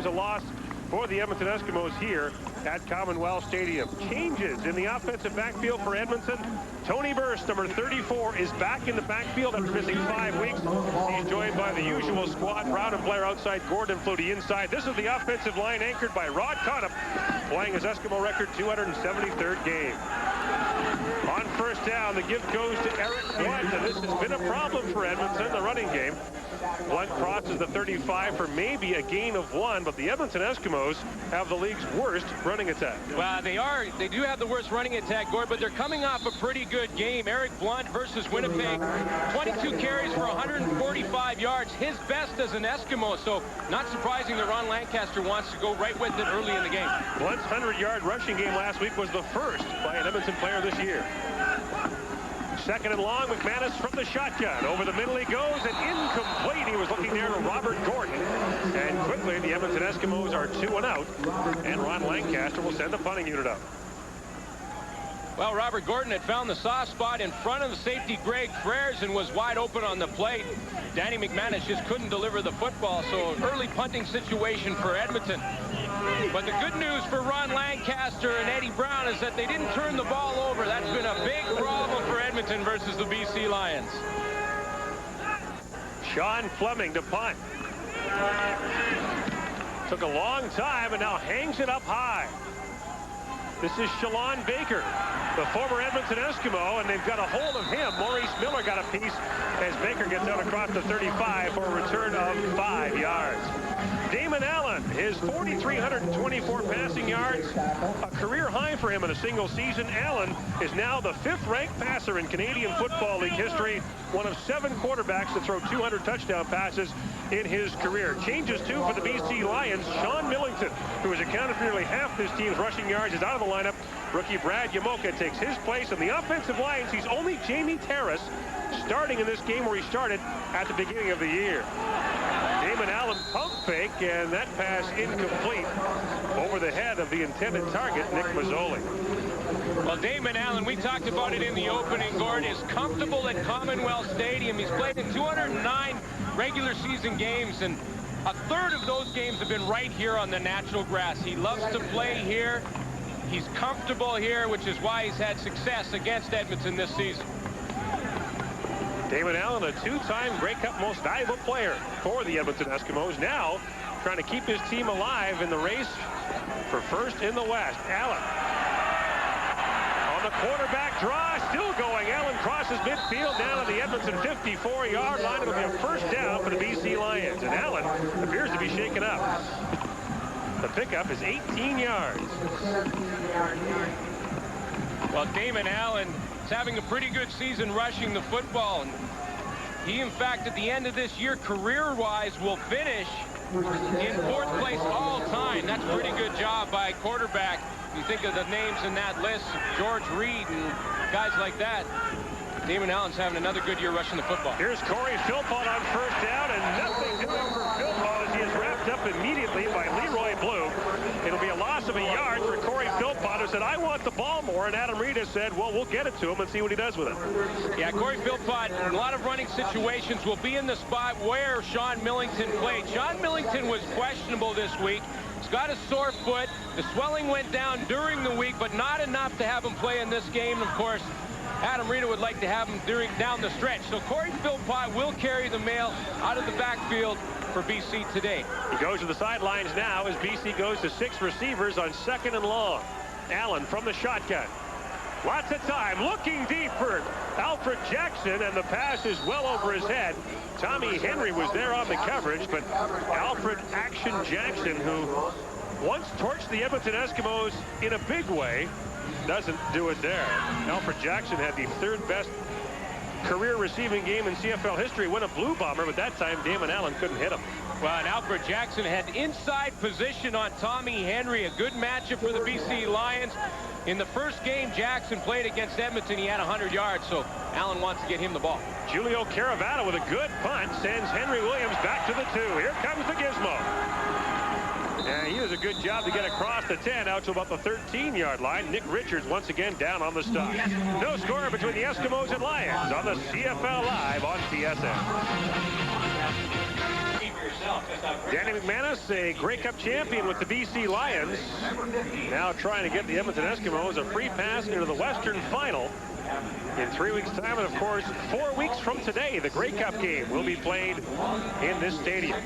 a loss for the Edmonton Eskimos here at Commonwealth Stadium. Changes in the offensive backfield for Edmonton. Tony Burst, number 34, is back in the backfield after missing 5 weeks. He's joined by the usual squad. Brown and Blair outside, Gordon Flutie inside. This is the offensive line anchored by Rod Conop, playing his Eskimo record 273rd game. On first down, the give goes to Eric Blunt, and this has been a problem for Edmonton, the running game. Blunt crosses the 35 for maybe a gain of 1, but the Edmonton Eskimos have the league's worst running attack. Well, they do have the worst running attack, Gord, but they're coming off a pretty good game. Eric Blunt versus Winnipeg, 22 carries for 145 yards, his best as an Eskimo, so not surprising that Ron Lancaster wants to go right with it early in the game. Blunt's 100-yard rushing game last week was the first by an Edmonton player this year. Second and long, McManus from the shotgun. Over the middle he goes, and incomplete. He was looking there to Robert Gordon. And quickly, the Edmonton Eskimos are 2 and out, and Ron Lancaster will send the punting unit up. Well, Robert Gordon had found the soft spot in front of the safety Greg Frères and was wide open on the plate. Danny McManus just couldn't deliver the football, so an early punting situation for Edmonton. But the good news for Ron Lancaster and Eddie Brown is that they didn't turn the ball over. That's been a big problem for Edmonton versus the BC Lions. Sean Fleming to punt. Took a long time and now hangs it up high. This is Shalon Baker, the former Edmonton Eskimo, and they've got a hold of him. Maurice Miller got a piece as Baker gets out across the 35 for a return of 5 yards. Damon Allen, his 4,324 passing yards, a career high for him in a single season. Allen is now the 5th-ranked passer in Canadian Football League history, one of 7 quarterbacks to throw 200 touchdown passes in his career. Changes, too, for the BC Lions. Sean Millington, who has accounted for nearly half this team's rushing yards, is out of the lineup. Rookie Brad Yamoka takes his place. In the offensive line, he's only Jamie Terrace starting in this game where he started at the beginning of the year. Damon Allen pump fake, and that pass incomplete over the head of the intended target, Nick Mazzoli. Well, Damon Allen, we talked about it in the opening, Gord, is comfortable at Commonwealth Stadium. He's played in 209 regular season games, and a third of those games have been right here on the natural grass. He loves to play here. He's comfortable here, which is why he's had success against Edmonton this season. Damon Allen, a 2-time Grey Cup most valuable player for the Edmonton Eskimos, now trying to keep his team alive in the race for first in the West. Allen on the quarterback draw, still going. Allen crosses midfield down on the Edmonton 54-yard line. It'll be a first down for the BC Lions, and Allen appears to be shaken up. The pickup is 18 yards. Well, Damon Allen is having a pretty good season rushing the football. And he, in fact, at the end of this year, career-wise, will finish in 4th place all time. That's a pretty good job by quarterback. You think of the names in that list, George Reed and guys like that. Damon Allen's having another good year rushing the football. Here's Corey Philpott on first down, and nothing doing for Philpott as he is wrapped up immediately by Leroy Blue. It'll be a loss of a yard for Corey Philpott, who said, I want the ball more, and Adam Reed has said, well, we'll get it to him and see what he does with it. Yeah, Corey Philpott, in a lot of running situations, will be in the spot where Sean Millington played. Sean Millington was questionable this week. He's got a sore foot. The swelling went down during the week, but not enough to have him play in this game. Of course, Adam Reed would like to have him down the stretch. So Corey Philpott will carry the mail out of the backfield for BC today. He goes to the sidelines now as BC goes to 6 receivers on 2nd and long. Allen from the shotgun. Lots of time, looking deep for Alfred Jackson, and the pass is well over his head. Tommy Henry was there on the coverage, but Alfred Action Jackson, who once torched the Edmonton Eskimos in a big way, doesn't do it there. Alfred Jackson had the 3rd best career receiving game in CFL history, win a Blue Bomber, but that time Damon Allen couldn't hit him. Well, and Alfred Jackson had inside position on Tommy Henry, a good matchup for the BC Lions. In the first game Jackson played against Edmonton, he had 100 yards, so Allen wants to get him the ball. Julio Caravana with a good punt sends Henry Williams back to the 2. Here comes the gizmo. And he does a good job to get across the 10 out to about the 13-yard line. Nick Richards once again down on the stop. No score between the Eskimos and Lions on the CFL Live on TSN. Danny McManus, a Grey Cup champion with the BC Lions, now trying to get the Edmonton Eskimos a free pass into the Western Final in 3 weeks' time. And, of course, 4 weeks from today, the Grey Cup game will be played in this stadium.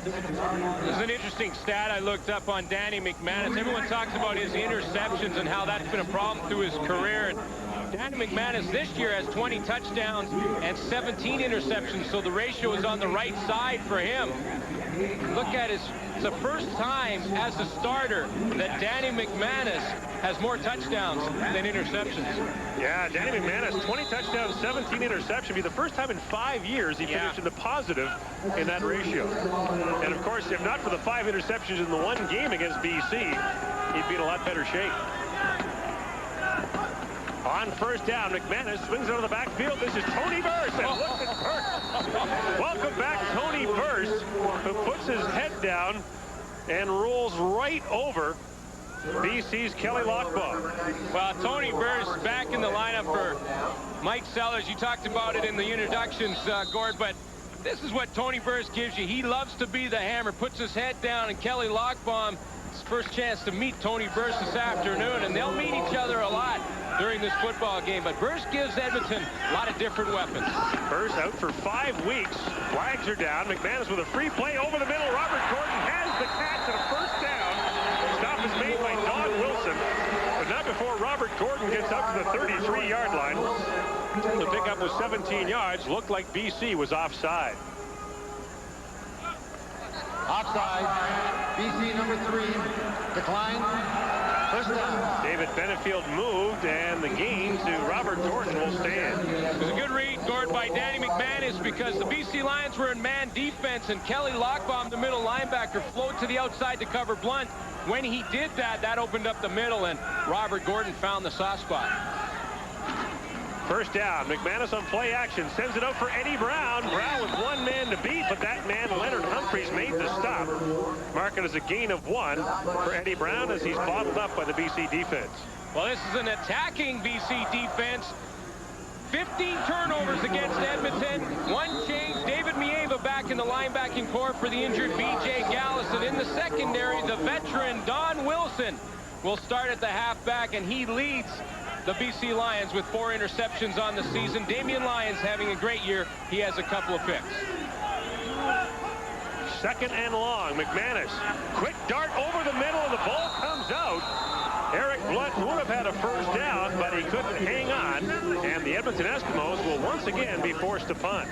There's an interesting stat I looked up on Danny McManus. Everyone talks about his interceptions and how that's been a problem through his career. And Danny McManus this year has 20 touchdowns and 17 interceptions, so the ratio is on the right side for him. Look at it's the first time as a starter that Danny McManus has more touchdowns than interceptions. Yeah, Danny McManus, 20 touchdowns, 17 interceptions. Be the first time in 5 years he finished in the positive in that ratio. And, of course, if not for the 5 interceptions in the one game against BC, he'd be in a lot better shape. On first down, McManus swings out of the backfield. This is Tony Burse. And look at Burse. Welcome back, Tony Burse, who puts his head down and rolls right over BC's Kelly Lockbaugh. Well, Tony Burse back in the lineup for Mike Sellers. You talked about it in the introductions, Gord, but this is what Tony Burse gives you. He loves to be the hammer, puts his head down, and Kelly Lockbaugh, his first chance to meet Tony Burse this afternoon, and they'll meet each other a lot during this football game. But Burse gives Edmonton a lot of different weapons. Burse out for 5 weeks. Flags are down. McManus with a free play over the middle. Robert Gordon has the catch and a first down. Stop is made by Don Wilson, but not before Robert Gordon gets up to the 33-yard line. The pickup was 17 yards. Looked like BC was offside. Offside. BC number 3. Decline. First down. David Benefield moved, and the gain to Robert Gordon will stand. It was a good read, Gord, by Danny McManus, because the BC Lions were in man defense, and Kelly Lockbaugh, the middle linebacker, flowed to the outside to cover Blunt. When he did that, that opened up the middle, and Robert Gordon found the soft spot. First down. McManus on play action. Sends it out for Eddie Brown. Brown with 1 man to beat, but that man, Leonard Humphreys, made the stop. Mark it as a gain of 1 for Eddie Brown as he's bottled up by the BC defense. Well, this is an attacking BC defense. 15 turnovers against Edmonton. 1 change. David Mieva back in the linebacking corps for the injured B.J. Gallus. And in the secondary, the veteran Don Wilson will start at the halfback, and he leads the BC Lions with 4 interceptions on the season. Damian Lyons having a great year. He has a couple of picks. Second and long. McManus. Quick dart over the middle, and the ball comes out. Eric Blunt would have had a first down, but he couldn't hang on. And the Edmonton Eskimos will once again be forced to punt.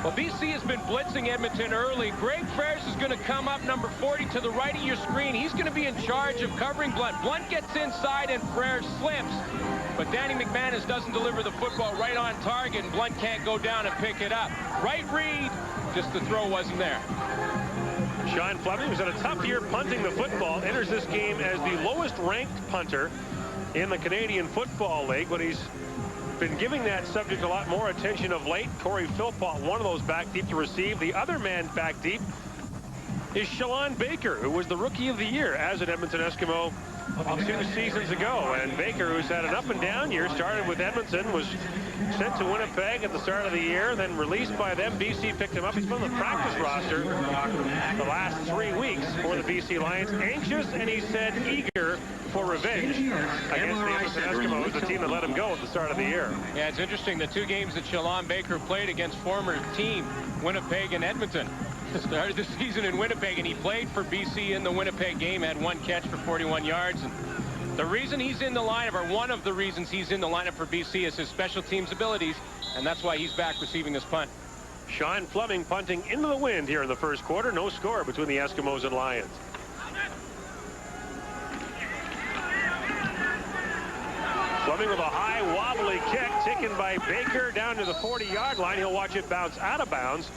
Well, BC has been blitzing Edmonton early. Greg Ferris is going to come up, number 40, to the right of your screen. He's going to be in charge of covering Blunt. Blunt gets inside, and Ferris slips. But Danny McManus doesn't deliver the football right on target, and Blunt can't go down and pick it up. Right read, just the throw wasn't there. Sean Fleming, who's had a tough year punting the football, enters this game as the lowest-ranked punter in the Canadian Football League, but he's been giving that subject a lot more attention of late. Corey Philpott, one of those back deep to receive. The other man back deep is Shalon Baker, who was the Rookie of the Year as an Edmonton Eskimo 2 seasons ago. And Baker, who's had an up-and-down year, started with Edmonton, was sent to Winnipeg at the start of the year, then released by them. BC picked him up. He's been on the practice roster the last 3 weeks for the BC Lions. Anxious, and he said eager for revenge against the Edmonton Eskimos, the team that let him go at the start of the year. Yeah, it's interesting. The 2 games that Shalon Baker played against former team Winnipeg and Edmonton. Started the season in Winnipeg, and he played for BC in the Winnipeg game, had 1 catch for 41 yards. And the reason he's in the lineup, or one of the reasons he's in the lineup for BC, is his special teams abilities, and that's why he's back receiving this punt. Sean Fleming punting into the wind here in the first quarter. No score between the Eskimos and Lions. Fleming with a high wobbly kick taken by Baker down to the 40-yard line. He'll watch it bounce out of bounds.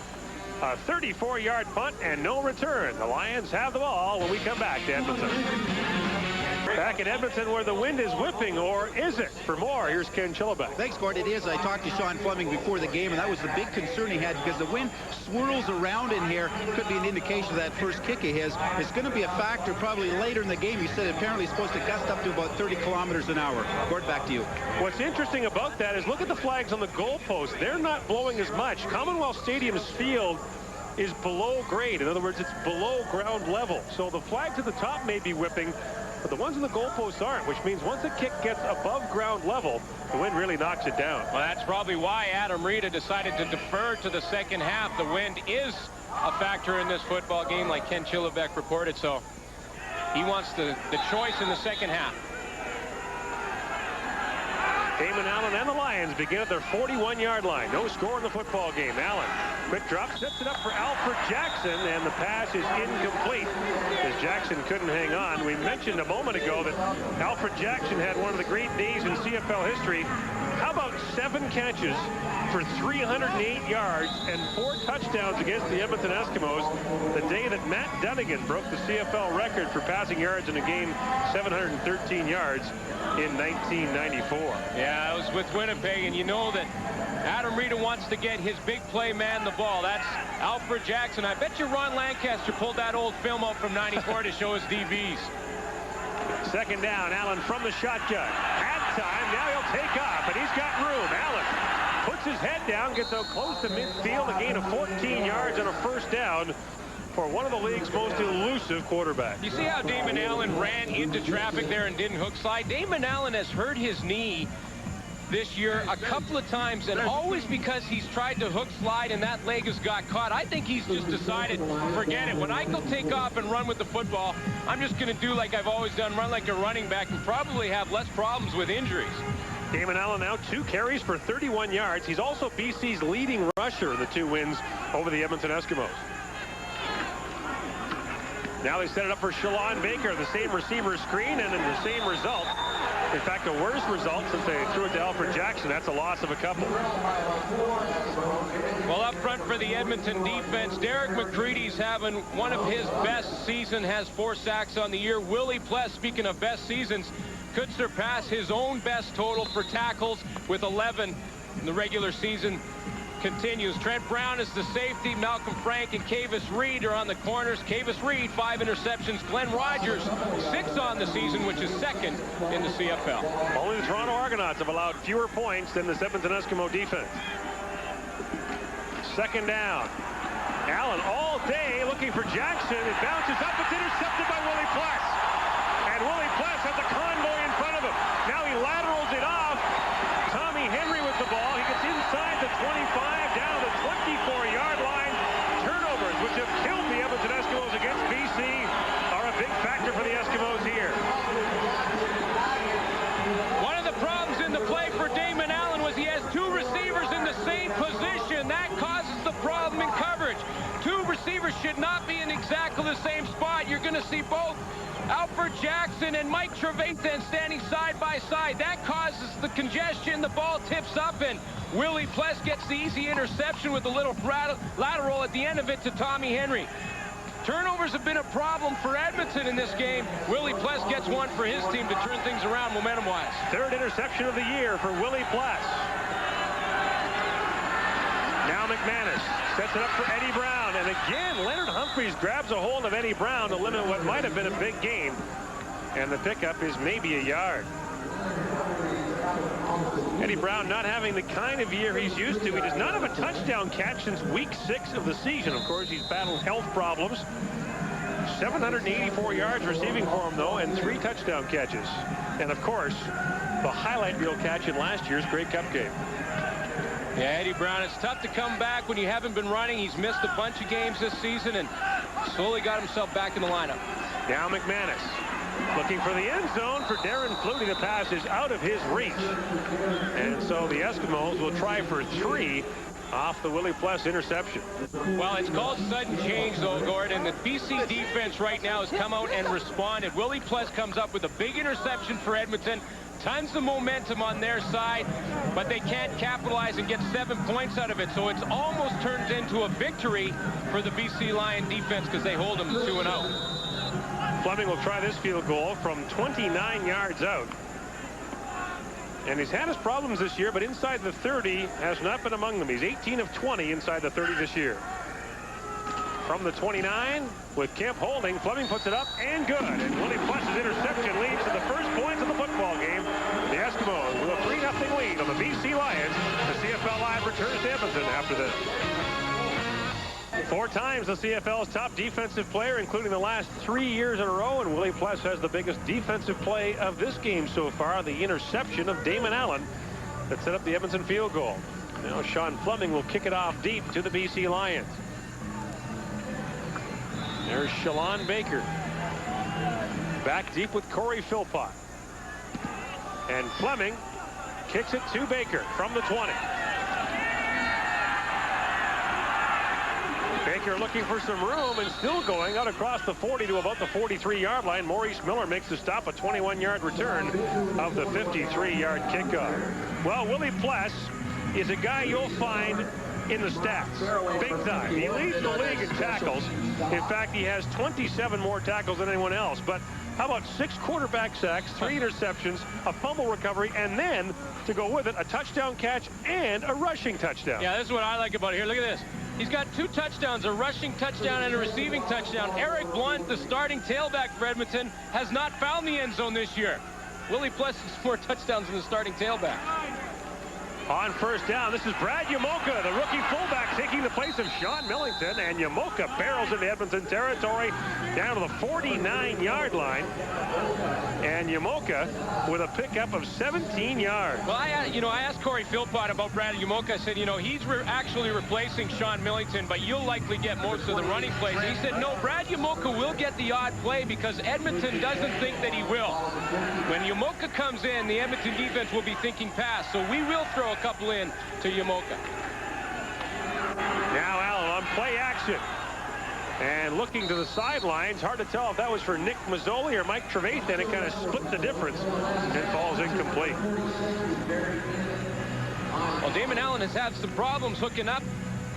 A 34-yard punt and no return. The Lions have the ball when we come back to Edmonton. Back in Edmonton where the wind is whipping, or is it? For more, here's Ken Chilliback. Thanks, Gord. It is. I talked to Sean Fleming before the game, and that was the big concern he had because the wind swirls around in here. Could be an indication of that first kick of his. It's going to be a factor probably later in the game. He said apparently it's supposed to gust up to about 30 kilometers an hour. Gord, back to you. What's interesting about that is look at the flags on the goalpost. They're not blowing as much. Commonwealth Stadium's field is below grade. In other words, it's below ground level. So the flags at the top may be whipping, but the ones in the goalposts aren't, which means once a kick gets above ground level, the wind really knocks it down. Well, that's probably why Adam Rita decided to defer to the second half. The wind is a factor in this football game, like Ken Chillibeck reported, so he wants the choice in the second half. Damon Allen and the Lions begin at their 41-yard line. No score in the football game. Allen, quick drop, sets it up for Alfred Jackson, and the pass is incomplete as Jackson couldn't hang on. We mentioned a moment ago that Alfred Jackson had one of the great days in CFL history. How about 7 catches for 308 yards and 4 touchdowns against the Edmonton Eskimos the day that Matt Dunnigan broke the CFL record for passing yards in a game, 713 yards in 1994. Yeah, it was with Winnipeg, and you know that Adam Rita wants to get his big play man the ball. That's Alfred Jackson. I bet you Ron Lancaster pulled that old film out from 94 to show his DBs. Second down, Allen from the shotgun. Had time, now he'll take off, and he's got room. Allen puts his head down, gets out close to midfield, a gain of 14 yards and a first down for one of the league's most elusive quarterbacks. You see how Damon Allen ran into traffic there and didn't hook slide? Damon Allen has hurt his knee this year a couple of times, and always because he's tried to hook slide and that leg has got caught. I think he's just decided, forget it. When I go take off and run with the football, I'm just going to do like I've always done, run like a running back, and probably have less problems with injuries. Damon Allen now 2 carries for 31 yards. He's also BC's leading rusher in the 2 wins over the Edmonton Eskimos. Now they set it up for Shalon Baker, the same receiver screen, and in the same result. In fact, a worse result since they threw it to Alfred Jackson. That's a loss of a couple. Well, up front for the Edmonton defense, Derek McCready's having one of his best seasons, has 4 sacks on the year. Willie Pless, speaking of best seasons, could surpass his own best total for tackles with 11 in the regular season. Continues. Trent Brown is the safety. Malcolm Frank and Kavis Reed are on the corners. Kavis Reed, 5 interceptions. Glenn Rogers, 6 on the season, which is 2nd in the CFL. Only the Toronto Argonauts have allowed fewer points than the Edmonton Eskimo defense. Second down. Allen all day looking for Jackson. It bounces up. It's intercepted by Willie Pless. And Willie Pless has the convoy in front of him. Now he laterals it off. Tommy Henry with the ball. He gets inside the 25 down the 24-yard line. Turnovers, which have killed the Edmonton Eskimos against BC, are a big factor for the Eskimos here. One of the problems in the play for Damon Allen was he has 2 receivers in the same position. That causes the problem in coverage. 2 receivers should not be in exactly the same spot. You're going to see both Alfred Jackson and Mike Trevathan standing side by side. That causes the congestion. The ball tips up, and Willie Pless gets the easy interception with a little lateral at the end of it to Tommy Henry. Turnovers have been a problem for Edmonton in this game. Willie Pless gets one for his team to turn things around momentum-wise. 3rd interception of the year for Willie Pless. Now McManus sets it up for Eddie Brown. And again, Leonard Humphreys grabs a hold of Eddie Brown to limit what might have been a big gain. And the pickup is maybe a yard. Eddie Brown not having the kind of year he's used to. He does not have a touchdown catch since week 6 of the season. Of course, he's battled health problems. 784 yards receiving for him, though, and 3 touchdown catches. And, of course, the highlight reel catch in last year's Grey Cup game. Yeah, Eddie Brown, it's tough to come back when you haven't been running. He's missed a bunch of games this season and slowly got himself back in the lineup. Now McManus looking for the end zone for Darren Flutie. The pass is out of his reach. And so the Eskimos will try for 3 off the Willie Pless interception. Well, it's called sudden change, though, Gordon. The BC defense right now has come out and responded. Willie Pless comes up with a big interception for Edmonton. Tons of momentum on their side, but they can't capitalize and get 7 points out of it. So it's almost turned into a victory for the BC Lion defense because they hold them 2-0. Fleming will try this field goal from 29 yards out. And he's had his problems this year, but inside the 30 has not been among them. He's 18 of 20 inside the 30 this year. From the 29, with Kemp holding, Fleming puts it up and good. And Willie Pless's interception leads to the first points of the football game. The Eskimos with a 3-0 lead on the BC Lions. The CFL Live returns to Edmonton after this. 4 times the CFL's top defensive player, including the last 3 years in a row. And Willie Pless has the biggest defensive play of this game so far, the interception of Damon Allen that set up the Edmonton field goal. Now Sean Fleming will kick it off deep to the BC Lions. There's Shalon Baker. Back deep with Corey Philpott. And Fleming kicks it to Baker from the 20. Baker looking for some room and still going out across the 40 to about the 43-yard line. Maurice Miller makes the stop, a 21-yard return of the 53-yard kickoff. Well, Willie Pless is a guy you'll find in the stats, big time. He leads the league in tackles. In fact, he has 27 more tackles than anyone else. But how about 6 quarterback sacks, 3 interceptions, a fumble recovery, and then, to go with it, a touchdown catch and a rushing touchdown. Yeah, this is what I like about it here. Look at this. He's got 2 touchdowns, a rushing touchdown and a receiving touchdown. Eric Blunt, the starting tailback for Edmonton, has not found the end zone this year. Willie Pless has 4 touchdowns than the starting tailback. On first down, this is Brad Yamoka, the rookie fullback, taking the place of Sean Millington, and Yamoka barrels into Edmonton territory down to the 49-yard line. And Yamoka with a pickup of 17 yards. Well, I asked Corey Philpott about Brad Yamoka. I said, he's actually replacing Sean Millington, but you'll likely get most of the running plays. And he said, no, Brad Yamoka will get the odd play because Edmonton doesn't think that he will. When Yamoka comes in, the Edmonton defense will be thinking pass, so we will throw a couple in to Yamoka. Now Allen on play action. And looking to the sidelines, hard to tell if that was for Nick Mazzoli or Mike Trevathan. It kind of split the difference and falls incomplete. Well, Damon Allen has had some problems hooking up,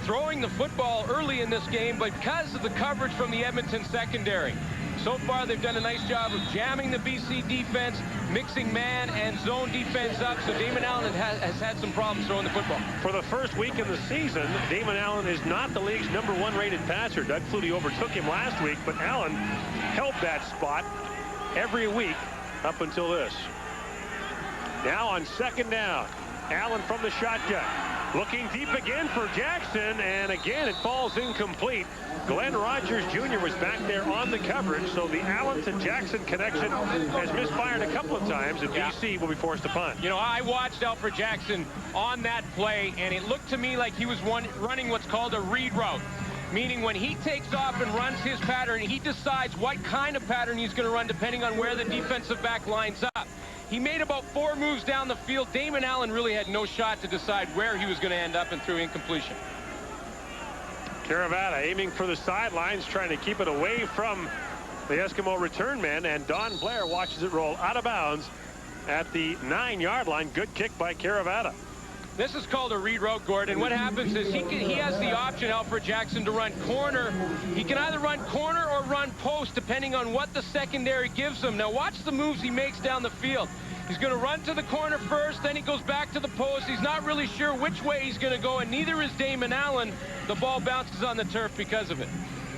throwing the football early in this game, but because of the coverage from the Edmonton secondary. So far, they've done a nice job of jamming the BC defense, mixing man and zone defense up, so Damon Allen has had some problems throwing the football. For the first week in the season, Damon Allen is not the league's #1 rated passer. Doug Flutie overtook him last week, but Allen held that spot every week up until this. Now on second down, Allen from the shotgun. Looking deep again for Jackson, and again it falls incomplete. Glenn Rogers Jr. was back there on the coverage, so the Allen to Jackson connection has misfired a couple of times, and BC will be forced to punt. I watched Alfred Jackson on that play, and it looked to me like he was running what's called a read route, meaning when he takes off and runs his pattern, he decides what kind of pattern he's going to run depending on where the defensive back lines up. He made about 4 moves down the field. Damon Allen really had no shot to decide where he was going to end up and threw incompletion. Caravata aiming for the sidelines, trying to keep it away from the Eskimo return man, and Don Blair watches it roll out of bounds at the 9-yard line. Good kick by Caravata. This is called a read route, Gordon. What happens is he has the option, Alfred Jackson, to run corner. He can either run corner or run post, depending on what the secondary gives him. Now watch the moves he makes down the field. He's going to run to the corner first, then he goes back to the post. He's not really sure which way he's going to go, and neither is Damon Allen. The ball bounces on the turf because of it.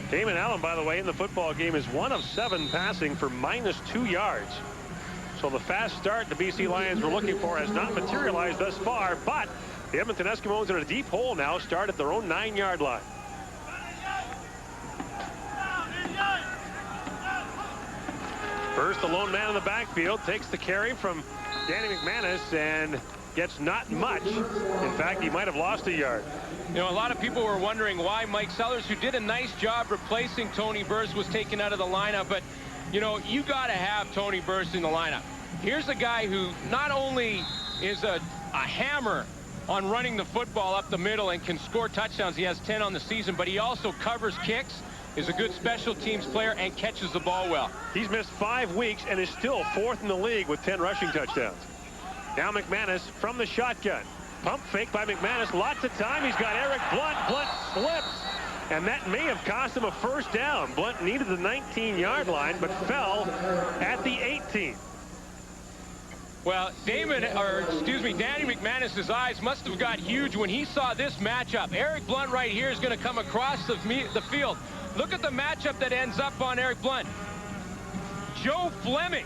Damon Allen, by the way, in the football game is 1 of 7 passing for -2 yards. So the fast start the BC Lions were looking for has not materialized thus far, but the Edmonton Eskimos are in a deep hole now, start at their own 9-yard line. First, the lone man in the backfield takes the carry from Danny McManus and gets not much. In fact, he might have lost a yard. A lot of people were wondering why Mike Sellers, who did a nice job replacing Tony Burst, was taken out of the lineup, but you got to have Tony Burst in the lineup. Here's a guy who not only is a hammer on running the football up the middle and can score touchdowns. He has 10 on the season, but he also covers kicks, is a good special teams player, and catches the ball well. He's missed 5 weeks and is still 4th in the league with 10 rushing touchdowns. Now McManus from the shotgun. Pump fake by McManus. Lots of time. He's got Eric Blunt. Blunt slips. And that may have cost him a first down. Blunt needed the 19-yard line, but fell at the 18. Well, Danny McManus's eyes must have got huge when he saw this matchup. Eric Blunt right here is going to come across the field. Look at the matchup that ends up on Eric Blunt. Joe Fleming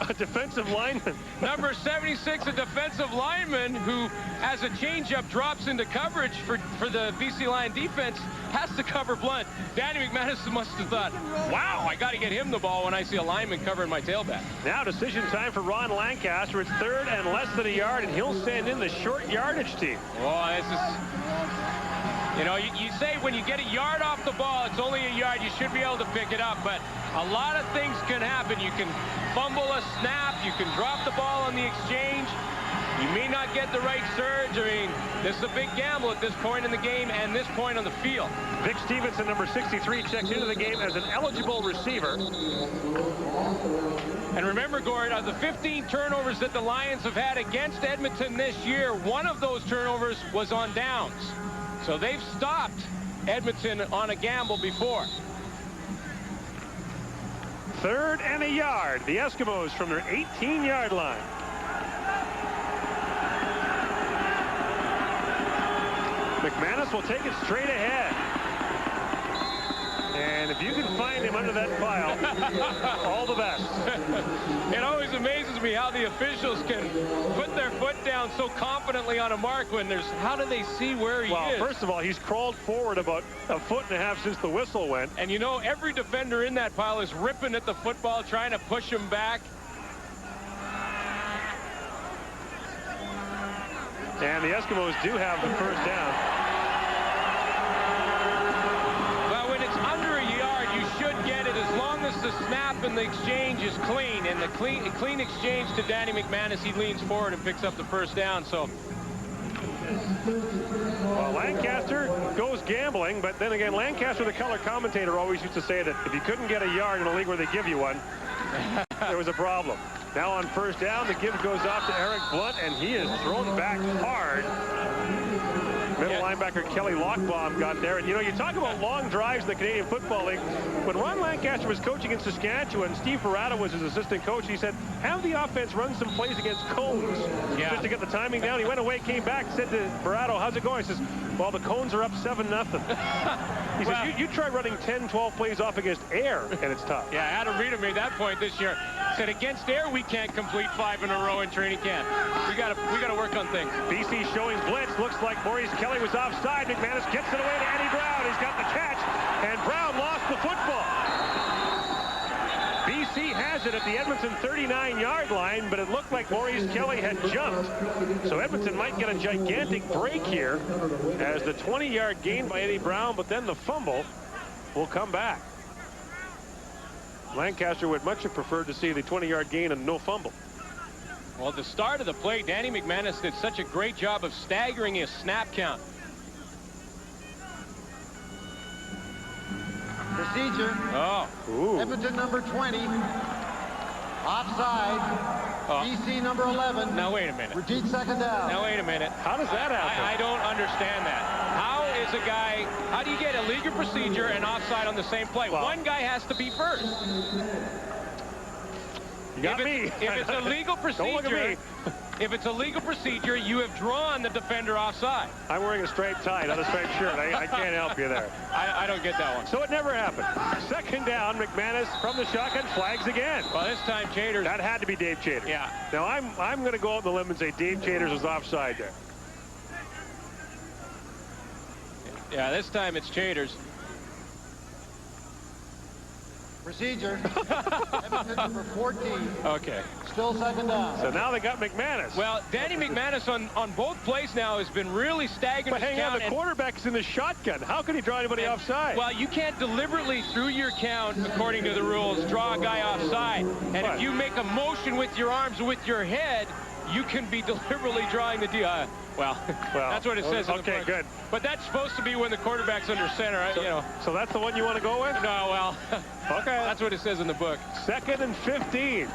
A defensive lineman. Number 76, a defensive lineman who, as a changeup drops into coverage for the BC Lion defense, has to cover Blunt. Danny McManus must have thought, wow, I got to get him the ball when I see a lineman covering my tailback. Now decision time for Ron Lancaster. It's 3rd and less than a yard, and he'll send in the short yardage team. Oh, this is... You know, you say when you get a yard off the ball, it's only a yard. You should be able to pick it up, but a lot of things can happen. You can fumble a snap. You can drop the ball on the exchange. You may not get the right surge. I mean, this is a big gamble at this point in the game and this point on the field. Vic Stevenson, number 63, checks into the game as an eligible receiver. And remember, Gord, of the 15 turnovers that the Lions have had against Edmonton this year, one of those turnovers was on downs. So they've stopped Edmonton on a gamble before. 3rd and a yard. The Eskimos from their 18-yard line. McManus will take it straight ahead. And if you can find him under that pile, all the best. It always amazes me how the officials can put their foot down so confidently on a mark when there's... How do they see where he is? Well, first of all, he's crawled forward about 1.5 feet since the whistle went. And you know, every defender in that pile is ripping at the football, trying to push him back. And the Eskimos do have the first down. Well, when it's under a yard, you should get it as long as the snap and the exchange is clean. And the clean exchange to Danny McManus, he leans forward and picks up the first down. So, well, Lancaster goes gambling, but then again, Lancaster, the color commentator, always used to say that if you couldn't get a yard in a league where they give you one, there was a problem. Now on first down, the give goes off to Eric Blunt, and he is thrown back hard. Middle linebacker Kelly Lockbaum got there. And, you know, you talk about long drives in the Canadian Football League. When Ron Lancaster was coaching in Saskatchewan, Steve Barrato was his assistant coach. He said, have the offense run some plays against cones just to get the timing down. He went away, came back, said to Barrato, how's it going? He says, well, the cones are up 7-0. He says, you try running 10, 12 plays off against air, and it's tough. Yeah, Adam Reeder made that point this year. Said against air, we can't complete 5 in a row in training camp. We gotta work on things. BC showing blitz. Looks like Maurice Kelly was offside. McManus gets it away to Eddie Brown. He's got the catch, and Brown lost the football. BC has it at the Edmonton 39-yard line, but it looked like Maurice Kelly had jumped. So Edmonton might get a gigantic break here as the 20-yard gain by Eddie Brown, but then the fumble will come back. Lancaster would much have preferred to see the 20-yard gain and no fumble. Well, at the start of the play, Danny McManus did such a great job of staggering his snap count. Procedure. Oh. Ooh. Edmonton number 20. Offside. BC number 11. Now, wait a minute. Repeat second down. Now, wait a minute. How does that happen? I don't understand that. How is a guy... How do you get a legal procedure and offside on the same play? Well, one guy has to be first. You got me. If it's a legal procedure... Don't look at me. If it's a legal procedure, you have drawn the defender offside. I'm wearing a striped tie, not a striped shirt. I can't help you there. I don't get that one. So it never happened. Second down, McManus from the shotgun, flags again. Well, this time Chaders... That had to be Dave Chaders. Yeah. Now I'm going to go out on the limb and say Dave Chaders was offside there. Yeah, this time it's Chaders. Procedure. Edmonton number 14. Okay. Still second down. So now they got McManus. Well, Danny McManus on both plays now has been really staggering. But hang on, the quarterback's in the shotgun. How can he draw anybody offside? Well, you can't deliberately, through your count, according to the rules, draw a guy offside. And if you make a motion with your arms or with your head, you can be deliberately drawing the deal. Well, that's what it says in the book. Good. But that's supposed to be when the quarterback's under center, you know. So that's the one you want to go with? No, well, okay. That's what it says in the book. 2nd and 15.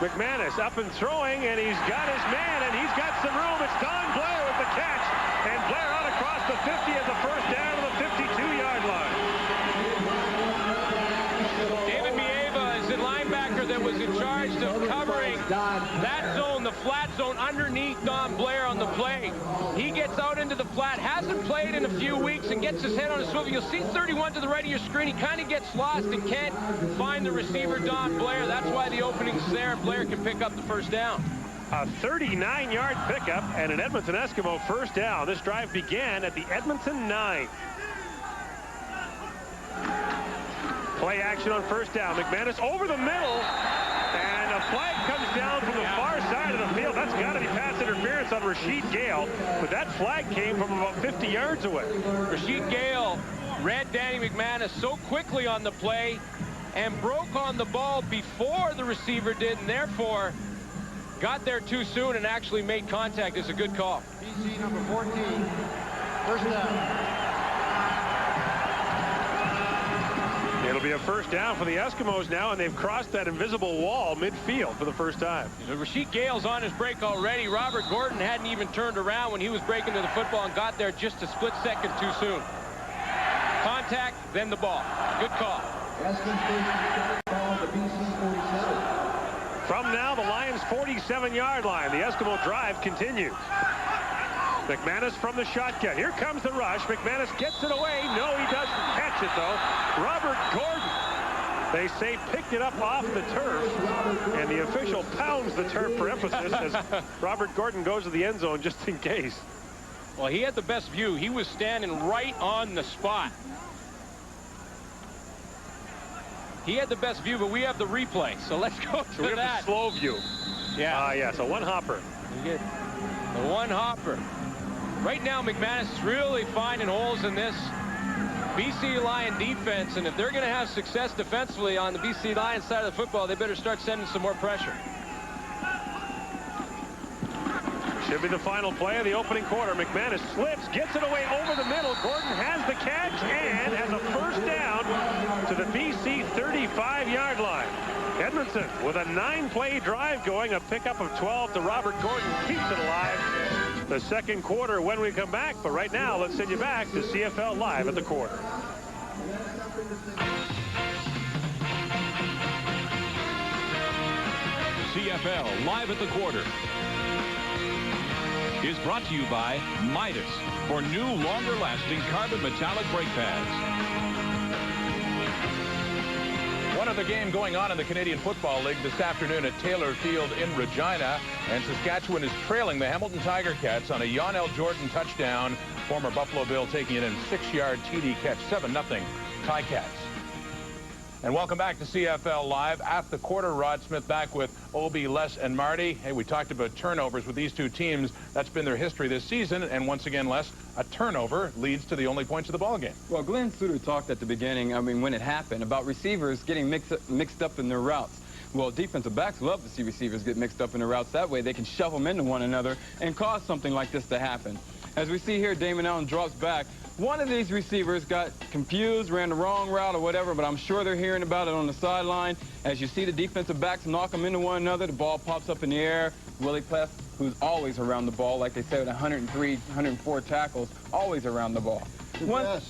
McManus up and throwing, and he's got his man, and he's got some room. It's Don Blair with the catch, and Blair out across the 50 as the first down to the 52-yard line. David Mieva is the linebacker that was in charge of covering that zone, the flat zone underneath Don Blair on the play. He gets out into the flat, hasn't played in a few weeks, and gets his head on a swivel. You'll see 31 to the right of your screen. He kind of gets lost and can't find the receiver, Don Blair. That's why the opening's there, and Blair can pick up the first down. A 39-yard pickup and an Edmonton Eskimo first down. This drive began at the Edmonton 9. Play action on first down. McManus over the middle, and a flag comes down from the far side of the field. That's got to be pass interference on Rasheed Gale, but that flag came from about 50 yards away. Rasheed Gale read Danny McManus so quickly on the play and broke on the ball before the receiver did, and therefore got there too soon and actually made contact. It's a good call. BC number 14, first down. It'll be a first down for the Eskimos now, and they've crossed that invisible wall midfield for the first time. Rasheed Gale's on his break already. Robert Gordon hadn't even turned around when he was breaking to the football and got there just a split second too soon. Contact, then the ball. Good call. From now, the Lions' 47-yard line. The Eskimo drive continues. McManus from the shotgun. Here comes the rush. McManus gets it away. No, he doesn't catch it, though. Robert Gordon, they say, picked it up off the turf, and the official pounds the turf for emphasis as Robert Gordon goes to the end zone just in case. Well, he had the best view. He was standing right on the spot. He had the best view, but we have the replay, so let's go to so we have that. The slow view. Yeah. Yeah, so one hopper. You get the one hopper. Right now, McManus is really finding holes in this BC Lion defense, and if they're going to have success defensively on the BC Lions side of the football, they better start sending some more pressure. Should be the final play of the opening quarter. McManus slips, gets it away over the middle. Gordon has the catch and has a first down to the BC 35-yard line. Edmonton with a 9-play drive going, a pickup of 12 to Robert Gordon keeps it alive. The second quarter when we come back, but right now let's send you back to CFL Live at the quarter. CFL Live at the quarter is brought to you by Midas for new, longer-lasting carbon metallic brake pads. One other game going on in the Canadian Football League this afternoon at Taylor Field in Regina, and Saskatchewan is trailing the Hamilton Tiger Cats on a Yonel Jordan touchdown. Former Buffalo Bill taking it in a 6-yard TD catch, 7-0 Ticats. And welcome back to CFL Live at the quarter. Rod Smith back with Obi, Les, and Marty. Hey, we talked about turnovers with these two teams. That's been their history this season. And once again, Les, a turnover leads to the only points of the ball game. Well, Glenn Suter talked at the beginning, when it happened, about receivers getting mixed up in their routes. Well, defensive backs love to see receivers get mixed up in their routes. That way they can shove them into one another and cause something like this to happen. As we see here, Damon Allen drops back. One of these receivers got confused, ran the wrong route or whatever, but I'm sure they're hearing about it on the sideline. As you see the defensive backs knock them into one another, the ball pops up in the air. Willie Pless, who's always around the ball, like they say, with 103, 104 tackles, always around the ball. One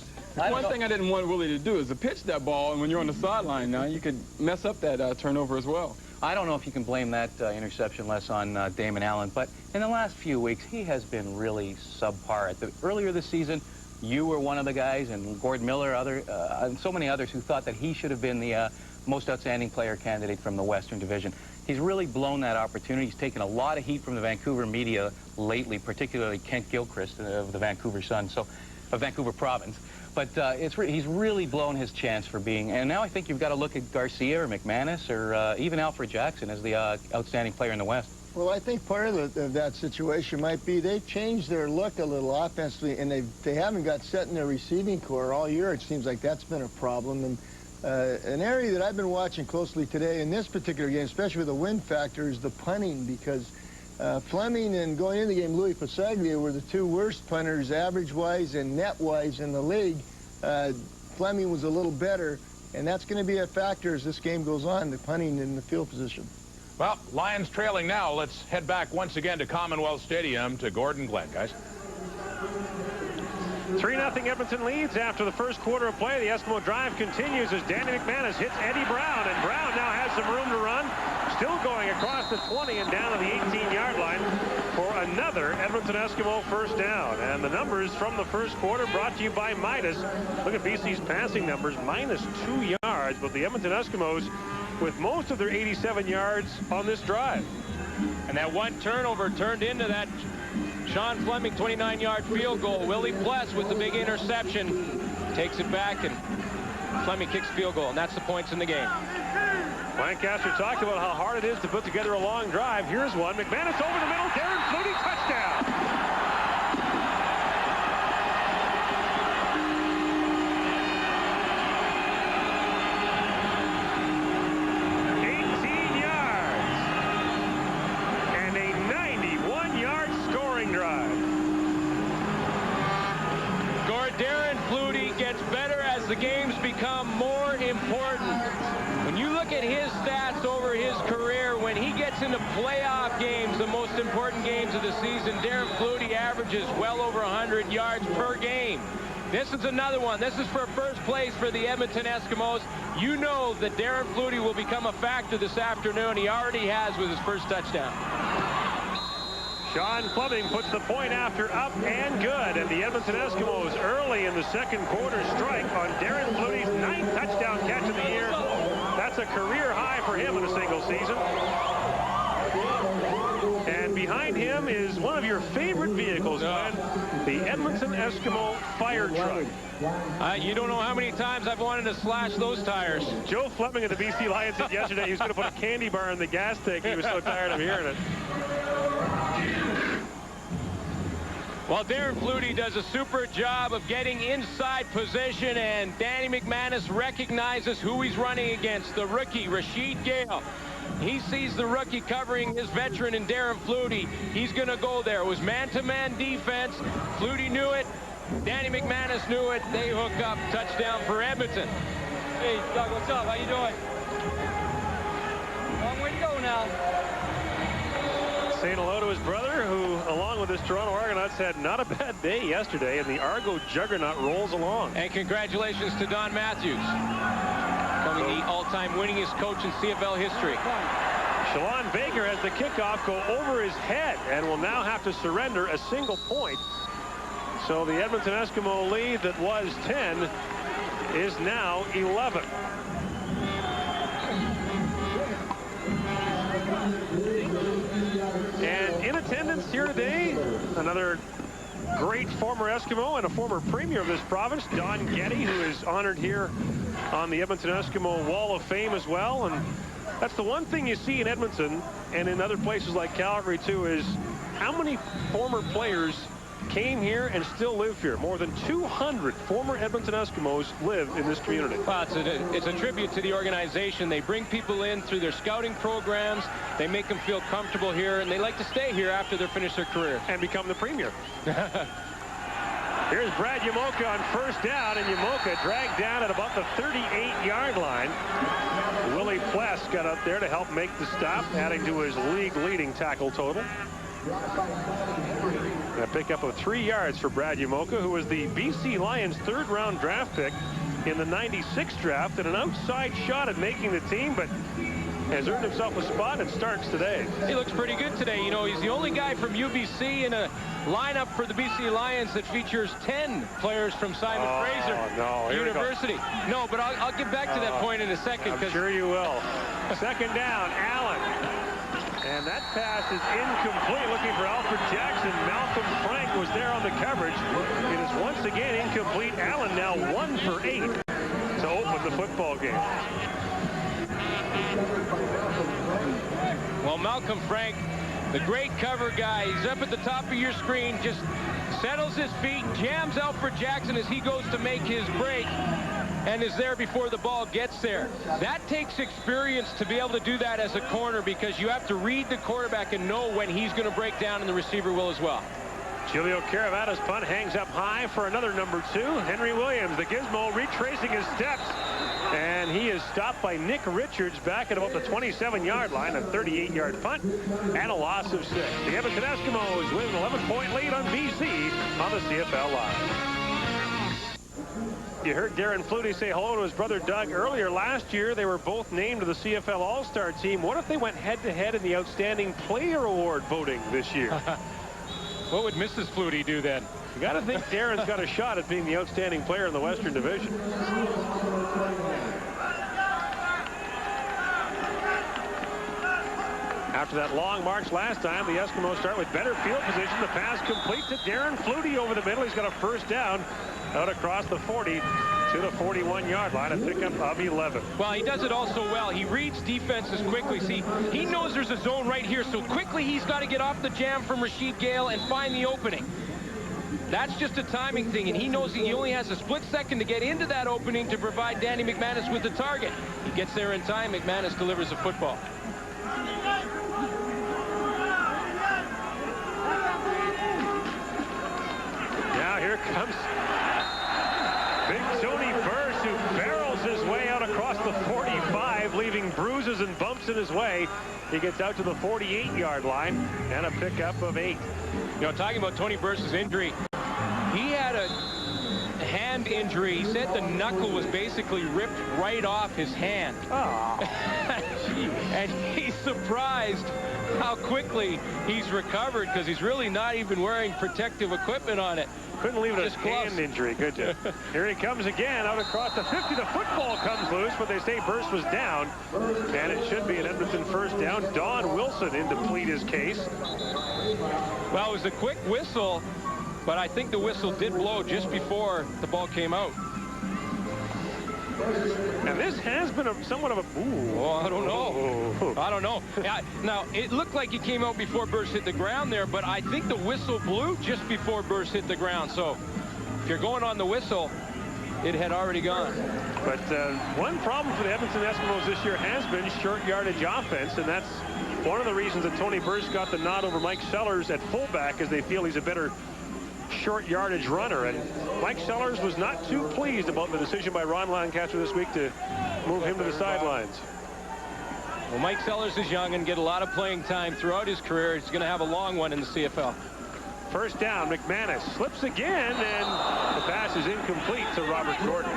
thing I didn't want Willie to do is to pitch that ball, and when you're on the sideline now, you could mess up that turnover as well. I don't know if you can blame that interception less on Damon Allen, but in the last few weeks, he has been really subpar. Earlier this season, you were one of the guys, and Gordon Miller, and so many others who thought that he should have been the most outstanding player candidate from the Western Division. He's really blown that opportunity. He's taken a lot of heat from the Vancouver media lately, particularly Kent Gilchrist of the Vancouver Sun, of Vancouver Province. But he's really blown his chance for being, and now I think you've got to look at Garcia or McManus or even Alfred Jackson as the outstanding player in the West. Well, I think part of that situation might be they've changed their look a little offensively, and they haven't got set in their receiving core all year. It seems like that's been a problem. And an area that I've been watching closely today in this particular game, especially with the wind factor, is the punting, because Fleming and going into the game, Louis Pasaglia were the two worst punters average-wise and net-wise in the league. Fleming was a little better, and that's going to be a factor as this game goes on, the punting in the field position. Well, Lions trailing now. Let's head back once again to Commonwealth Stadium to Gordon Glenn, guys. 3-0 Edmonton leads after the first quarter of play. The Eskimo drive continues as Danny McManus hits Eddie Brown, and Brown now has some room to run. Still going across the 20 and down to the 18-yard line for another Edmonton Eskimo first down. And the numbers from the first quarter brought to you by Midas. Look at BC's passing numbers, -2 yards, but the Edmonton Eskimos with most of their 87 yards on this drive. And that one turnover turned into that Sean Fleming 29-yard field goal. Willie Pless with the big interception takes it back, and Fleming kicks field goal, and that's the points in the game. Lancaster talked about how hard it is to put together a long drive. Here's one. McManus over the middle. Darren Flutie, touchdown. The games become more important. When you look at his stats over his career, when he gets into playoff games, the most important games of the season, Darren Flutie averages well over 100 yards per game. This is another one. This is for first place for the Edmonton Eskimos. You know that Darren Flutie will become a factor this afternoon. He already has with his first touchdown. Sean Fleming puts the point after up and good, and the Edmonton Eskimos early in the second quarter strike on Darren Flutie's 9th touchdown catch of the year. That's a career high for him in a single season. And behind him is one of your favorite vehicles, Glenn, the Edmonton Eskimo fire truck. You don't know how many times I've wanted to slash those tires. Joe Fleming of the BC Lions said yesterday he was going to put a candy bar in the gas tank. He was so tired of hearing it. Well, Darren Flutie does a super job of getting inside position, and Danny McManus recognizes who he's running against, the rookie, Rashid Gale. He sees the rookie covering his veteran in Darren Flutie. He's going to go there. It was man-to-man defense. Flutie knew it. Danny McManus knew it. They hook up. Touchdown for Edmonton. Hey, Doug, what's up? How you doing? Long way to go now. Saying hello to his brother, who, along with his Toronto Argonauts, had not a bad day yesterday, and the Argo juggernaut rolls along. And congratulations to Don Matthews, becoming the all-time winningest coach in CFL history. Shalon Baker has the kickoff go over his head and will now have to surrender a single point. So the Edmonton Eskimo lead that was 10 is now 11. And in attendance here today, another great former Eskimo and a former premier of this province, Don Getty, who is honored here on the Edmonton Eskimo Wall of Fame as well. And that's the one thing you see in Edmonton and in other places like Calgary too, is how many former players came here and still live here. More than 200 former Edmonton Eskimos live in this community. Well, it's a tribute to the organization. They bring people in through their scouting programs. They make them feel comfortable here, and they like to stay here after they finish their career. And become the premier. Here's Brad Yamoka on first down, and Yamoka dragged down at about the 38-yard line. Willie Pless got up there to help make the stop, adding to his league-leading tackle total. A pickup of 3 yards for Brad Yamoka, who was the BC Lions' third-round draft pick in the '96 draft, and an outside shot at making the team, but has earned himself a spot at Starks today. He looks pretty good today. You know, he's the only guy from UBC in a lineup for the BC Lions that features 10 players from Simon Fraser University. No, but I'll get back to that point in a second. I'm sure you will. Second down, Allen. And that pass is incomplete. Looking for Alfred Jackson. Malcolm Frank was there on the coverage. It is once again incomplete. Allen now 1 for 8 to open the football game. Well, Malcolm Frank, the great cover guy, he's up at the top of your screen, just settles his feet, jams Alfred Jackson as he goes to make his break, and is there before the ball gets there. That takes experience to be able to do that as a corner, because you have to read the quarterback and know when he's going to break down, and the receiver will as well. Julio Caravana's punt hangs up high for another number 2. Henry Williams, the gizmo, retracing his steps. And he is stopped by Nick Richards back at about the 27-yard line, a 38-yard punt, and a loss of 6. The Edmonton Eskimos with an 11-point lead on BC on the CFL Live. You heard Darren Flutie say hello to his brother Doug earlier. Last year, they were both named to the CFL All-Star team. What if they went head-to-head in the Outstanding Player Award voting this year? What would Mrs. Flutie do then? You got to think Darren's got a shot at being the outstanding player in the Western Division. After that long march last time, the Eskimos start with better field position. The pass complete to Darren Flutie over the middle. He's got a first down out across the 40 to the 41-yard line, a pickup of 11. Well, he does it also well. He reads defenses quickly. See, he knows there's a zone right here, so quickly he's got to get off the jam from Rasheed Gale and find the opening. That's just a timing thing, and he knows he only has a split second to get into that opening to provide Danny McManus with the target. He gets there in time. McManus delivers the football. Now here comes Big Tony Burse, who barrels his way out across the 45, leaving bruises and bumps in his way. He gets out to the 48-yard line and a pickup of 8. You know, talking about Tony Burse's injury, he had a hand injury. He said the knuckle was basically ripped right off his hand. Oh. And he's surprised how quickly he's recovered, because he's really not even wearing protective equipment on it. Couldn't leave it a hand injury, could you? Here he comes again, out across the 50. The football comes loose, but they say Burse was down. And it should be an Edmonton first down. Don Wilson in to plead his case. Well, it was a quick whistle, but I think the whistle did blow just before the ball came out. And this has been somewhat of a... Ooh. Oh, I don't know. I don't know. Now, it looked like it came out before Burse hit the ground there, but I think the whistle blew just before Burse hit the ground. So if you're going on the whistle, it had already gone. But one problem for the Edmonton Eskimos this year has been short yardage offense, and that's one of the reasons that Tony Burse got the nod over Mike Sellers at fullback, is they feel he's a better short yardage runner. And Mike Sellers was not too pleased about the decision by Ron Lancaster this week to move him to the sidelines. Well, Mike Sellers is young and get a lot of playing time throughout his career. He's going to have a long one in the CFL. First down, McManus slips again, and the pass is incomplete to Robert Gordon.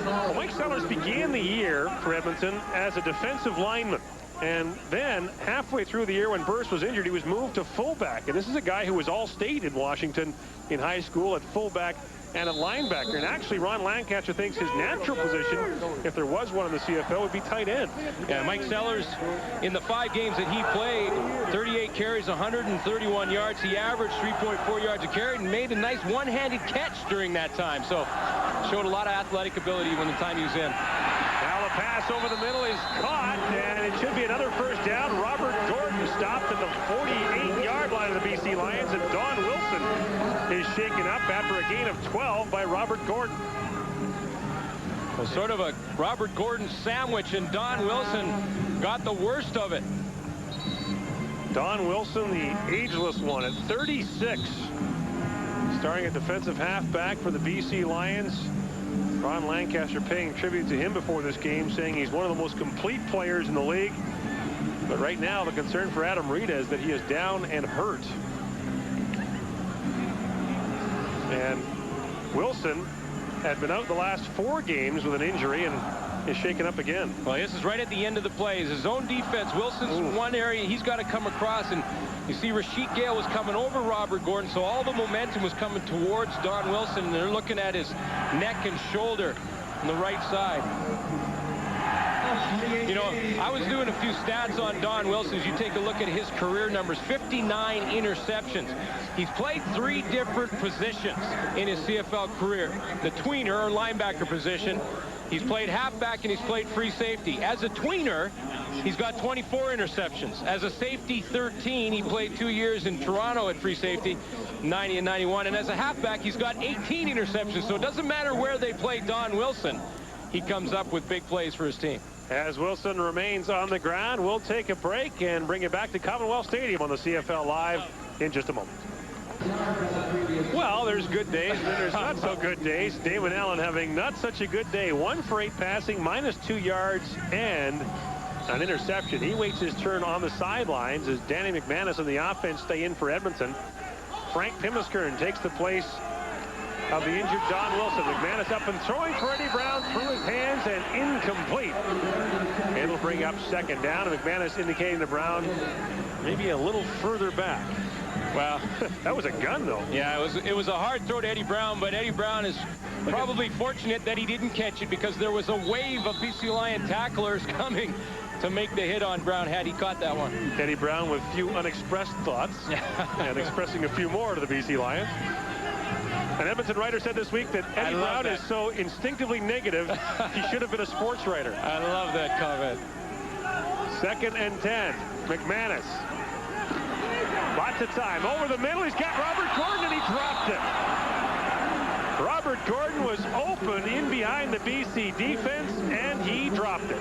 Well, Mike Sellers began the year for Edmonton as a defensive lineman. And then halfway through the year, when Burse was injured, he was moved to fullback. And this is a guy who was all-state in Washington in high school at fullback and at linebacker. And actually, Ron Lancaster thinks his natural position, if there was one in the CFL, would be tight end. Yeah, Mike Sellers, in the 5 games that he played, 38 carries, 131 yards. He averaged 3.4 yards a carry and made a nice one-handed catch during that time. So showed a lot of athletic ability when the time he was in. Now the pass over the middle is caught, and it should be another first down. Robert Gordon stopped at the 48-yard line of the BC Lions, and Don Wilson is shaken up after a gain of 12 by Robert Gordon. Well, sort of a Robert Gordon sandwich, and Don Wilson got the worst of it. Don Wilson, the ageless one, at 36, starting at defensive halfback for the BC Lions. Ron Lancaster paying tribute to him before this game, saying he's one of the most complete players in the league. But right now, the concern for Adam Rita is that he is down and hurt. And Wilson had been out the last 4 games with an injury and is shaken up again. Well, this is right at the end of the plays. His own defense, Wilson's one area he's got to come across, and you see Rasheed Gale was coming over Robert Gordon, so all the momentum was coming towards Don Wilson, and they're looking at his neck and shoulder on the right side. You know, I was doing a few stats on Don Wilson. As you take a look at his career numbers, 59 interceptions. He's played 3 different positions in his CFL career. The tweener, or linebacker position. He's played halfback, and he's played free safety. As a tweener, he's got 24 interceptions. As a safety, 13. He played 2 years in Toronto at free safety, 90 and 91. And as a halfback, he's got 18 interceptions. So it doesn't matter where they play Don Wilson. He comes up with big plays for his team. As Wilson remains on the ground, we'll take a break and bring it back to Commonwealth Stadium on the CFL Live in just a moment. Well, there's good days, and then there's not so good days. Damon Allen having not such a good day. 1 for 8 passing, -2 yards, and an interception. He waits his turn on the sidelines as Danny McManus and the offense stay in for Edmonton. Frank Pimmiskern takes the place of the injured Don Wilson. McManus up and throwing for Eddie Brown through his hands and incomplete. It'll bring up second down, and McManus indicating to Brown maybe a little further back. Well, that was a gun, though. Yeah, it was a hard throw to Eddie Brown, but Eddie Brown is probably fortunate that he didn't catch it, because there was a wave of BC Lion tacklers coming to make the hit on Brown had he caught that one. Eddie Brown with few unexpressed thoughts and expressing a few more to the BC Lions. An Edmonton writer said this week that Eddie Brown is so instinctively negative, he should have been a sports writer. I love that comment. 2nd and 10. McManus. Lots of time. Over the middle, he's got Robert Gordon, and he dropped it. Robert Gordon was open in behind the BC defense, and he dropped it.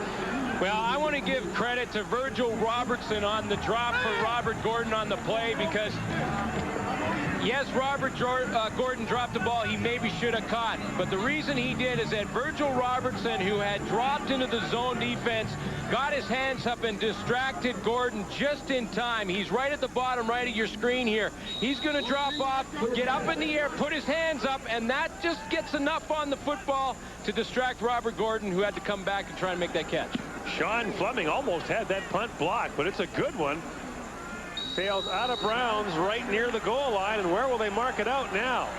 Well, I want to give credit to Virgil Robertson on the drop for Robert Gordon on the play, because yes, Robert Gordon dropped the ball he maybe should have caught, but the reason he did is that Virgil Robertson, who had dropped into the zone defense, got his hands up and distracted Gordon just in time. He's right at the bottom right of your screen here. He's going to drop off, get up in the air, put his hands up, and that just gets enough on the football to distract Robert Gordon, who had to come back and try and make that catch. Sean Fleming almost had that punt blocked, but it's a good one. Sails out of Browns right near the goal line, and where will they mark it out now?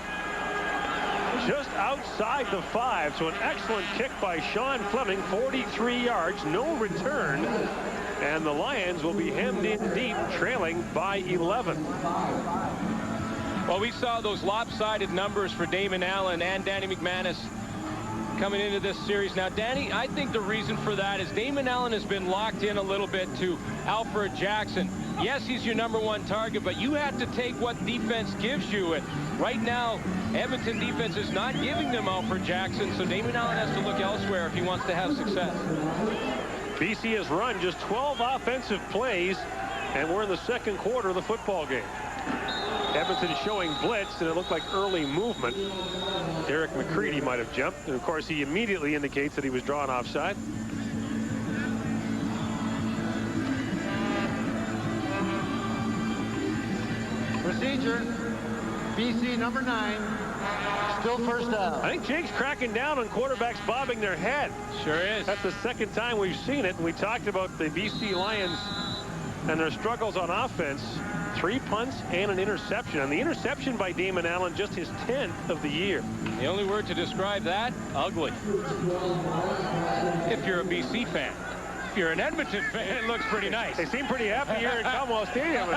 Just outside the 5, so an excellent kick by Sean Fleming, 43 yards, no return, and the Lions will be hemmed in deep, trailing by 11. Well, we saw those lopsided numbers for Damon Allen and Danny McManus coming into this series. Now, Danny, I think the reason for that is Damon Allen has been locked in a little bit to Alfred Jackson. Yes, he's your #1 target, but you have to take what defense gives you. And right now, Edmonton defense is not giving them Alfred Jackson, so Damon Allen has to look elsewhere if he wants to have success. BC has run just 12 offensive plays, and we're in the 2nd quarter of the football game. Edmonton showing blitz, and it looked like early movement. Derek McCready might have jumped, and of course he immediately indicates that he was drawn offside. Procedure, BC number 9, still first down. I think Jake's cracking down on quarterbacks bobbing their head. Sure is. That's the 2nd time we've seen it, and we talked about the BC Lions and their struggles on offense. 3 punts and an interception, and the interception by Damon Allen just his 10th of the year. The only word to describe that, ugly. If you're a BC fan. If you're an Edmonton fan, it looks pretty nice. They seem pretty happy here at Commonwealth Stadium.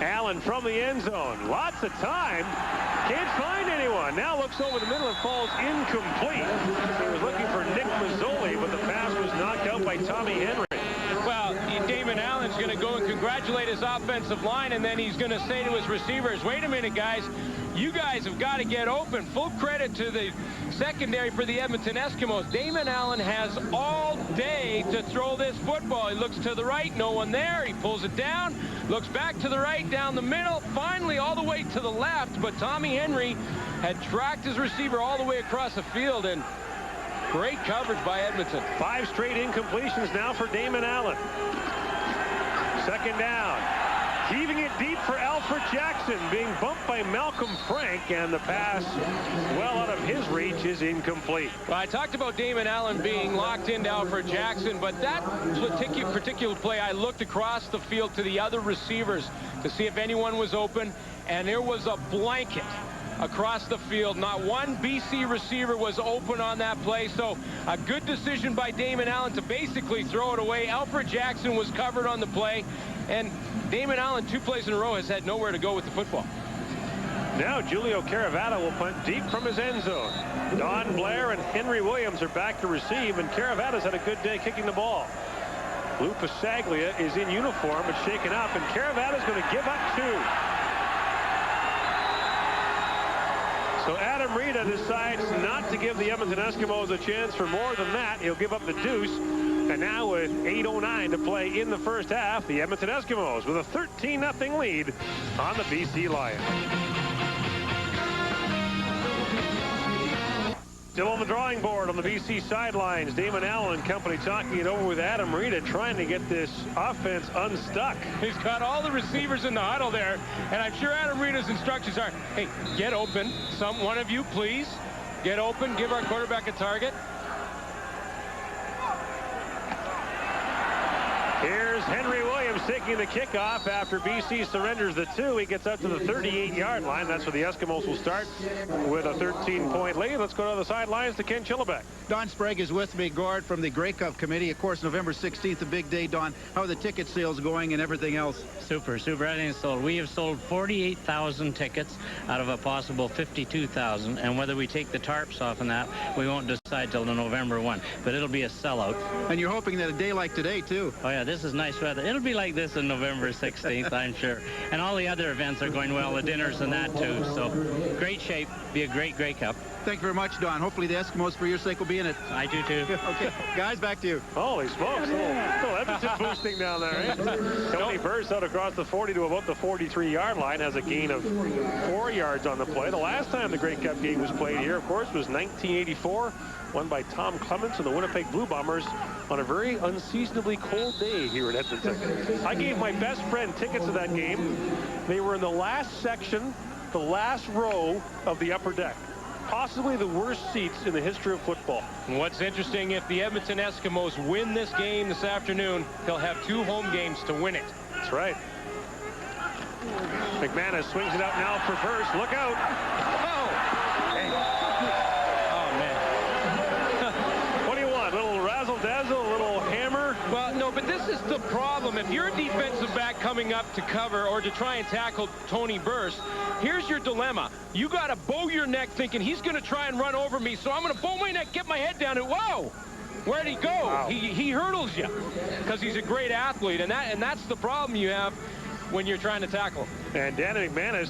Allen from the end zone. Lots of time. Can't find anyone. Now looks over the middle and falls incomplete. He was looking for Nick Mazzoli, but the pass was knocked out by Tommy Henry. Well, Damon Allen's going to go and congratulate his offensive line, and then he's going to say to his receivers, wait a minute, guys. You guys have got to get open. Full credit to the secondary for the Edmonton Eskimos. Damon Allen has all day to throw this football. He looks to the right, no one there. He pulls it down, looks back to the right, down the middle, finally all the way to the left. But Tommy Henry had tracked his receiver all the way across the field, and great coverage by Edmonton. 5 straight incompletions now for Damon Allen. 2nd down. Heaving it deep for Alfred Jackson, being bumped by Malcolm Frank, and the pass well out of his reach is incomplete. Well, I talked about Damon Allen being locked into Alfred Jackson, but that particular play, I looked across the field to the other receivers to see if anyone was open, and there was a blanket across the field. Not one BC receiver was open on that play, so a good decision by Damon Allen to basically throw it away. Alfred Jackson was covered on the play, and Damon Allen 2 plays in a row has had nowhere to go with the football. Now Julio Caravata will punt deep from his end zone. Don Blair and Henry Williams are back to receive, and Caravata's had a good day kicking the ball. Lou Pasaglia is in uniform but shaken up, and Caravata's going to give up 2. So Adam Rita decides not to give the Edmonton Eskimos a chance for more than that. He'll give up the deuce. And now with 8:09 to play in the first half, the Edmonton Eskimos with a 13-0 lead on the BC Lions. Still on the drawing board on the BC sidelines. Damon Allen and company talking it over with Adam Rita, trying to get this offense unstuck. He's got all the receivers in the huddle there, and I'm sure Adam Rita's instructions are, hey, get open. One of you, please. Get open. Give our quarterback a target. Here's Henry Williams taking the kickoff after BC surrenders the 2. He gets up to the 38-yard line. That's where the Eskimos will start with a 13-point lead. Let's go to the sidelines to Ken Chillibeck. Don Sprague is with me, Gord, from the Grey Cup Committee. Of course, November 16th, a big day. Don, how are the ticket sales going and everything else? Super. Everything's sold. We have sold 48,000 tickets out of a possible 52,000. And whether we take the tarps off on that, we won't decide till the November 1. But it'll be a sellout. And you're hoping that a day like today, too. Oh, yeah, this is nice weather. It'll be like this on November 16th, I'm sure. And all the other events are going well, the dinners and that, too. So, great shape. Be a great Grey Cup. Thank you very much, Don. Hopefully the Eskimos, for your sake, will be in it. I do, too. Okay, guys, back to you. Holy smokes. Little Edmonton boosting down there, eh? Tony Burst out across the 40 to about the 43-yard line, has a gain of 4 yards on the play. The last time the Grey Cup game was played here, of course, was 1984, won by Tom Clements and the Winnipeg Blue Bombers on a very unseasonably cold day here in Edmonton. I gave my best friend tickets to that game. They were in the last section, the last row of the upper deck. Possibly the worst seats in the history of football. And what's interesting, if the Edmonton Eskimos win this game this afternoon, they'll have 2 home games to win it. That's right. McManus swings it out now for Burst. Look out. Oh, man. What do you want? A little razzle-dazzle, a little hammer? Well, no, but this is the problem. If you're a defensive back coming up to cover or to try and tackle Tony Burst, here's your dilemma. You got to bow your neck thinking he's going to try and run over me, so I'm going to bow my neck, get my head down, and whoa! Where'd he go? Wow. He hurdles you because he's a great athlete, and that's the problem you have when you're trying to tackle. And Danny McManus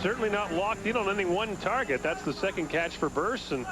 certainly not locked in on any one target. That's the second catch for Burst, and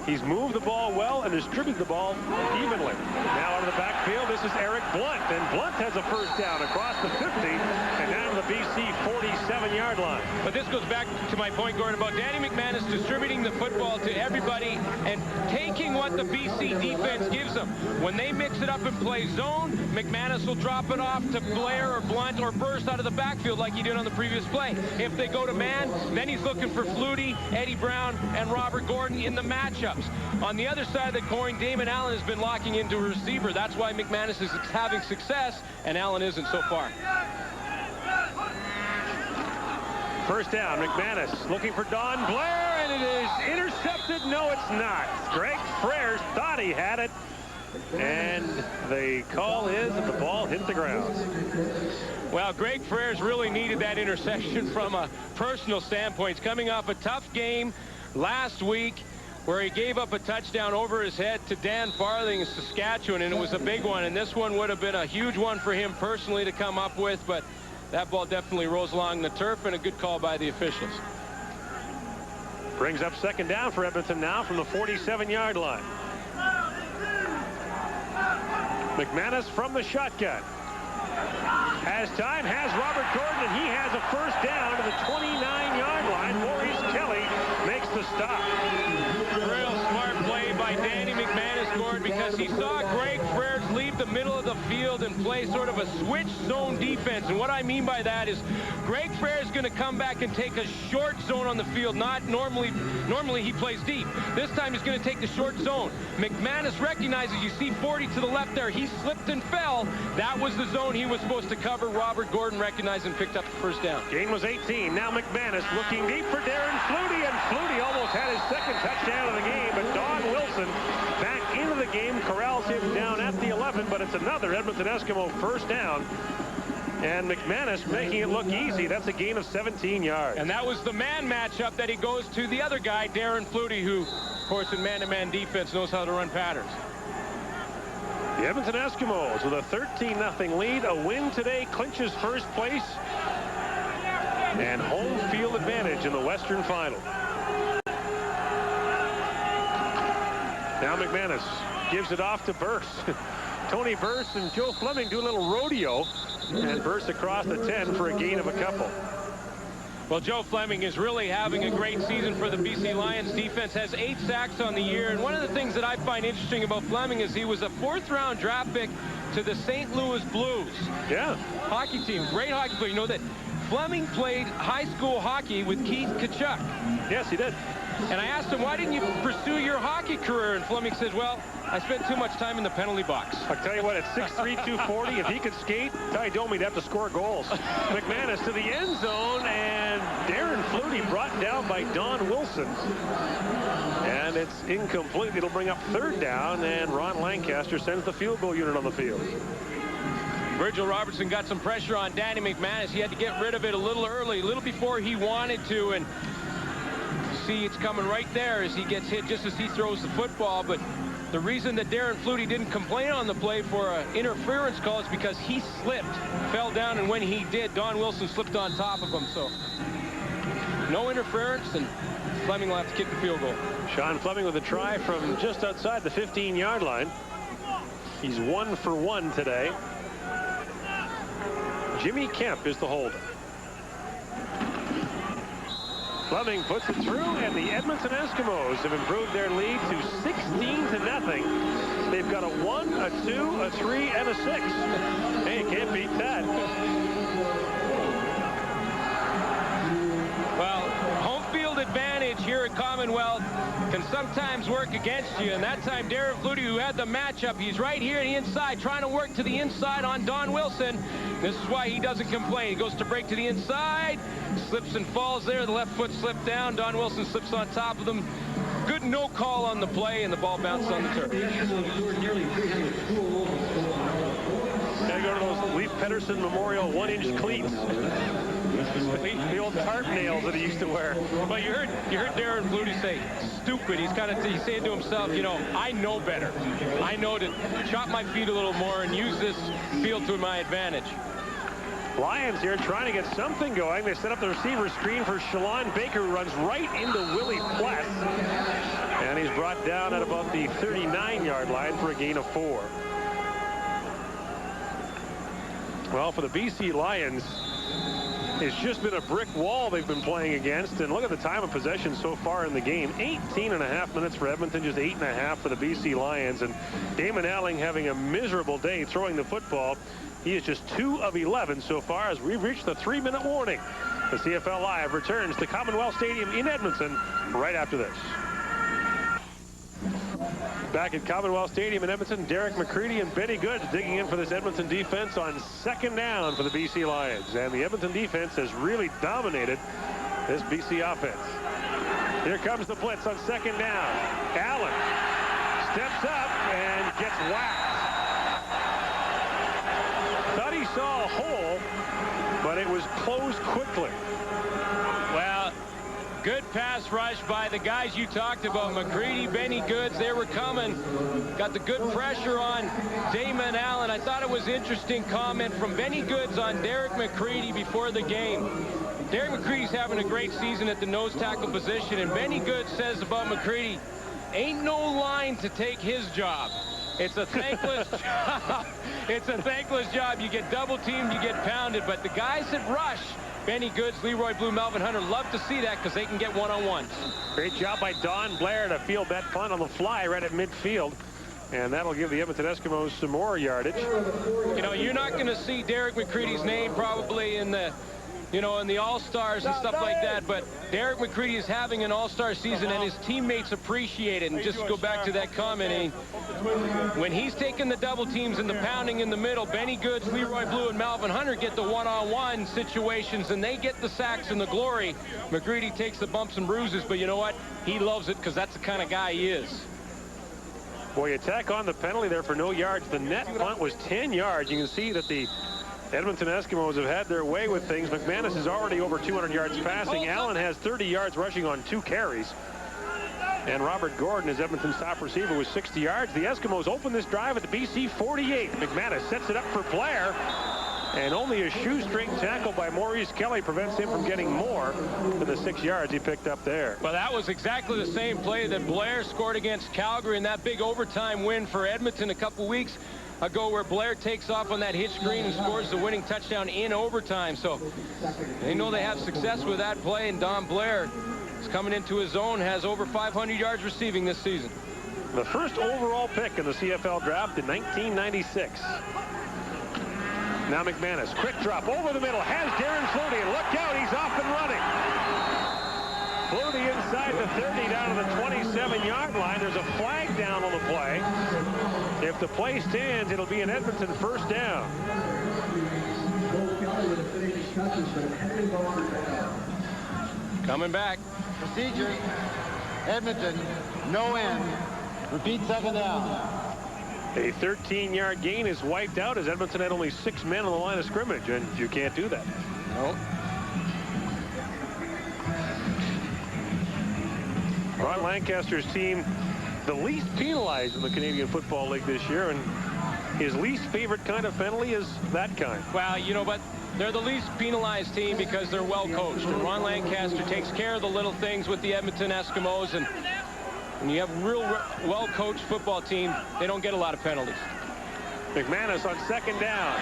he's moved the ball well and distributed the ball evenly. Now out of the backfield, this is Eric Blunt, and Blunt has a first down across the 50 and down to the BC 47-yard line. But this goes back to my point, Gordon, about Danny McManus distributing the football to everybody and taking what the BC defense gives them. When they mix it up and play zone, McManus will drop it off to Blair or Blunt or Burst out of the backfield like he did on the previous play. If they go to man, then he's looking for Flutie, Eddie Brown, and Robert Gordon in the matchup. On the other side of the coin, Damon Allen has been locking into a receiver. That's why McManus is having success, and Allen isn't so far. First down, McManus looking for Don Blair, and it is intercepted. No, it's not. Greg Frères thought he had it, and the call is that the ball hit the ground. Well, Greg Frères really needed that interception from a personal standpoint. He's coming off a tough game last week where he gave up a touchdown over his head to Dan Farthing in Saskatchewan, and it was a big one, and this one would have been a huge one for him personally to come up with, but that ball definitely rolls along the turf, and a good call by the officials. Brings up second down for Edmonton now from the 47-yard line. McManus from the shotgun. Has time, has Robert Gordon, and he has a first down to the 29-yard line. Maurice Kelly makes the stop. Real smart play by Danny McManus, Gord, because he saw Greg Frères leave the middle of the field and play sort of a switch zone defense. And what I mean by that is Greg Frères is going to come back and take a short zone on the field. Not normally he plays deep. This time he's going to take the short zone. McManus recognizes, you see 40 to the left there. He slipped and fell. That was the zone he was supposed to cover. Robert Gordon recognized and picked up the first down. Gain was 18. Now McManus looking deep for Darren Flutie, and Flutie almost had his second touchdown of the game, but Don Wilson back into the game, corrals him down at the 11, but it's another Edmonton Eskimo first down. And McManus making it look easy. That's a gain of 17 yards. And that was the man matchup that he goes to the other guy, Darren Flutie, who, of course, in man-to-man defense knows how to run patterns. The Edmonton Eskimos with a 13-0 lead. A win today clinches first place and home field advantage in the Western Final. Now McManus gives it off to Burst. Tony Burst and Joe Fleming do a little rodeo, and Burst across the 10 for a gain of a couple. Well, Joe Fleming is really having a great season for the BC Lions. Defense has 8 sacks on the year. And one of the things that I find interesting about Fleming is he was a 4th-round draft pick to the St. Louis Blues. Yeah. Hockey team, great hockey player. You know that Fleming played high school hockey with Keith Tkachuk. Yes, he did. And I asked him, why didn't you pursue your hockey career? And Fleming says, well, I spent too much time in the penalty box. I'll tell you what, at 6'3", 240, if he could skate, Ty Domi'd have to score goals. McManus to the end zone, and Darren Flutie brought down by Don Wilson. And it's incomplete. It'll bring up 3rd down, and Ron Lancaster sends the field goal unit on the field. Virgil Robertson got some pressure on Danny McManus. He had to get rid of it a little early, a little before he wanted to, and see it's coming right there as he gets hit just as he throws the football. But the reason that Darren Flutie didn't complain on the play for an interference call is because he slipped, fell down, and when he did, Don Wilson slipped on top of him. So no interference, and Fleming will have to kick the field goal. Sean Fleming with a try from just outside the 15-yard line. He's 1 for 1 today. Jimmy Kemp is the holder. Fleming puts it through, and the Edmonton Eskimos have improved their lead to 16-0. They've got a 1, a 2, a 3, and a 6. Hey, you can't beat that. Well, home field advantage here at Commonwealth can sometimes work against you, and that time Darren Flutie, who had the matchup, he's right here on the inside, trying to work to the inside on Don Wilson. This is why he doesn't complain. He goes to break to the inside, slips and falls there. The left foot slipped down. Don Wilson slips on top of them. Good no call on the play, and the ball bounced on the turf. Gotta go to those Leif Pettersson Memorial 1-inch cleats. The old tarp nails that he used to wear. Well, you heard Darren Flutie say, stupid. He's saying to himself, you know, I know better. I know to chop my feet a little more and use this field to my advantage. Lions here trying to get something going. They set up the receiver screen for Shalon Baker, who runs right into Willie Pless. And he's brought down at about the 39-yard line for a gain of 4. Well, for the BC Lions, it's just been a brick wall they've been playing against. And look at the time of possession so far in the game. 18.5 minutes for Edmonton, just 8.5 for the BC Lions. And Damon Alling having a miserable day throwing the football. He is just 2 of 11 so far as we've reached the 3-minute warning. The CFL Live returns to Commonwealth Stadium in Edmonton right after this. Back at Commonwealth Stadium in Edmonton, Derek McCready and Benny Goods digging in for this Edmonton defense on 2nd down for the BC Lions. And the Edmonton defense has really dominated this BC offense. Here comes the blitz on 2nd down. Allen steps up and gets whacked. Thought he saw a hole, but it was closed quickly. Well, good pass rush by the guys you talked about. McCready, Benny Goods, they were coming. Got the good pressure on Damon Allen. I thought it was interesting comment from Benny Goods on Derek McCready before the game. Derek McCready's having a great season at the nose tackle position, and Benny Goods says about McCready, ain't no line to take his job. It's a thankless job. It's a thankless job. You get double teamed, you get pounded, but the guys that rush, Benny Goods, Leroy Blue, Melvin Hunter, love to see that because they can get one-on-ones. Great job by Don Blair to field that punt on the fly right at midfield. And that'll give the Edmonton Eskimos some more yardage. You know, you're not going to see Derek McCready's name probably in the, you know, in the All-Stars and stuff like that, but Derek McCready is having an All-Star season, and his teammates appreciate it. And just go back to that comment, when he's taking the double teams and the pounding in the middle, Benny Goods, Leroy Blue, and Melvin Hunter get the one-on-one situations, and they get the sacks and the glory. McCready takes the bumps and bruises, but you know what? He loves it because that's the kind of guy he is. Boy, attack on the penalty there for no yards. The net punt was 10 yards. You can see that the Edmonton Eskimos have had their way with things. McManus is already over 200 yards passing. Allen has 30 yards rushing on 2 carries. And Robert Gordon, his Edmonton's top receiver, was 60 yards. The Eskimos open this drive at the BC 48. McManus sets it up for Blair. And only a shoestring tackle by Maurice Kelly prevents him from getting more than the 6 yards he picked up there. Well, that was exactly the same play that Blair scored against Calgary in that big overtime win for Edmonton a couple weeks ago where Blair takes off on that hitch screen and scores the winning touchdown in overtime. So they know they have success with that play, and Don Blair is coming into his own, has over 500 yards receiving this season. The first overall pick in the CFL draft in 1996. Now McManus, quick drop over the middle, has Darren Flutie, and look out, he's off and running. Flutie inside the 30 down to the 27-yard line. There's a flag down on the play. If the play stands, it'll be an Edmonton first down. Coming back. Procedure. Edmonton, no end. Repeat second down. A 13-yard gain is wiped out as Edmonton had only 6 men on the line of scrimmage, and you can't do that. Nope. Ron Lancaster's team, the least penalized in the Canadian Football League this year, and his least favorite kind of penalty is that kind. Well, you know, but they're the least penalized team because they're well coached, and Ron Lancaster takes care of the little things with the Edmonton Eskimos, and when you have a real well-coached football team, they don't get a lot of penalties. McManus on second down.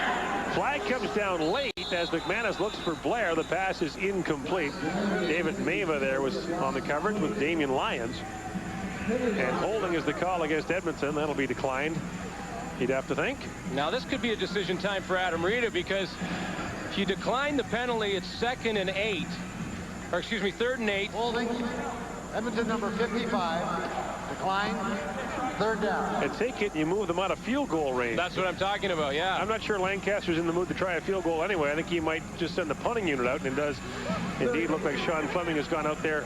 Flag comes down late as McManus looks for Blair. The pass is incomplete. David Mava there was on the coverage with Damian Lyons. And holding is the call against Edmonton. That'll be declined, you'd have to think. Now, this could be a decision time for Adam Rita, because if you decline the penalty, it's 2nd and 8. Or, excuse me, 3rd and 8. Holding. Edmonton number 55. Decline. 3rd down. And take it, you move them out of field goal range. That's what I'm talking about, yeah. I'm not sure Lancaster's in the mood to try a field goal anyway. I think he might just send the punting unit out, and it does indeed look like Sean Fleming has gone out there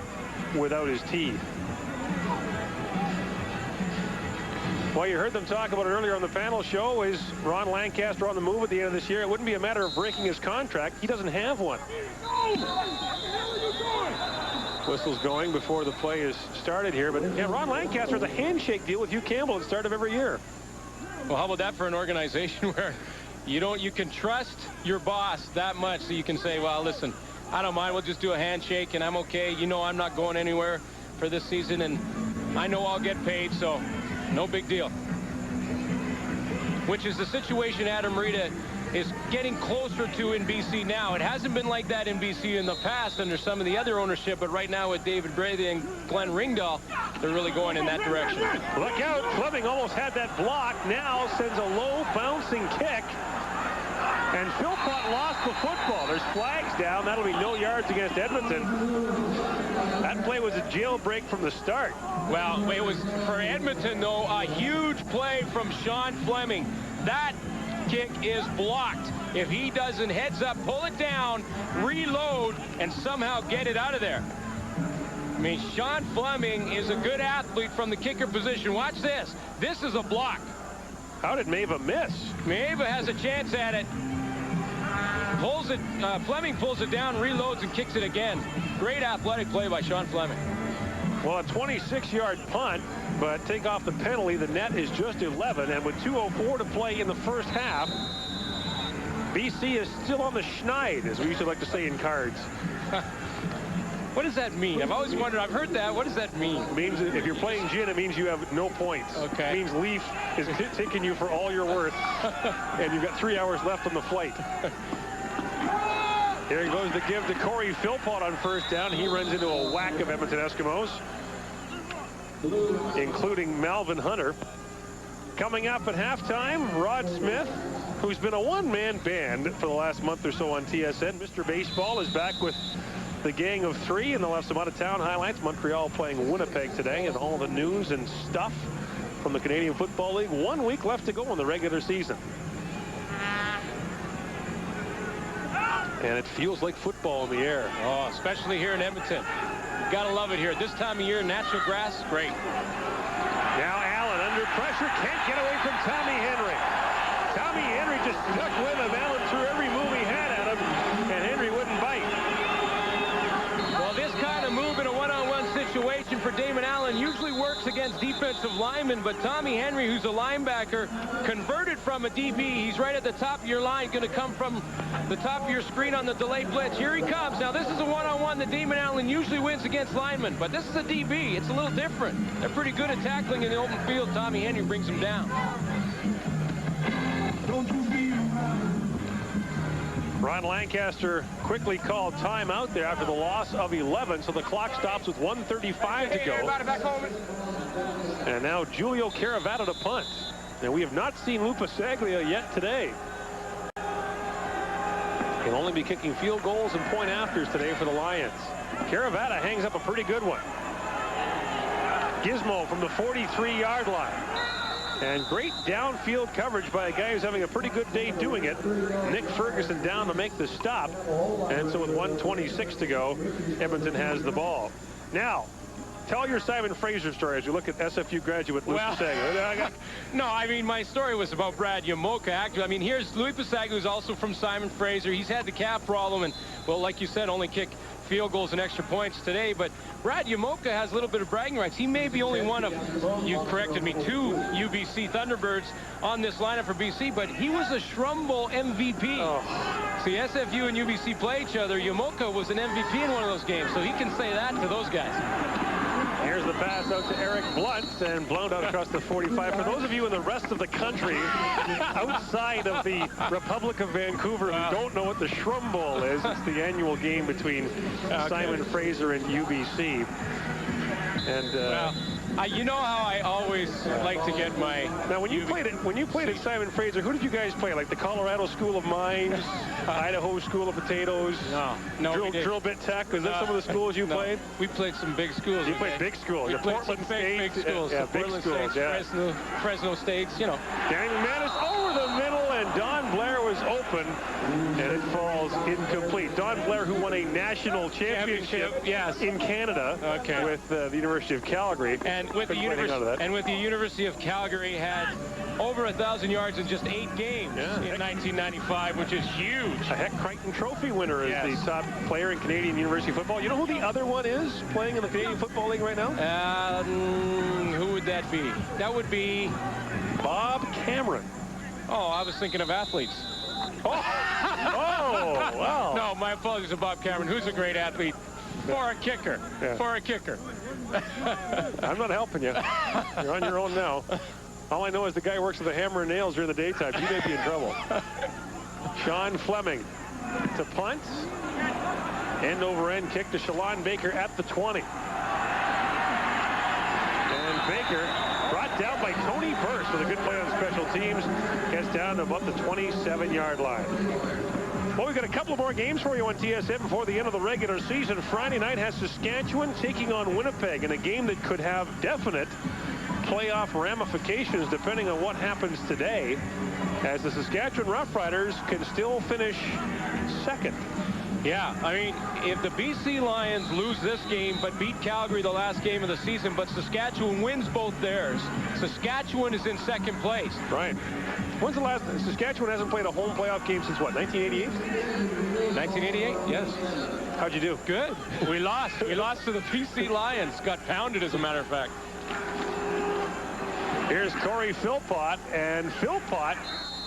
without his tee. Well, you heard them talk about it earlier on the panel show. Is Ron Lancaster on the move at the end of this year? It wouldn't be a matter of breaking his contract. He doesn't have one. Whistle's going before the play is started here. But yeah, Ron Lancaster has a handshake deal with Hugh Campbell at the start of every year. Well, how about that for an organization where you can trust your boss that much so you can say, well, listen, I don't mind. We'll just do a handshake and I'm okay. You know, I'm not going anywhere for this season, and I know I'll get paid, so no big deal. Which is the situation Adam Rita is getting closer to in BC now. It hasn't been like that in BC in the past under some of the other ownership, but right now with David Brady and Glenn Ringdahl, they're really going in that direction. Look out, Fleming almost had that block. Now sends a low bouncing kick. And Philpott lost the football. There's flags down. That'll be no yards against Edmonton. That play was a jailbreak from the start. Well, it was for Edmonton, though, a huge play from Sean Fleming. That kick is blocked. If he doesn't heads up, pull it down, reload, and somehow get it out of there. I mean, Sean Fleming is a good athlete from the kicker position. Watch this. This is a block. How did Mava miss? Mava has a chance at it. Pulls it. Fleming pulls it down, reloads, and kicks it again. Great athletic play by Sean Fleming. Well, a 26-yard punt, but take off the penalty. The net is just 11, and with 2:04 to play in the first half, BC is still on the schneid, as we used to like to say in cards. What does that mean? I've always wondered. I've heard that. What does that mean? It means if you're playing gin, it means you have no points. Okay. It means Leaf is taking you for all you're worth, and you've got 3 hours left on the flight. Here goes the give to Corey Philpott on first down. He runs into a whack of Edmonton Eskimos, including Malvin Hunter. Coming up at halftime, Rod Smith, who's been a one-man band for the last month or so on TSN. Mr. Baseball is back with the gang of three, and they'll have some out-of-town highlights. Montreal playing Winnipeg today, and all the news and stuff from the Canadian Football League. 1 week left to go in the regular season. And it feels like football in the air. Oh, especially here in Edmonton. Gotta love it here. This time of year, natural grass, great. Now Allen under pressure, can't get away from Tommy Henry. Tommy Henry just stuck with him. Allen threw every move he had at him, and Henry wouldn't bite. Well, this kind of move in a one-on-one situation for Damon Allen usually works against defensive linemen, but Tommy Henry, who's a linebacker, converted from a DB. He's right at the top of your line, going to come from the top of your screen on the delay blitz. Here he comes. Now, this is a one-on-one that Damon Allen usually wins against linemen, but this is a DB. It's a little different. They're pretty good at tackling in the open field. Tommy Henry brings him down. Ron Lancaster quickly called timeout there after the loss of 11, so the clock stops with 1:35 to go. And now Julio Caravata to punt. And we have not seen Lupa Saglia yet today. He'll only be kicking field goals and point afters today for the Lions. Caravata hangs up a pretty good one. Gizmo from the 43-yard line. And great downfield coverage by a guy who's having a pretty good day doing it. Nick Ferguson down to make the stop. And so with 1:26 to go, Edmonton has the ball. Now, tell your Simon Fraser story as you look at SFU graduate Louis Pasaglia. No, I mean, my story was about Brad Yamoka. Actually, I mean, here's Louis Pasaglia, who's also from Simon Fraser. He's had the calf problem and, well, like you said, only kick field goals and extra points today. But Brad Yamoka has a little bit of bragging rights. He may be only one of, you corrected me, 2 UBC Thunderbirds on this lineup for BC, but he was a Shrumble MVP. See, SFU and UBC play each other. Yamoka was an MVP in one of those games, so he can say that to those guys. Here's the pass out to Eric Blunt and blown out across the 45. For those of you in the rest of the country outside of the Republic of Vancouver who don't know what the Shrum Bowl is, it's the annual game between Simon Fraser and UBC. And you know how I always like to get my. Now, when you played at Simon Fraser, who did you guys play? Like the Colorado School of Mines, Idaho School of Potatoes, Drill Bit Tech? Was that some of the schools you played? We played some big schools. You played big schools. We played Portland some State, big schools. Yeah, big Portland schools. State, Fresno States. You know. Daniel Manis over the middle, and Don Blair was open, and it falls incomplete. Don Blair, who won a national championship in Canada with the University of Calgary. And with the University of Calgary had over 1,000 yards in just 8 games in 1995, which is huge. A Heck Crichton Trophy winner is the top player in Canadian university football. You know who the other one is playing in the Canadian Football League right now? Who would that be? That would be Bob Cameron. Oh, I was thinking of athletes. Wow. No, my apologies to Bob Cameron, who's a great athlete. For a kicker. For a kicker. I'm not helping you. You're on your own now. All I know is the guy works with a hammer and nails during the daytime. You may be in trouble. Sean Fleming to punt. End over end kick to Shalon Baker at the 20. And Baker brought down by Tony Burst with a good play on special teams. Gets down to about the 27-yard line. Well, we've got a couple more games for you on TSN before the end of the regular season. Friday night has Saskatchewan taking on Winnipeg in a game that could have definite playoff ramifications depending on what happens today, as the Saskatchewan Roughriders can still finish second. Yeah, I mean, if the BC Lions lose this game but beat Calgary the last game of the season, but Saskatchewan wins both theirs, Saskatchewan is in second place. Right. When's the last? Saskatchewan hasn't played a home playoff game since what, 1988? 1988, yes. How'd you do? Good. We lost. We lost to the BC Lions. Got pounded, as a matter of fact. Here's Corey Philpott, and Philpott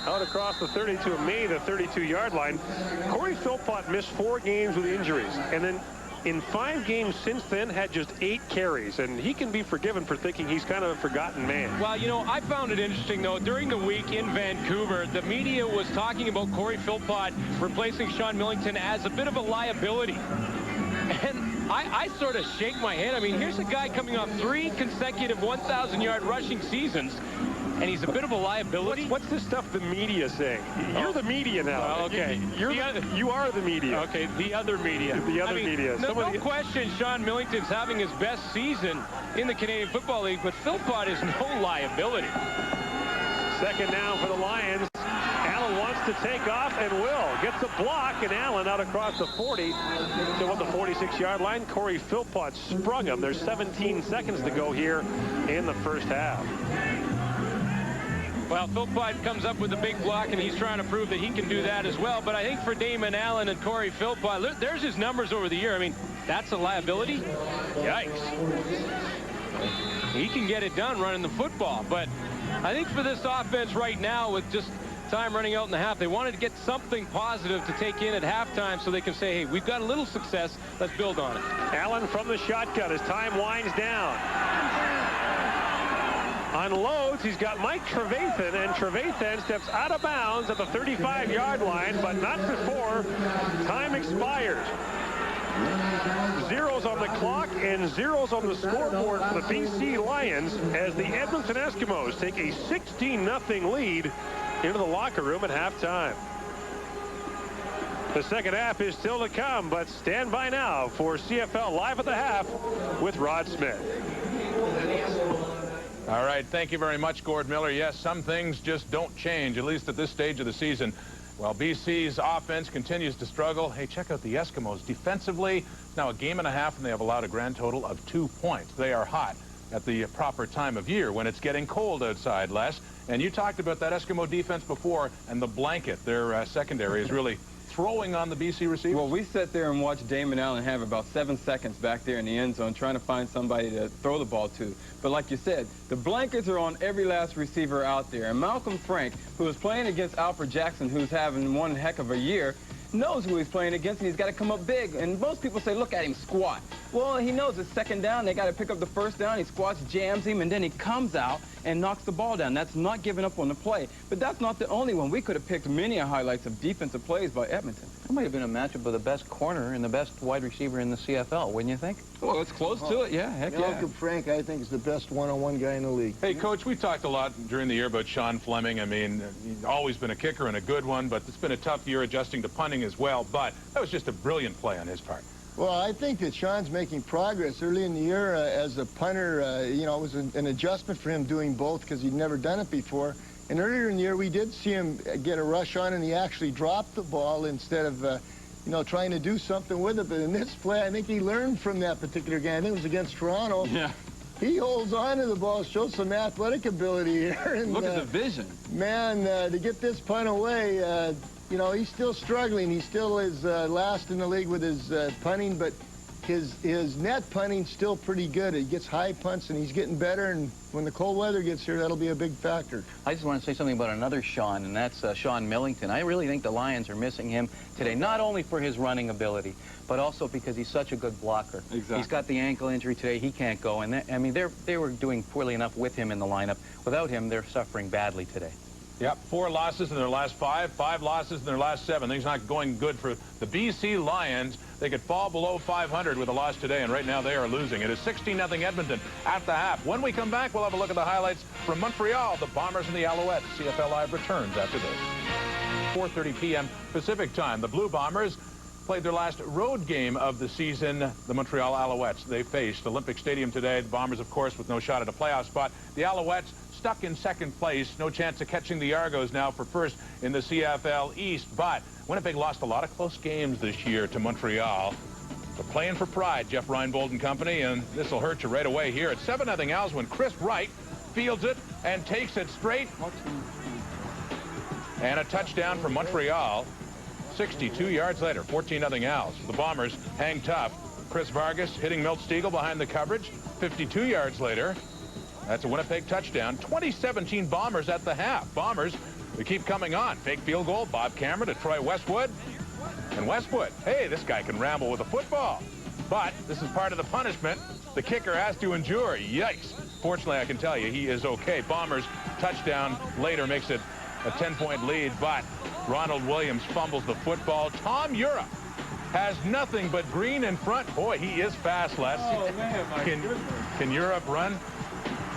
out across the 32 of May, the 32-yard line. Corey Philpott missed 4 games with injuries, and then in 5 games since then had just 8 carries, and he can be forgiven for thinking he's kind of a forgotten man. Well, you know, I found it interesting, though. During the week in Vancouver, the media was talking about Corey Philpott replacing Sean Millington as a bit of a liability. And I sort of shake my head. I mean, here's a guy coming off 3 consecutive 1,000-yard rushing seasons, and he's a bit of a liability. What's this stuff the media saying? You're the media now. Well, okay. You are the media. Okay, the other media. The other media. No question Sean Millington's having his best season in the Canadian Football League, but Philpott is no liability. Second down for the Lions. Allen wants to take off and will. Gets a block, and Allen out across the 40 to about the 46-yard line. Corey Philpott sprung him. There's 17 seconds to go here in the first half. Well, Philpott comes up with a big block, and he's trying to prove that he can do that as well. But I think for Damon Allen and Corey Philpott, there's his numbers over the year. I mean, that's a liability. Yikes. He can get it done running the football. But I think for this offense right now, with just time running out in the half, they wanted to get something positive to take in at halftime so they can say, hey, we've got a little success. Let's build on it. Allen from the shotgun as time winds down. Unloads. He's got Mike Trevathan, and Trevathan steps out of bounds at the 35-yard line, but not before time expires. Zeros on the clock and zeros on the scoreboard for the BC Lions as the Edmonton Eskimos take a 16-0 lead into the locker room at halftime. The second half is still to come, but stand by now for CFL Live at the Half with Rod Smith. All right, thank you very much, Gord Miller. Yes, some things just don't change, at least at this stage of the season. While BC's offense continues to struggle, hey, check out the Eskimos. Defensively, now a game and a half, and they have allowed a grand total of 2 points. They are hot at the proper time of year when it's getting cold outside, Les. And you talked about that Eskimo defense before, and the blanket, their secondary, is really throwing on the BC receivers. Well, we sat there and watched Damon Allen have about 7 seconds back there in the end zone trying to find somebody to throw the ball to. But like you said, the blankets are on every last receiver out there. And Malcolm Frank, who is playing against Alfred Jackson, who's having one heck of a year, knows who he's playing against, and he's got to come up big. And most people say, look at him squat. Well, he knows it's second down. They got to pick up the first down. He squats, jams him, and then he comes out and knocks the ball down. That's not giving up on the play. But that's not the only one. We could have picked many highlights of defensive plays by Edmonton. That might have been a matchup with the best corner and the best wide receiver in the CFL, wouldn't you think? Well, it's close to it, yeah. Heck yeah. Malcolm Frank, I think, is the best one-on-one guy in the league. Hey, Coach, we talked a lot during the year about Sean Fleming. I mean, he's always been a kicker and a good one, but it's been a tough year adjusting to punting as well. But that was just a brilliant play on his part. Well, I think that Sean's making progress. Early in the year, as a punter, you know, it was an adjustment for him doing both because he'd never done it before. And earlier in the year, we did see him get a rush on, and he actually dropped the ball instead of, you know, trying to do something with it. But in this play, I think he learned from that particular game. I think it was against Toronto. Yeah. He holds on to the ball, shows some athletic ability here. And, look at the vision. Man, to get this punt away, you know, he's still struggling. He still is last in the league with his punting, but his net punting's still pretty good. He gets high punts, and he's getting better, and when the cold weather gets here, that'll be a big factor. I just want to say something about another Sean, and that's Sean Millington. I really think the Lions are missing him today, not only for his running ability, but also because he's such a good blocker. Exactly. He's got the ankle injury today. He can't go, and I mean, they were doing poorly enough with him in the lineup. Without him, they're suffering badly today. Yep, 4 losses in their last 5, 5 losses in their last 7. Things not going good for the BC Lions. They could fall below 500 with a loss today, and right now they are losing. It is 16-0 Edmonton at the half. When we come back, we'll have a look at the highlights from Montreal, the Bombers and the Alouettes. CFL Live returns after this. 4:30 p.m. Pacific time. The Blue Bombers played their last road game of the season, the Montreal Alouettes. They faced Olympic Stadium today. The Bombers, of course, with no shot at a playoff spot. The Alouettes stuck in second place. No chance of catching the Argos now for first in the CFL East. But Winnipeg lost a lot of close games this year to Montreal. They're playing for pride, Jeff Reinbold and company, and this will hurt you right away here. It's 7-0 Owls when Chris Wright fields it and takes it straight. And a touchdown for Montreal. 62 yards later, 14-0 Owls. The Bombers hang tough. Chris Vargas hitting Milt Stegall behind the coverage. 52 yards later, that's a Winnipeg touchdown. 2017 Bombers at the half. Bombers, they keep coming on. Fake field goal, Bob Cameron to Troy Westwood. And Westwood, hey, this guy can ramble with a football. But this is part of the punishment the kicker has to endure. Yikes. Fortunately, I can tell you, he is okay. Bombers touchdown later makes it a 10-point lead, but Ronald Williams fumbles the football. Tom Europe has nothing but green in front. Boy, he is fast, Les. Oh, man, my goodness. Can Europe run?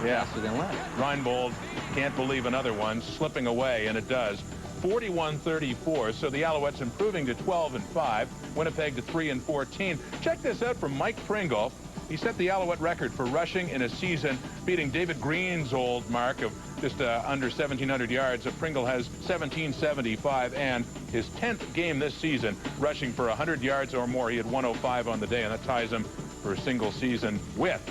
Yeah. Faster than left. Reinbold can't believe another one, slipping away, and it does. 41-34, so the Alouettes improving to 12-5. Winnipeg to 3-14. Check this out from Mike Pringle. He set the Alouette record for rushing in a season, beating David Green's old mark of just under 1,700 yards. Pringle has 1,775, and his 10th game this season, rushing for 100 yards or more. He had 105 on the day, and that ties him for a single season with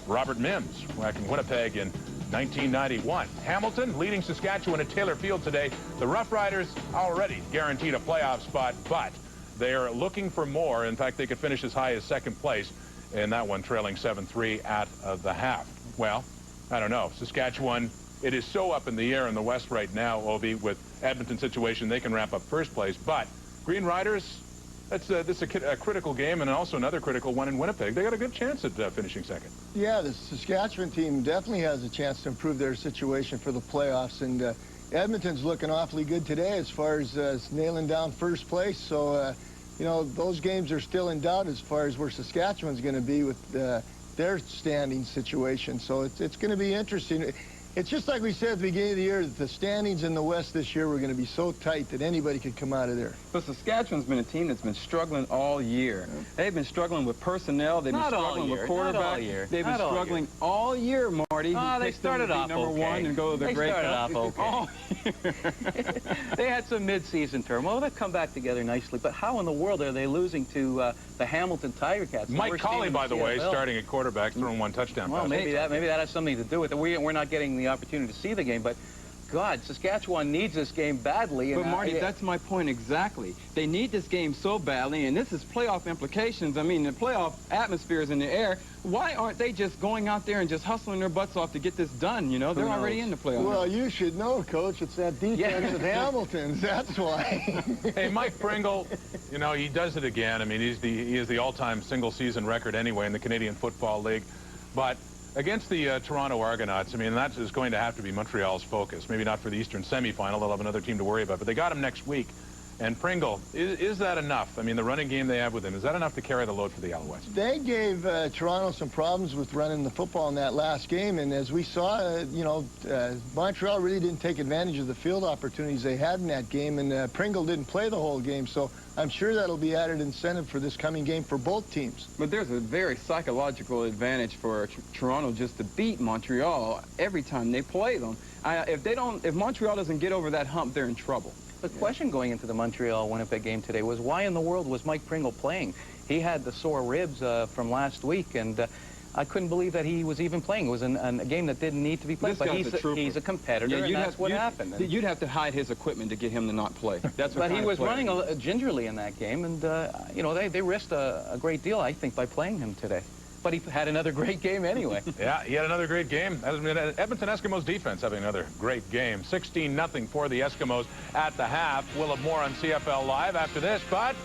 Robert Mims, back in Winnipeg in 1991. Hamilton leading Saskatchewan at Taylor Field today. The Rough Riders already guaranteed a playoff spot, but they are looking for more. In fact, they could finish as high as second place in that one, trailing 7-3 at the half. Well, I don't know. Saskatchewan, it is so up in the air in the West right now, Obi, with Edmonton situation. They can ramp up first place, but Green Riders, This is a critical game and also another critical one in Winnipeg. They got a good chance at finishing second. Yeah, the Saskatchewan team definitely has a chance to improve their situation for the playoffs. And Edmonton's looking awfully good today as far as nailing down first place. So, you know, those games are still in doubt as far as where Saskatchewan's going to be with their standing situation. So it's going to be interesting. It's just like we said at the beginning of the year, that the standings in the West this year were going to be so tight that anybody could come out of there. But Saskatchewan's been a team that's been struggling all year. Yeah. They've been struggling with personnel. They've been struggling with quarterback. They've been struggling all year, Marty. Oh, they started off number one and go to the Grey Cup. They started off okay. They had some mid-season turmoil. They've come back together nicely. But how in the world are they losing to the Hamilton Tiger Cats? Mike Colley, by the way, starting at quarterback, throwing one touchdown. Well, maybe that has something to do with it. We're not getting the opportunity to see the game, but God, Saskatchewan needs this game badly. But Marty, that's my point exactly. They need this game so badly, and this is playoff implications. I mean, the playoff atmosphere is in the air. Why aren't they just going out there and just hustling their butts off to get this done? You know, they're already in the playoffs. Well, you should know, Coach. It's that defense of Hamilton's. That's why. Hey, Mike Pringle, you know, he does it again. I mean, he is the all-time single-season record anyway in the Canadian Football League, but against the Toronto Argonauts, I mean, that is going to have to be Montreal's focus. Maybe not for the Eastern semifinal. They'll have another team to worry about. But they got him next week. And Pringle, is that enough? I mean, the running game they have with him, is that enough to carry the load for the Alouettes? They gave Toronto some problems with running the football in that last game. And as we saw, you know, Montreal really didn't take advantage of the field opportunities they had in that game. And Pringle didn't play the whole game. So I'm sure that'll be added incentive for this coming game for both teams. But there's a very psychological advantage for Toronto just to beat Montreal every time they play them. If Montreal doesn't get over that hump, they're in trouble. The question going into the Montreal-Winnipeg game today was, why in the world was Mike Pringle playing? He had the sore ribs from last week, and I couldn't believe that he was even playing. It was a game that didn't need to be played, but he's a competitor, and that's what happened. You'd have to hide his equipment to get him to not play. That's what. But he was running gingerly in that game, and you know, they risked a great deal, I think, by playing him today. But he had another great game anyway. Yeah, he had another great game. Edmonton Eskimos defense having another great game. 16-0 for the Eskimos at the half. We'll have more on CFL Live after this, but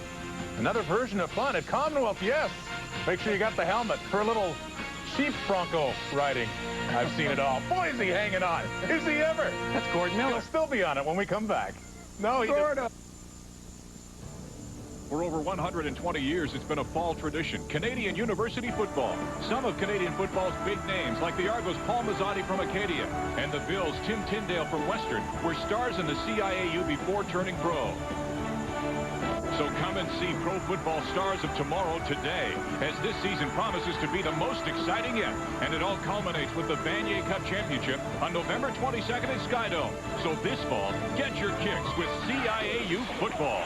another version of fun at Commonwealth, yes. Make sure you got the helmet for a little sheep bronco riding. I've seen it all. Boy, is he hanging on. Is he ever? That's Gord Miller. He'll still be on it when we come back. No, he didn't. For over 120 years, it's been a fall tradition, Canadian University football. Some of Canadian football's big names, like the Argos' Paul Mazzotti from Acadia and the Bills' Tim Tyndale from Western, were stars in the CIAU before turning pro. So come and see pro football stars of tomorrow today, as this season promises to be the most exciting yet. And it all culminates with the Vanier Cup Championship on November 22nd at Skydome. So this fall, get your kicks with CIAU football.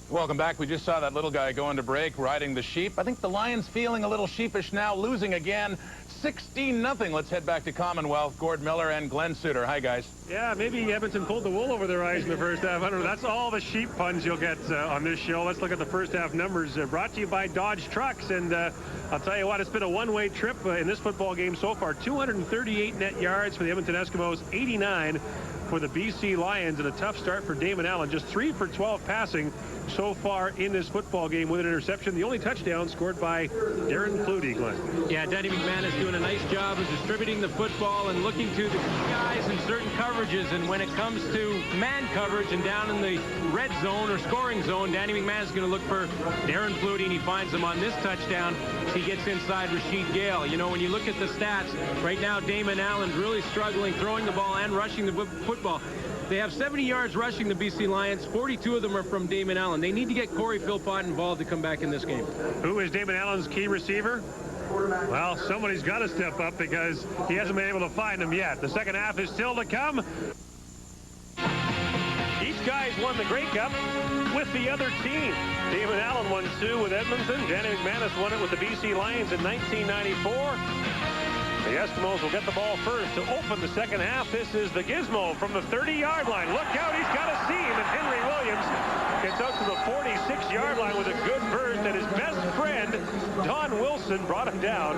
Welcome back. We just saw that little guy going to break, riding the sheep. I think the Lions feeling a little sheepish now, losing again. 16-0. Let's head back to Commonwealth. Gord Miller and Glenn Suter. Hi, guys. Yeah, maybe Edmonton pulled the wool over their eyes in the first half. I don't know. That's all the sheep puns you'll get on this show. Let's look at the first half numbers. Brought to you by Dodge Trucks. And I'll tell you what, it's been a one-way trip in this football game so far. 238 net yards for the Edmonton Eskimos, 89 for the BC Lions, and a tough start for Damon Allen. Just 3 for 12 passing so far in this football game with an interception. The only touchdown scored by Darren Flutie, Glenn. Yeah, Danny McMahon is doing a nice job of distributing the football and looking to the guys in certain coverages. And when it comes to man coverage and down in the red zone or scoring zone, Danny McMahon is going to look for Darren Flutie, and he finds him on this touchdown. He gets inside Rashid Gale. You know, when you look at the stats, right now Damon Allen's really struggling throwing the ball and rushing the football. They have 70 yards rushing, the BC Lions. 42 of them are from Damon Allen. They need to get Corey Philpott involved to come back in this game. Who is Damon Allen's key receiver? Well, somebody's got to step up because he hasn't been able to find him yet. The second half is still to come. Each guy's won the Grey Cup with the other team. Damon Allen won 2 with Edmonton. Danny McManus won it with the BC Lions in 1994. The Eskimos will get the ball first to open the second half. This is the Gizmo from the 30-yard line. Look out, he's got a seam, and Henry Williams gets out to the 46-yard line with a good burst, and his best friend, Don Wilson, brought him down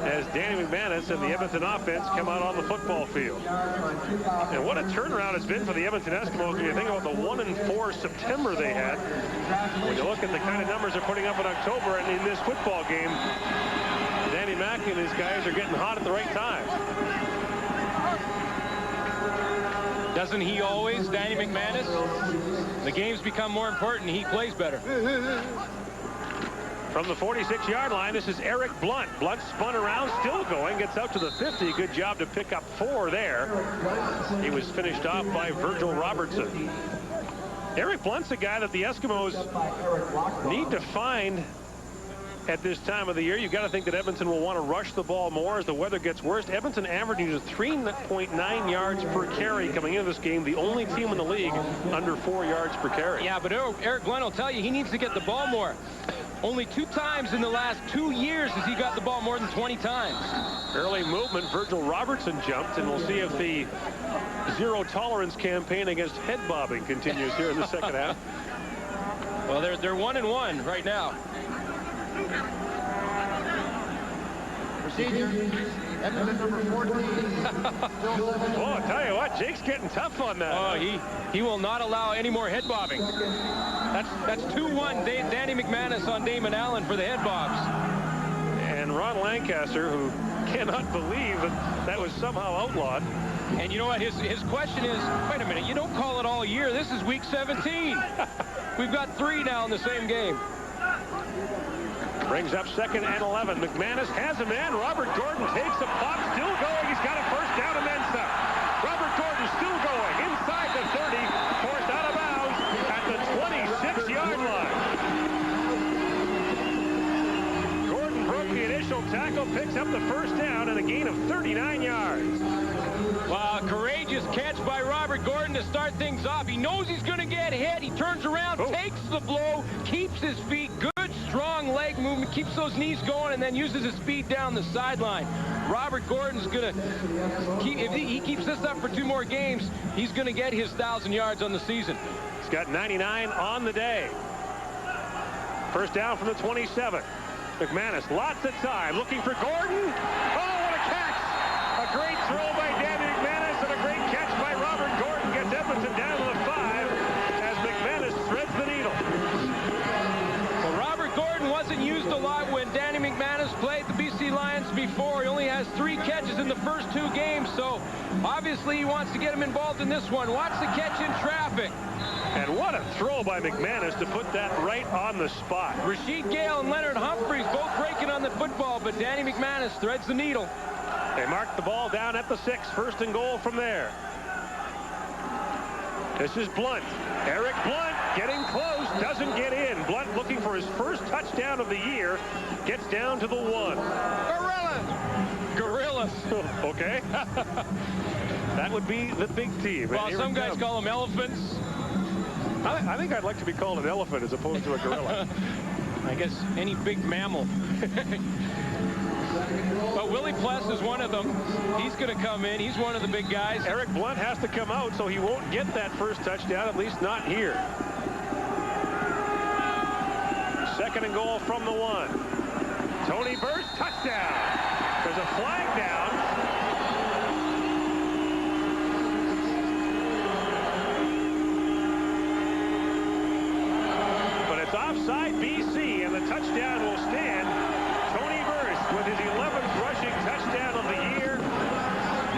as Danny McManus and the Edmonton offense come out on the football field. And what a turnaround it's been for the Edmonton Eskimos when you think about the 1-4 September they had. When you look at the kind of numbers they're putting up in October, and in this football game, Danny Mack and his guys are getting hot at the right time. Doesn't he always, Danny McManus? The games become more important. He plays better. From the 46-yard line, this is Eric Blunt. Blunt spun around, still going, gets out to the 50. Good job to pick up 4 there. He was finished off by Virgil Robertson. Eric Blunt's a guy that the Eskimos need to find at this time of the year. You've got to think that Edmonton will want to rush the ball more as the weather gets worse. Edmonton averaging 3.9 yards per carry coming into this game. The only team in the league under 4 yards per carry. Yeah, but Eric Blunt will tell you he needs to get the ball more. Only 2 times in the last 2 years has he got the ball more than 20 times. Early movement, Virgil Robertson jumped, and we'll see if the zero tolerance campaign against head bobbing continues here in the second half. Well, they're 1-1 right now. Procedure. Edmonton number 14. Oh, I tell you what, Jake's getting tough on that. Oh, he will not allow any more head bobbing. That's 2-1 Danny McManus on Damon Allen for the head bobs. And Ron Lancaster, who cannot believe that was somehow outlawed. And you know what? His question is, wait a minute, you don't call it all year. This is week 17. We've got 3 now in the same game. Brings up 2nd and 11. McManus has a man. Robert Gordon takes a pop, still going. He's got a first down and then some. Robert Gordon still going inside the 30, forced out of bounds at the 26-yard line. Gordon broke the initial tackle, picks up the first down and a gain of 39 yards. Wow, courageous catch by Robert Gordon to start things off. He knows he's going to get hit. He turns around, takes the blow, keeps his feet, good, strong leg movement, keeps those knees going, and then uses his speed down the sideline. Robert Gordon's going to keep, if he keeps this up for 2 more games, he's going to get his 1,000 yards on the season. He's got 99 on the day. First down from the 27. McManus, lots of time, looking for Gordon. Oh, what a catch! A great throw by Danny McManus and a great catch by Robert Gordon gets Edmonton down to the 5 as McManus threads the needle. Well, Robert Gordon wasn't used a lot when Danny McManus played the BC Lions before. He only has 3 catches in the first 2 games, so obviously he wants to get him involved in this one. Watch the catch in traffic. And what a throw by McManus to put that right on the spot. Rasheed Gale and Leonard Humphreys both breaking on the football, but Danny McManus threads the needle. They mark the ball down at the 6, 1st and goal from there. This is Blunt. Eric Blunt getting close, doesn't get in. Blunt looking for his first touchdown of the year, gets down to the 1. Gorillas. Okay. That would be the big team. Well, some guys call them elephants. I think I'd like to be called an elephant as opposed to a gorilla. I guess any big mammal. But Willie Pless is one of them. He's going to come in. He's one of the big guys. Eric Blunt has to come out, so he won't get that first touchdown, at least not here. 2nd and goal from the 1. Tony Burst, touchdown. There's a flag down. But it's offside BC, and the touchdown will stand. Tony Burst with his 11th rushing touchdown of the year.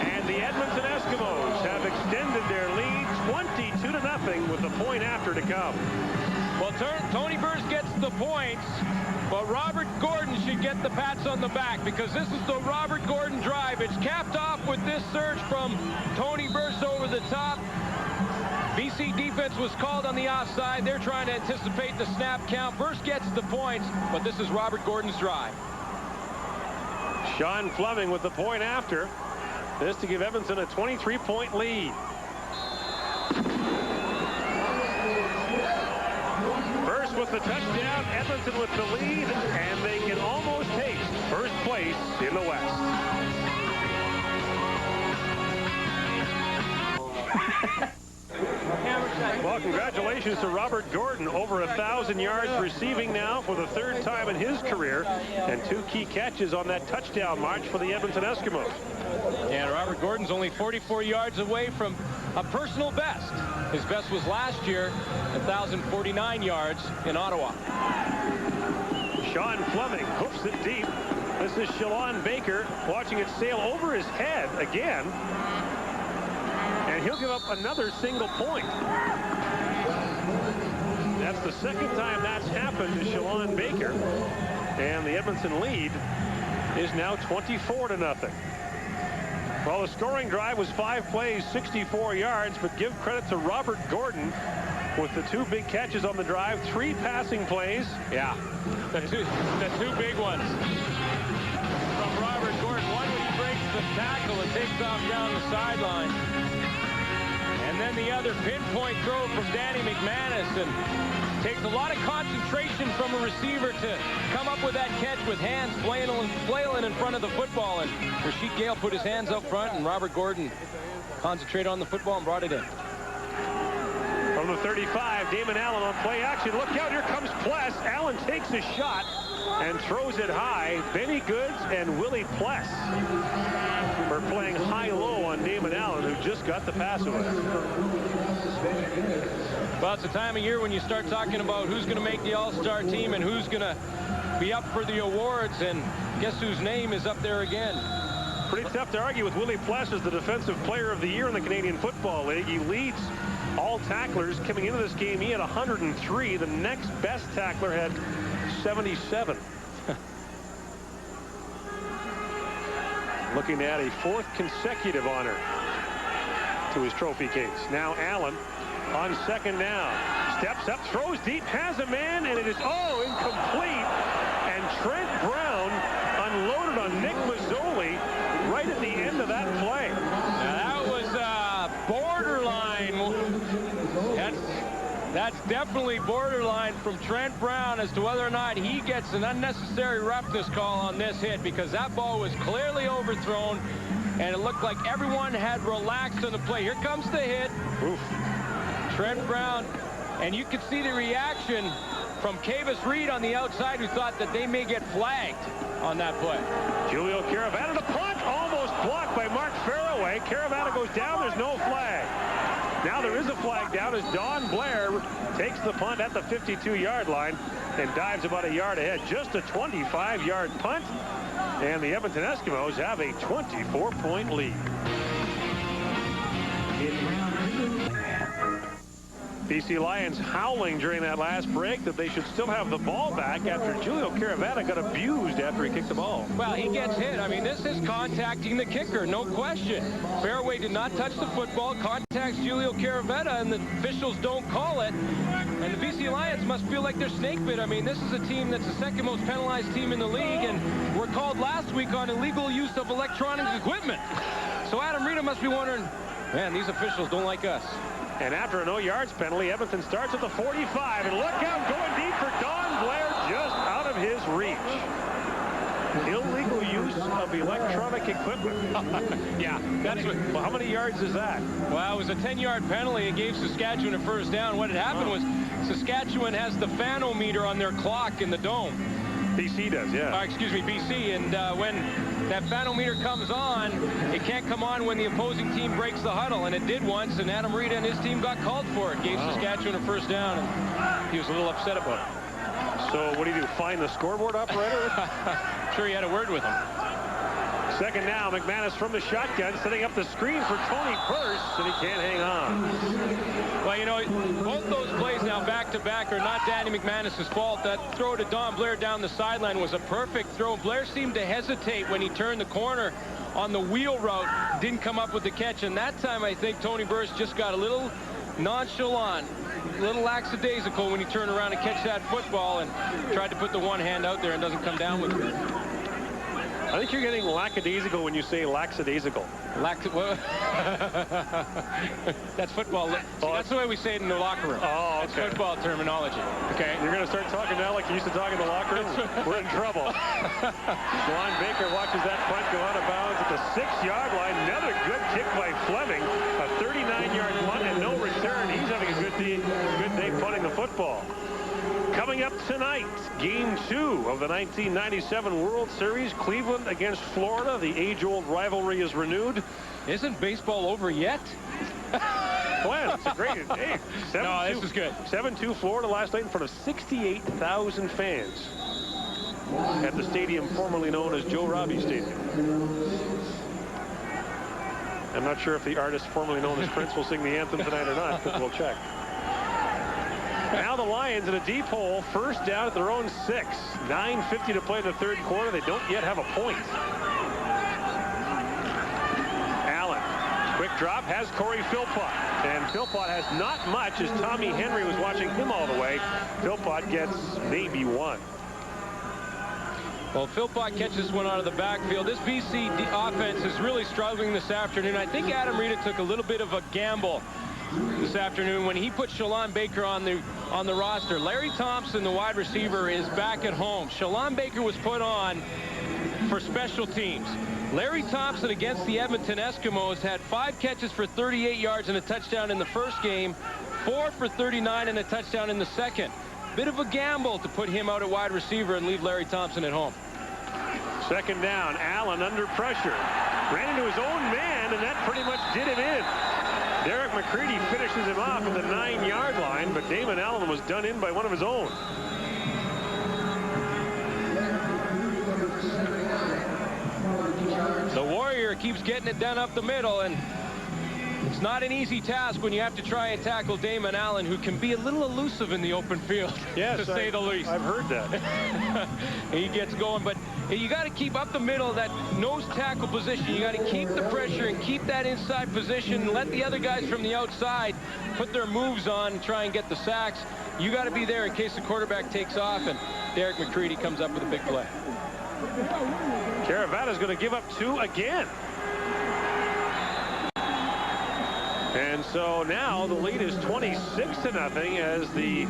And the Edmonton Eskimos have extended their lead 22-0 with the point after to come. Well, Tony Burst gets the points, but Robert Gordon should get the pats on the back because this is the Robert Gordon drive. It's capped off with this surge from Tony Burst over the top. BC defense was called on the offside. They're trying to anticipate the snap count. Burst gets the points, but this is Robert Gordon's drive. Sean Fleming with the point after. This to give Edmonton a 23-point lead. Burst with the touchdown, Edmonton with the lead, and they can almost taste first place in the West. Well, congratulations to Robert Gordon. Over 1,000 yards receiving now for the third time in his career, and 2 key catches on that touchdown march for the Edmonton Eskimos. And Robert Gordon's only 44 yards away from a personal best. His best was last year, 1,049 yards in Ottawa. Sean Fleming hoofs it deep. This is Shalon Baker watching it sail over his head again. And he'll give up another single point. That's the second time that's happened to Shalon Baker. And the Edmonton lead is now 24-0. Well, the scoring drive was 5 plays, 64 yards, but give credit to Robert Gordon with the 2 big catches on the drive, 3 passing plays. Yeah, the two big ones from Robert Gordon. One when he breaks the tackle and takes off down the sideline. And then the other pinpoint throw from Danny McManus, and takes a lot of concentration from a receiver to come up with that catch with hands flailing in front of the football. And Rasheed Gale put his hands up front, and Robert Gordon concentrated on the football and brought it in. From the 35, Damon Allen on play action. Look out, here comes Pless. Allen takes a shot and throws it high. Benny Goods and Willie Pless are playing high-low on Damon Allen, who just got the pass away. Well, it's a time of year when you start talking about who's going to make the All-Star team and who's going to be up for the awards, and guess whose name is up there again? Pretty tough to argue with Willie Pless as the Defensive Player of the Year in the Canadian Football League. He leads all tacklers. Coming into this game, he had 103. The next best tackler had 77. Looking at a 4th consecutive honor to his trophy case. Now Allen on second down. Steps up, throws deep, has a man, and it is, incomplete. And Trent Brown unloaded on Nick Mazzoli right at the end of that play. Now that was borderline. That's definitely borderline from Trent Brown as to whether or not he gets an unnecessary roughness call on this hit, because that ball was clearly overthrown, and it looked like everyone had relaxed on the play. Here comes the hit. Oof. Trent Brown, and you could see the reaction from Cavis Reed on the outside, who thought that they may get flagged on that play. Julio Caravana, the punt, almost blocked by Mark Faraway. Caravana goes down, there's no flag. Now there is a flag down as Don Blair takes the punt at the 52-yard line and dives about a yard ahead. Just a 25-yard punt, and the Edmonton Eskimos have a 24-point lead. BC Lions howling during that last break that they should still have the ball back after Julio Caravana got abused after he kicked the ball. Well, he gets hit. I mean, this is contacting the kicker, no question. Fairway did not touch the football, contacts Julio Caravana, and the officials don't call it. And the BC Lions must feel like they're snake bit. I mean, this is a team that's the second most penalized team in the league, and we're called last week on illegal use of electronic equipment. So Adam Rita must be wondering, man, these officials don't like us. And after a no-yards penalty, Edmonton starts at the 45. And look out, going deep for Don Blair, just out of his reach. Illegal use of electronic equipment. Yeah, that's what. Well, how many yards is that? Well, it was a 10-yard penalty. It gave Saskatchewan a first down. What had happened was Saskatchewan has the fanometer on their clock in the dome. BC does, yeah. Excuse me, BC. And when that fanometer comes on, it can't come on when the opposing team breaks the huddle. And it did once, and Adam Rita and his team got called for it. Gave Saskatchewan a first down, and he was a little upset about it. So what do you do, find the scoreboard operator? Sure, he had a word with him. Second now, McManus from the shotgun, setting up the screen for Tony Purse, and he can't hang on. Well, you know, both those plays now back-to-back are not Danny McManus' fault. That throw to Don Blair down the sideline was a perfect throw. Blair seemed to hesitate when he turned the corner on the wheel route, didn't come up with the catch, and that time I think Tony Purse just got a little nonchalant, a little lackadaisical when he turned around to catch that football and tried to put the one hand out there and doesn't come down with it. I think you're getting lackadaisical when you say lackadaisical. That's football. See, that's the way we say it in the locker room. Oh, okay. That's football terminology. Okay. You're going to start talking now like you used to talk in the locker room? We're in trouble. Shalon Baker watches that punt go out of bounds at the 6-yard line. Another good kick by Fleming. A 39-yard punt and no return. He's having a good day punting the football. Coming up tonight, Game 2 of the 1997 World Series, Cleveland against Florida. The age-old rivalry is renewed. Isn't baseball over yet? Well, it's a great day. No, this is good. 7-2 Florida last night in front of 68,000 fans at the stadium formerly known as Joe Robbie Stadium. I'm not sure if the artist formerly known as Prince will sing the anthem tonight or not, but we'll check. Now the Lions in a deep hole, first down at their own 6. 9:50 to play in the third quarter. They don't yet have a point. Allen, quick drop, has Corey Philpott. And Philpott has not much as Tommy Henry was watching him all the way. Philpott gets maybe 1. Well, Philpott catches one out of the backfield. This BC offense is really struggling this afternoon. I think Adam Rita took a little bit of a gamble this afternoon when he put Shalon Baker on the roster. Larry Thompson, the wide receiver, is back at home. Shalon Baker was put on for special teams. Larry Thompson against the Edmonton Eskimos had 5 catches for 38 yards and a touchdown in the first game, 4 for 39 and a touchdown in the second. Bit of a gamble to put him out at wide receiver and leave Larry Thompson at home. Second down, Allen under pressure. Ran into his own man, and that pretty much did him in. Derek McCready finishes him off at the 9-yard line, but Damon Allen was done in by one of his own. The Warrior keeps getting it done up the middle, and it's not an easy task when you have to try and tackle Damon Allen, who can be a little elusive in the open field, yes, to say the least. I've heard that. He gets going, but you got to keep up the middle of that nose tackle position. You got to keep the pressure and keep that inside position and let the other guys from the outside put their moves on and try and get the sacks. You got to be there in case the quarterback takes off, and Derek McCready comes up with a big play. Caravana's going to give up 2 again. And so now the lead is 26-0 as the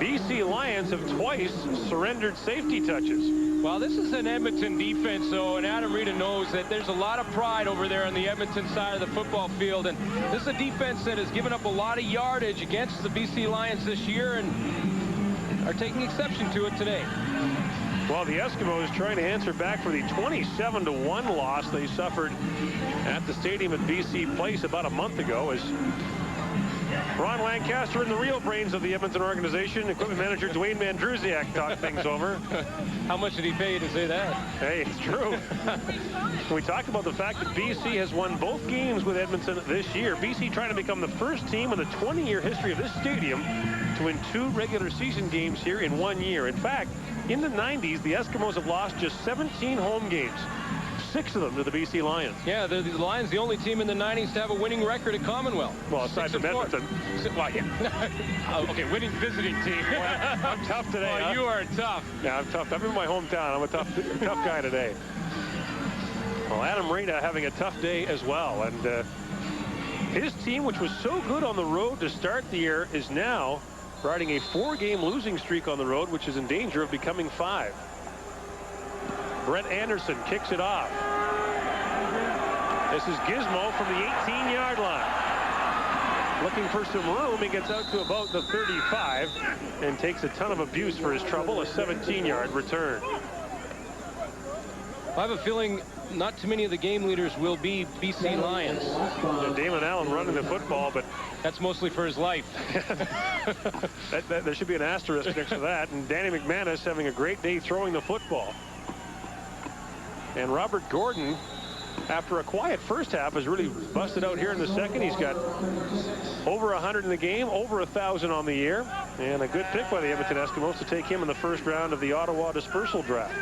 BC Lions have twice surrendered safety touches. Well, this is an Edmonton defense, though, and Adam Rita knows that there's a lot of pride over there on the Edmonton side of the football field. And this is a defense that has given up a lot of yardage against the BC Lions this year and are taking exception to it today. Well, the Eskimos trying to answer back for the 27-1 loss they suffered at the stadium at BC Place about a month ago as Ron Lancaster and the real brains of the Edmonton organization, equipment manager Dwayne Mandrusiak, talked things over. How much did he pay you to say that? Hey, it's true. We talked about the fact that BC has won both games with Edmonton this year. BC trying to become the first team in the 20-year history of this stadium to win 2 regular season games here in 1 year. In fact, in the 90s, the Eskimos have lost just 17 home games, 6 of them to the BC Lions. Yeah, the Lions, the only team in the 90s to have a winning record at Commonwealth. Well, aside from Edmonton. Well, yeah. Okay, winning visiting team. Well, I'm tough today. Well, you are tough. Yeah, I'm tough. I'm in my hometown. I'm a tough guy today. Well, Adam Rita having a tough day as well. And his team, which was so good on the road to start the year, is now riding a 4-game losing streak on the road, which is in danger of becoming 5. Brett Anderson kicks it off. This is Gizmo from the 18-yard line. Looking for some room. He gets out to about the 35 and takes a ton of abuse for his trouble. A 17-yard return. I have a feeling not too many of the game leaders will be BC Lions. And Damon Allen running the football, but that's mostly for his life. There should be an asterisk next to that. And Danny McManus having a great day throwing the football. And Robert Gordon, after a quiet first half, has really busted out here in the second. He's got over 100 in the game, over 1,000 on the year, and a good pick by the Edmonton Eskimos to take him in the first round of the Ottawa dispersal draft.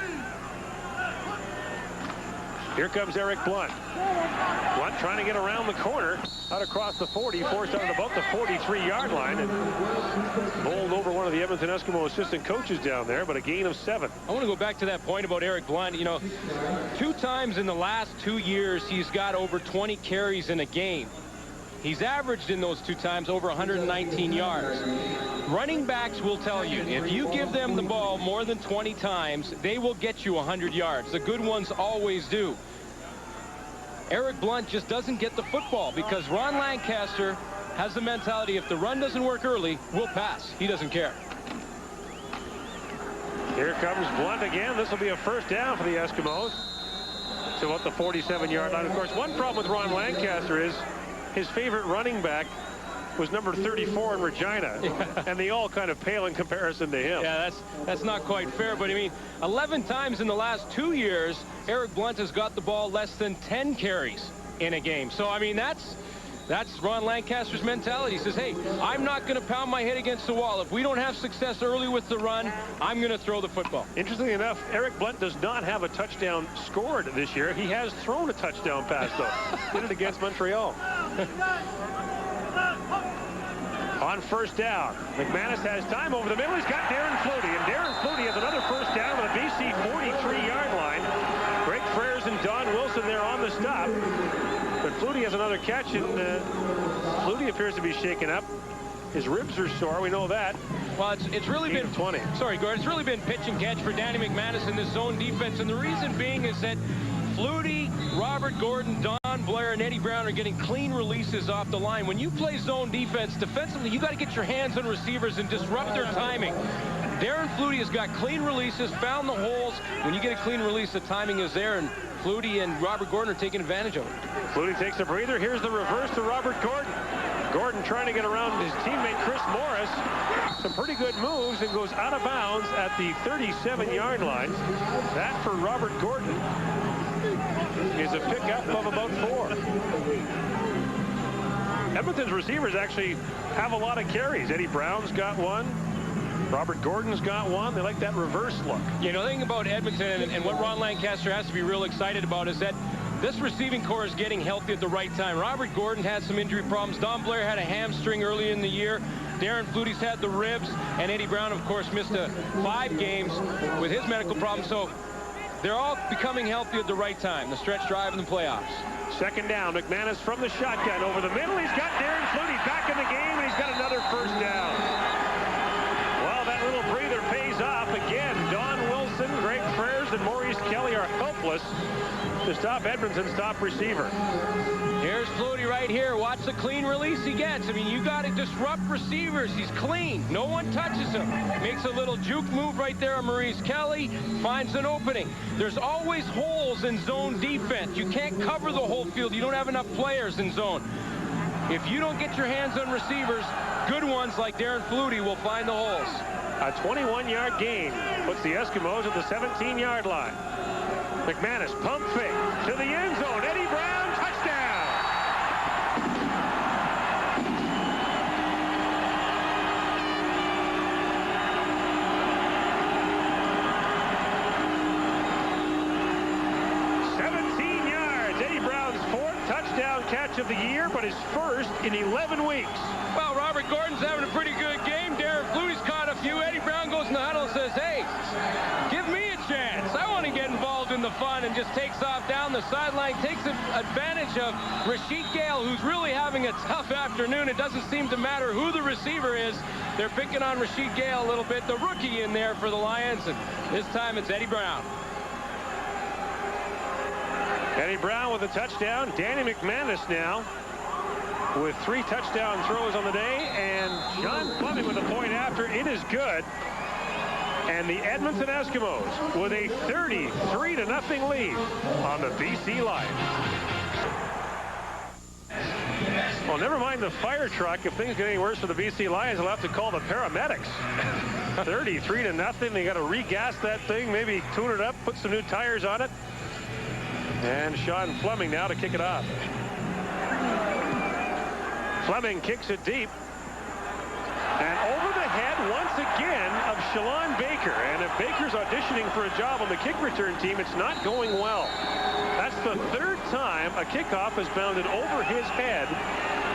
Here comes Eric Blunt. Blunt trying to get around the corner, out across the 40, forced out at about the 43-yard line, and bowled over one of the Edmonton Eskimo assistant coaches down there, but a gain of 7. I want to go back to that point about Eric Blunt. You know, 2 times in the last 2 years, he's got over 20 carries in a game. He's averaged in those 2 times over 119 yards. Running backs will tell you, if you give them the ball more than 20 times, they will get you 100 yards. The good ones always do. Eric Blunt just doesn't get the football because Ron Lancaster has the mentality, if the run doesn't work early, we'll pass. He doesn't care. Here comes Blunt again. This will be a first down for the Eskimos. So about the 47-yard line. Of course, one problem with Ron Lancaster is his favorite running back was number 34 in Regina, and they all kind of pale in comparison to him. Yeah, that's not quite fair, but I mean, 11 times in the last 2 years, Eric Blunt has got the ball less than 10 carries in a game. So, I mean, that's Ron Lancaster's mentality. He says, hey, I'm not going to pound my head against the wall. If we don't have success early with the run, I'm going to throw the football. Interestingly enough, Eric Blunt does not have a touchdown scored this year. He has thrown a touchdown pass, though. Did it against Montreal. On first down, McManus has time over the middle. He's got Darren Flutie, and Darren Flutie has another first down on the BC 43-yard line. Greg Frères and Don Wilson there on the stop. But Flutie has another catch, and Flutie appears to be shaken up. His ribs are sore, we know that. Well, it's really been 20. Sorry, Gord. It's really been pitch and catch for Danny McManus in this zone defense, and the reason being is that Flutie, Robert Gordon, Don Blair, and Eddie Brown are getting clean releases off the line. When you play zone defense, defensively, you got to get your hands on receivers and disrupt their timing. Darren Flutie has got clean releases, found the holes. When you get a clean release, the timing is there, and Flutie and Robert Gordon are taking advantage of it. Flutie takes a breather. Here's the reverse to Robert Gordon. Gordon trying to get around his teammate Chris Morris. Some pretty good moves, and goes out of bounds at the 37-yard line. That for Robert Gordon is a pickup of about 4. Edmonton's receivers actually have a lot of carries. Eddie Brown's got one. Robert Gordon's got one. They like that reverse look. You know, the thing about Edmonton and what Ron Lancaster has to be real excited about is that this receiving core is getting healthy at the right time. Robert Gordon had some injury problems. Don Blair had a hamstring early in the year. Darren Flutie's had the ribs. And Eddie Brown, of course, missed 5 games with his medical problems. So they're all becoming healthy at the right time. The stretch drive in the playoffs. Second down. McManus from the shotgun over the middle. He's got Darren Flutie back in the game, and he's got another first down. Well, that little breather pays off again. Don Wilson, Greg Frères, and Maurice Kelly are helpless to stop Edmonton's top receiver. Here's Flutie right here. Watch the clean release he gets. I mean, you got to disrupt receivers. He's clean. No one touches him. Makes a little juke move right there on Maurice Kelly. Finds an opening. There's always holes in zone defense. You can't cover the whole field. You don't have enough players in zone. If you don't get your hands on receivers, good ones like Darren Flutie will find the holes. A 21-yard gain puts the Eskimos at the 17-yard line. McManus pump fake to the end zone. Eddie Brown, touchdown. Eddie Brown's 4th touchdown catch of the year, but his first in 11 weeks. Well, Robert Gordon's having a pretty good game. Darren Flutie's caught a few. Eddie Brown goes in the huddle and says, hey, give me a chance. I want to get involved in the fun, and just takes off down the sideline, takes advantage of Rasheed Gale, who's really having a tough afternoon. It doesn't seem to matter who the receiver is. They're picking on Rasheed Gale a little bit, the rookie in there for the Lions, and this time it's Eddie Brown. Eddie Brown with a touchdown. Danny McManus now with 3 touchdown throws on the day, and John Fleming with a point after. It is good. And the Edmonton Eskimos with a 33-0 lead on the BC Lions. Well, never mind the fire truck. If things get any worse for the BC Lions, they'll have to call the paramedics. 33-0. They got to regas that thing, maybe tune it up, put some new tires on it. And Sean Fleming now to kick it off. Fleming kicks it deep. And over the head once again of Shalon Baker. And if Baker's auditioning for a job on the kick return team, it's not going well. That's That's the third time a kickoff has bounded over his head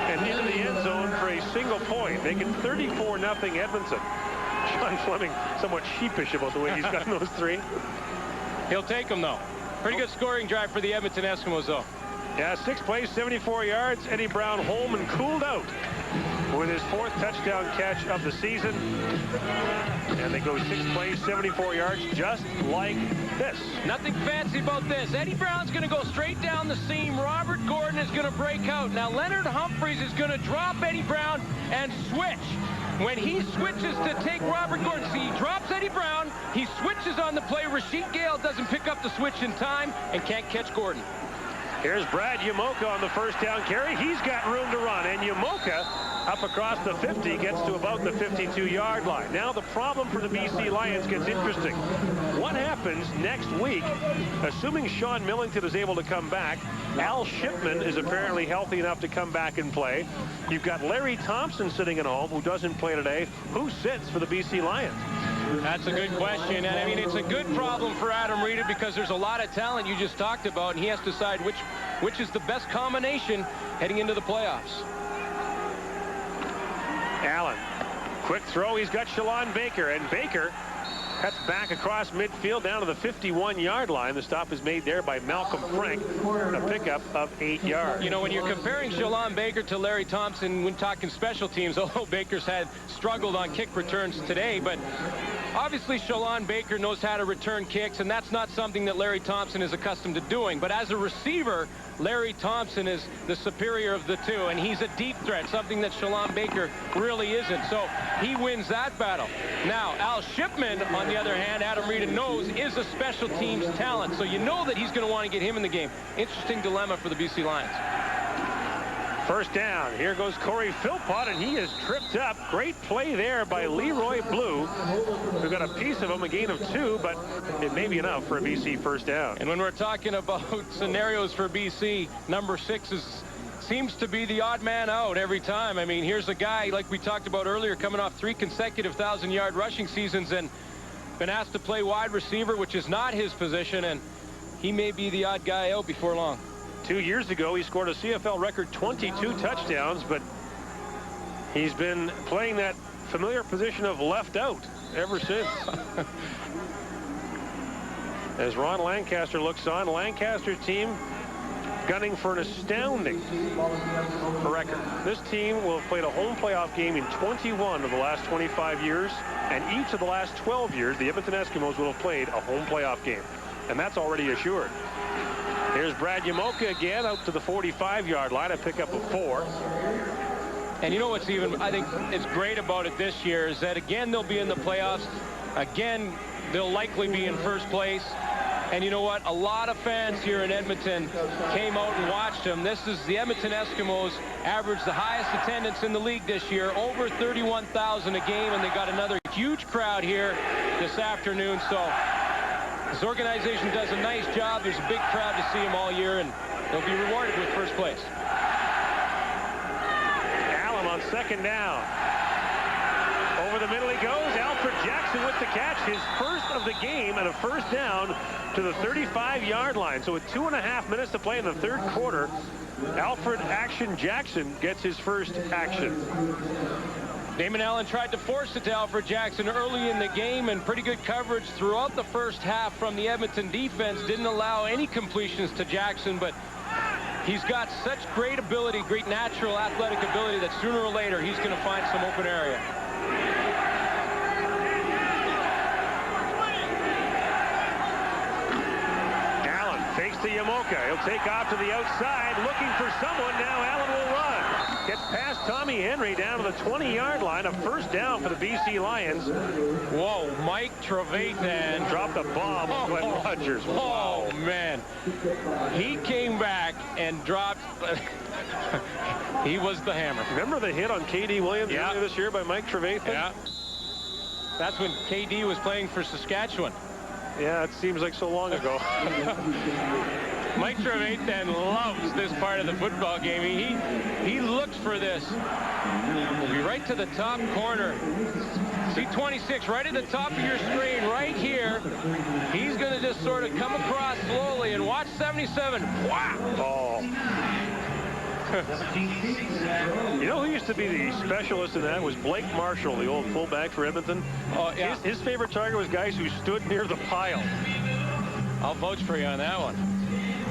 and into the end zone for a single point, making 34-0 Edmonton. Sean Fleming somewhat sheepish about the way he's gotten those three. He'll take them, though. Pretty good scoring drive for the Edmonton Eskimos, though. Yeah, 6 plays, 74 yards. Eddie Brown home and cooled out with his 4th touchdown catch of the season. And they go 6 plays, 74 yards, just like this. Nothing fancy about this. Eddie Brown's going to go straight down the seam. Robert Gordon is going to break out. Now Leonard Humphreys is going to drop Eddie Brown and switch. When he switches to take Robert Gordon, see, he drops Eddie Brown, he switches on the play. Rasheed Gale doesn't pick up the switch in time and can't catch Gordon. Here's Brad Yamoka on the first down carry. He's got room to run, and Yamoka up across the 50 gets to about the 52-yard line. Now the problem for the BC Lions gets interesting. What happens next week, assuming Sean Millington is able to come back? Al Shipman is apparently healthy enough to come back and play. You've got Larry Thompson sitting at home, who doesn't play today. Who sits for the BC Lions? That's a good question, and I mean, it's a good problem for Adam Reed because there's a lot of talent you just talked about, and he has to decide which is the best combination heading into the playoffs. Allen, quick throw. He's got Shalon Baker, and Baker cuts back across midfield down to the 51-yard line. The stop is made there by Malcolm Frank, a pickup of 8 yards. You know, when you're comparing Shalon Baker to Larry Thompson when talking special teams, although Baker's had struggled on kick returns today, but obviously Shalon Baker knows how to return kicks, and that's not something that Larry Thompson is accustomed to doing. But as a receiver, Larry Thompson is the superior of the two, and he's a deep threat, something that Shalon Baker really isn't. So he wins that battle. Now, Al Shipman, on the other hand, Adam Reed knows, is a special teams talent. So you know that he's going to want to get him in the game. Interesting dilemma for the BC Lions. First down. Here goes Corey Philpott, and he is tripped up. Great play there by Leroy Blue, who got a piece of him, a gain of 2, but it may be enough for a BC first down. And when we're talking about scenarios for BC, number 6 seems to be the odd man out every time. I mean, here's a guy, like we talked about earlier, coming off 3 consecutive 1,000-yard rushing seasons and been asked to play wide receiver, which is not his position, and he may be the odd guy out before long. 2 years ago, he scored a CFL record 22 touchdowns, but he's been playing that familiar position of left out ever since. As Ron Lancaster looks on, Lancaster's team gunning for an astounding record. This team will have played a home playoff game in 21 of the last 25 years, and each of the last 12 years, the Edmonton Eskimos will have played a home playoff game, and that's already assured. Here's Brad Yamoka again out to the 45-yard line, a pickup of 4. And you know what's even, I think, is great about it this year is that, again, they'll be in the playoffs. Again, they'll likely be in first place. And you know what? A lot of fans here in Edmonton came out and watched them. This is the Edmonton Eskimos averaged the highest attendance in the league this year, over 31,000 a game, and they got another huge crowd here this afternoon. So this organization does a nice job. There's a big crowd to see them all year, and they'll be rewarded with first place. Allen on second down. Over the middle he goes. Alfred Jackson with the catch. His first of the game and a first down to the 35-yard line. So with 2.5 minutes to play in the third quarter, Alfred Action Jackson gets his first action. Damon Allen tried to force it to Alfred Jackson early in the game, and pretty good coverage throughout the first half from the Edmonton defense. Didn't allow any completions to Jackson, but he's got such great ability, great natural athletic ability, that sooner or later he's going to find some open area. Allen fakes to Yamoka. He'll take off to the outside, looking for someone. Now Allen will run. Gets past Tommy Henry down to the 20-yard line. A first down for the BC Lions. Whoa, Mike Trevathan dropped a bomb on Glenn Rogers. Whoa. Oh, man. He came back and dropped. He was the hammer. Remember the hit on KD Williams earlier this year by Mike Trevathan? Yeah. That's when KD was playing for Saskatchewan. Yeah, it seems like so long ago. Mike Trevathan loves this part of the football game. He looks for this. Be right to the top corner. See 26 right at the top of your screen right here. He's going to just sort of come across slowly and watch 77. Wow! Oh. You know who used to be the specialist in that was Blake Marshall, the old fullback for Edmonton. Oh, yeah. His favorite target was guys who stood near the pile. I'll vouch for you on that one.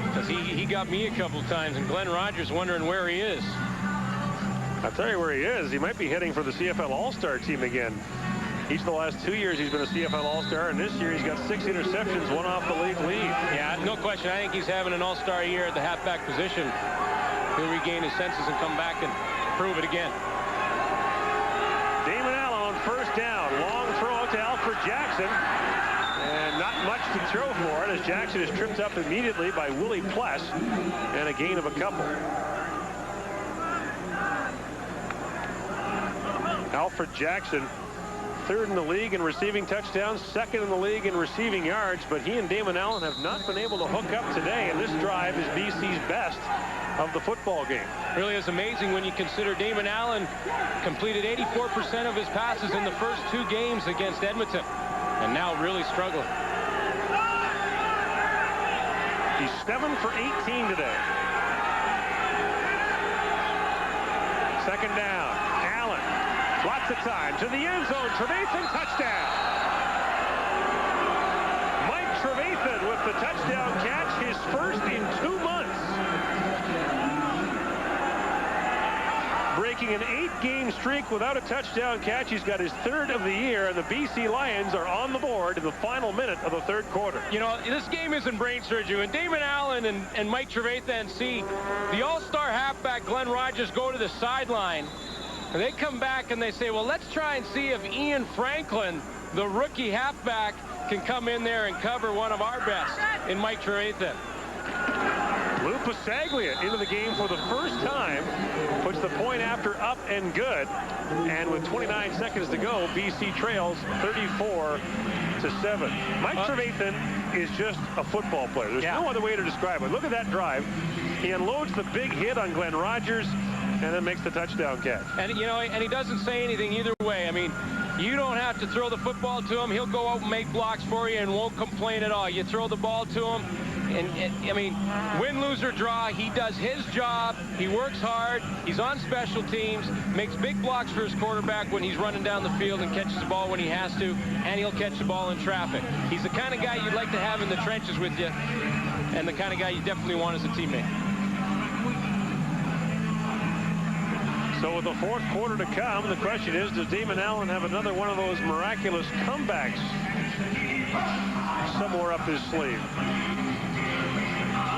Because he got me a couple times, and Glenn Rogers wondering where he is. I'll tell you where he is. He might be heading for the CFL All-Star team again. Each of the last 2 years he's been a CFL All-Star, and this year he's got 6 interceptions, 1 off the league lead. Yeah, no question. I think he's having an All-Star year at the halfback position. He'll regain his senses and come back and prove it again. Damon Allen on first down. Long throw out to Alfred Jackson. And not much to throw for it as Jackson is tripped up immediately by Willie Pless and a gain of a couple. Alfred Jackson, 3rd in the league in receiving touchdowns, 2nd in the league in receiving yards, but he and Damon Allen have not been able to hook up today, and this drive is BC's best of the football game. Really is amazing when you consider Damon Allen completed 84% of his passes in the first 2 games against Edmonton, and now really struggling. He's 7 for 18 today. 2nd down. Allen, lots of time to the end zone. Trevathan, touchdown. Mike Trevathan with the touchdown catch, his first in 2 months. Breaking an 8-game streak without a touchdown catch. He's got his 3rd of the year, and the BC Lions are on the board in the final minute of the 3rd quarter. You know, this game isn't brain surgery. When Damon Allen and Mike Trevathan see the all-star halfback Glenn Rogers go to the sideline, and they come back and they say, well, let's try and see if Ian Franklin, the rookie halfback, can come in there and cover one of our best in Mike Trevathan. Lou Pasaglia into the game for the first time, puts the point after up and good, and with 29 seconds to go, BC trails 34-7. Mike Trevathan is just a football player. There's no other way to describe it. Look at that drive. He unloads the big hit on Glenn Rogers and then makes the touchdown catch. And, you know, and he doesn't say anything either way. I mean, you don't have to throw the football to him. He'll go out and make blocks for you and won't complain at all. You throw the ball to him, and I mean, win, lose, or draw, he does his job. He works hard. He's on special teams, makes big blocks for his quarterback when he's running down the field and catches the ball when he has to, and he'll catch the ball in traffic. He's the kind of guy you'd like to have in the trenches with you, and the kind of guy you definitely want as a teammate. So with the 4th quarter to come, the question is, does Damon Allen have another one of those miraculous comebacks somewhere up his sleeve?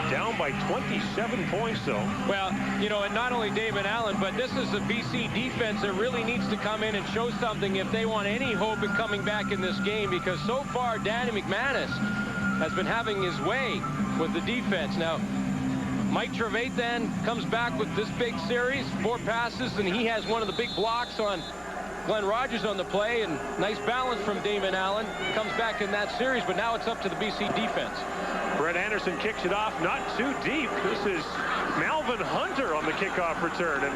Down by 27 points, though. Well, you know, and not only Damon Allen, but this is a BC defense that really needs to come in and show something if they want any hope in coming back in this game, because so far Danny McManus has been having his way with the defense. Now, Mike Trevathan comes back with this big series, 4 passes, and he has one of the big blocks on Glenn Rogers on the play, and nice balance from Damon Allen. Comes back in that series, but now it's up to the BC defense. Brett Anderson kicks it off, not too deep. This is Malvin Hunter on the kickoff return, and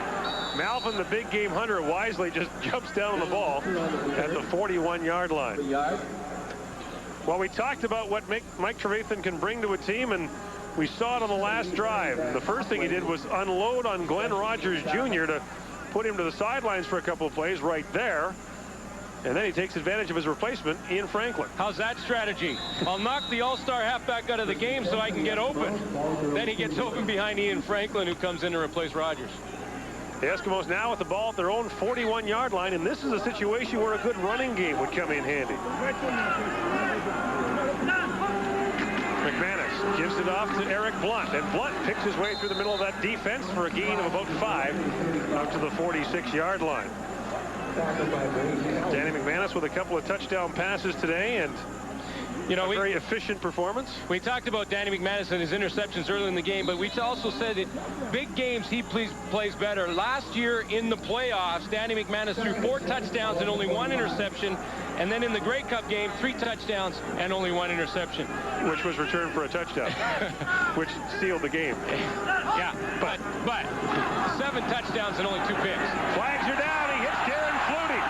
Malvin, the big game hunter, wisely just jumps down on the ball at the 41-yard line. Well, we talked about what Mike Trevathan can bring to a team, and we saw it on the last drive. The first thing he did was unload on Glenn Rogers Jr. to put him to the sidelines for a couple of plays right there. And then he takes advantage of his replacement, Ian Franklin. How's that strategy? I'll knock the all-star halfback out of the game so I can get open. Then he gets open behind Ian Franklin, who comes in to replace Rogers. The Eskimos now with the ball at their own 41-yard line, and this is a situation where a good running game would come in handy. McManus gives it off to Eric Blunt, and Blunt picks his way through the middle of that defense for a gain of about 5 out to the 46-yard line. Danny McManus with a couple of touchdown passes today, and You know, a very efficient performance. We talked about Danny McManus and his interceptions early in the game, but we also said that big games he plays better. Last year in the playoffs, Danny McManus threw 4 touchdowns and only 1 interception. And then in the Grey Cup game, 3 touchdowns and only 1 interception. Which was returned for a touchdown, which sealed the game. Yeah, but 7 touchdowns and only 2 picks. Flags are down. He hits Darren Flutie.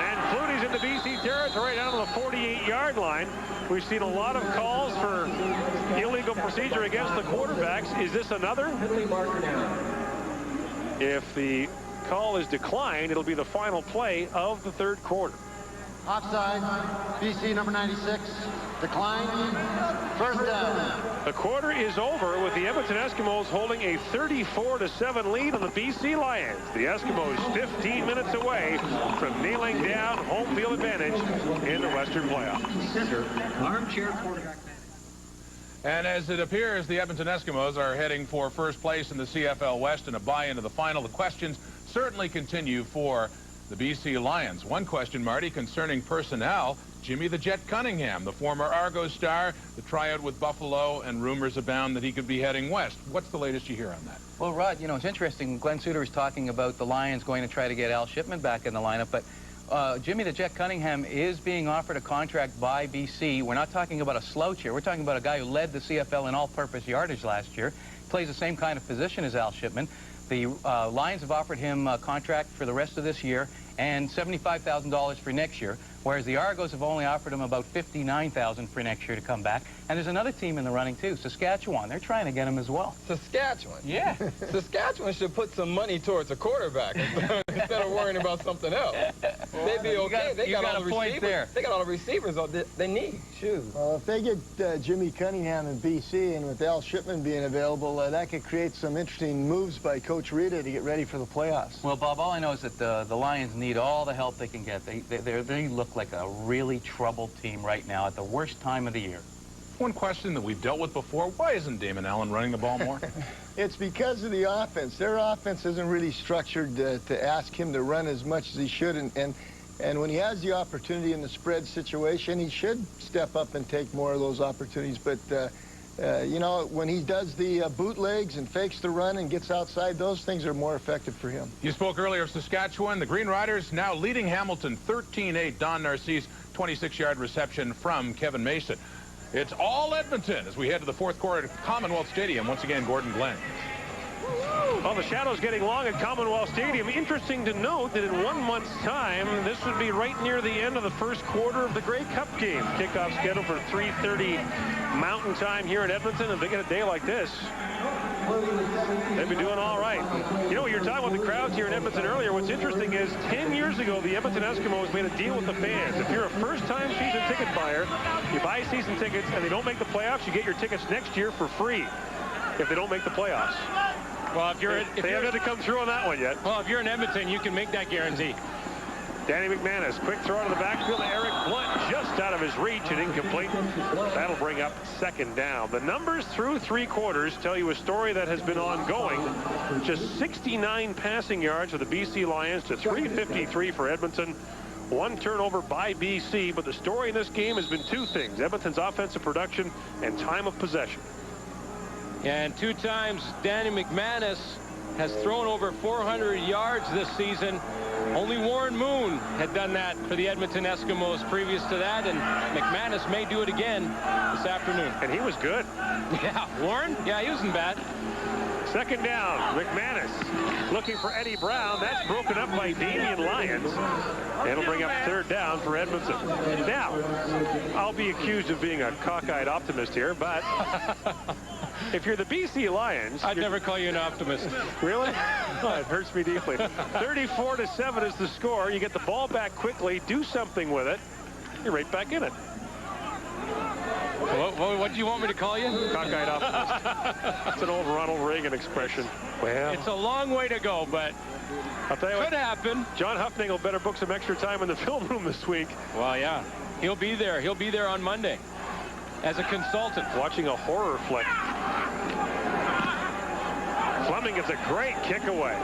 And Flutie's in the BC territory down to the 48-yard line. We've seen a lot of calls for illegal procedure against the quarterbacks. Is this another? If the call is declined, it'll be the final play of the 3rd quarter. Offside, BC number 96, decline, first down. The quarter is over with the Edmonton Eskimos holding a 34-7 lead on the BC Lions. The Eskimos 15 minutes away from nailing down home field advantage in the Western playoffs. Center, armchair quarterback. And as it appears, the Edmonton Eskimos are heading for first place in the CFL West and a bye into the final. The questions certainly continue for the BC Lions. One question, Marty, concerning personnel. Jimmy the Jet Cunningham, the former Argos star, the tryout with Buffalo, and rumors abound that he could be heading west. What's the latest you hear on that? Well, Rod, you know, it's interesting. Glenn Suter is talking about the Lions going to try to get Al Shipman back in the lineup, but Jimmy the Jet Cunningham is being offered a contract by BC. We're not talking about a slouch here. We're talking about a guy who led the CFL in all-purpose yardage last year, plays the same kind of position as Al Shipman. The Lions have offered him a contract for the rest of this year and $75,000 for next year, whereas the Argos have only offered him about $59,000 for next year to come back. And there's another team in the running, too, Saskatchewan. They're trying to get him as well. Saskatchewan? Yeah. Saskatchewan should put some money towards a quarterback instead of worrying about something else. They'd be okay. They got all the receivers there. They got all the receivers they need. Shoot. Well, if they get Jimmy Cunningham in BC and with Al Shipman being available, that could create some interesting moves by Coach Rita to get ready for the playoffs. Well, Bob, all I know is that the Lions need all the help they can get. They look like a really troubled team right now at the worst time of the year. One question that we've dealt with before, why isn't Damon Allen running the ball more? It's because of the offense. Their offense isn't really structured to ask him to run as much as he should. And when he has the opportunity in the spread situation, he should step up and take more of those opportunities. But, you know, when he does the bootlegs and fakes the run and gets outside, those things are more effective for him. You spoke earlier of Saskatchewan. The Green Riders now leading Hamilton 13-8. Don Narcisse, 26-yard reception from Kevin Mason. It's all Edmonton as we head to the 4th quarter at Commonwealth Stadium. Once again, Gordon Glenn. Well, the shadow's getting long at Commonwealth Stadium. Interesting to note that in 1 month's time, this would be right near the end of the 1st quarter of the Grey Cup game. Kickoff scheduled for 3:30 Mountain Time here in Edmonton. If they get a day like this, they'd be doing all right. You know, you're talking about the crowds here in Edmonton earlier. What's interesting is 10 years ago, the Edmonton Eskimos made a deal with the fans. If you're a first-time season ticket buyer, you buy season tickets and they don't make the playoffs, you get your tickets next year for free if they don't make the playoffs. Well, they haven't had to come through on that one yet. Well, if you're in Edmonton, you can make that guarantee. Danny McManus, quick throw to the backfield to Eric Blunt, just out of his reach and incomplete. That'll bring up 2nd down. The numbers through 3 quarters tell you a story that has been ongoing. Just 69 passing yards for the BC Lions to 353 for Edmonton. 1 turnover by BC, but the story in this game has been 2 things: Edmonton's offensive production and time of possession. And 2 times Danny McManus has thrown over 400 yards this season. Only Warren Moon had done that for the Edmonton Eskimos previous to that, and McManus may do it again this afternoon. And he was good. Yeah, Warren? Yeah, he wasn't bad. 2nd down, McManus looking for Eddie Brown. That's broken up by Damian Lyons. It'll bring up 3rd down for Edmonton. Now, I'll be accused of being a cockeyed optimist here, but if you're the BC Lions... I'd never call you an optimist. Really? Oh, it hurts me deeply. 34-7 is the score. You get the ball back quickly, do something with it, you're right back in it. What do you want me to call you? Cockeyed optimist. It's an old Ronald Reagan expression. Well, it's a long way to go, but I'll tell you could happen. John Huffnagel better book some extra time in the film room this week. Well, yeah. He'll be there. He'll be there on Monday as a consultant. Watching a horror flick. Fleming gets a great kick away.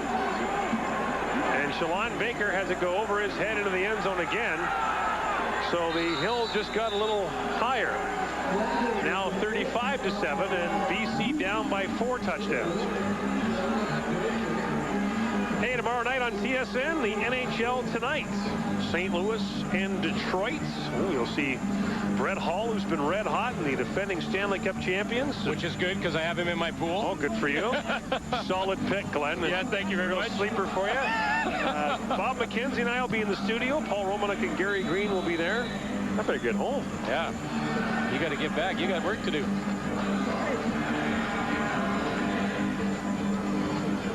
And Shalon Baker has it go over his head into the end zone again. So the hill just got a little higher. Now 35-7, and BC down by 4 touchdowns. Hey, tomorrow night on TSN, the NHL tonight. St. Louis and Detroit. Oh, you'll see Brett Hall, who's been red hot, and the defending Stanley Cup champions. Which is good because I have him in my pool. Oh, good for you. Solid pick, Glenn. Yeah, thank you very much. Sleeper for you. Bob McKenzie and I will be in the studio. Paul Romanek and Gary Green will be there. I better get home. Yeah. You got to get back. You got work to do.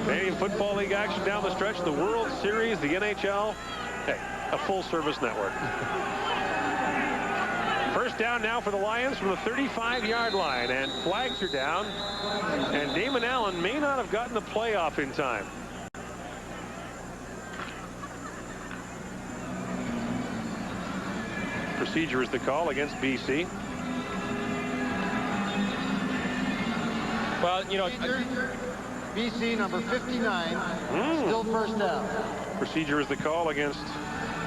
Canadian Football League action down the stretch. The World Series, the NHL. Hey, a full-service network. First down now for the Lions from the 35-yard line, and flags are down, and Damon Allen may not have gotten the playoff in time. Procedure is the call against BC. Well, you know, BC number 59, still first down. Procedure is the call against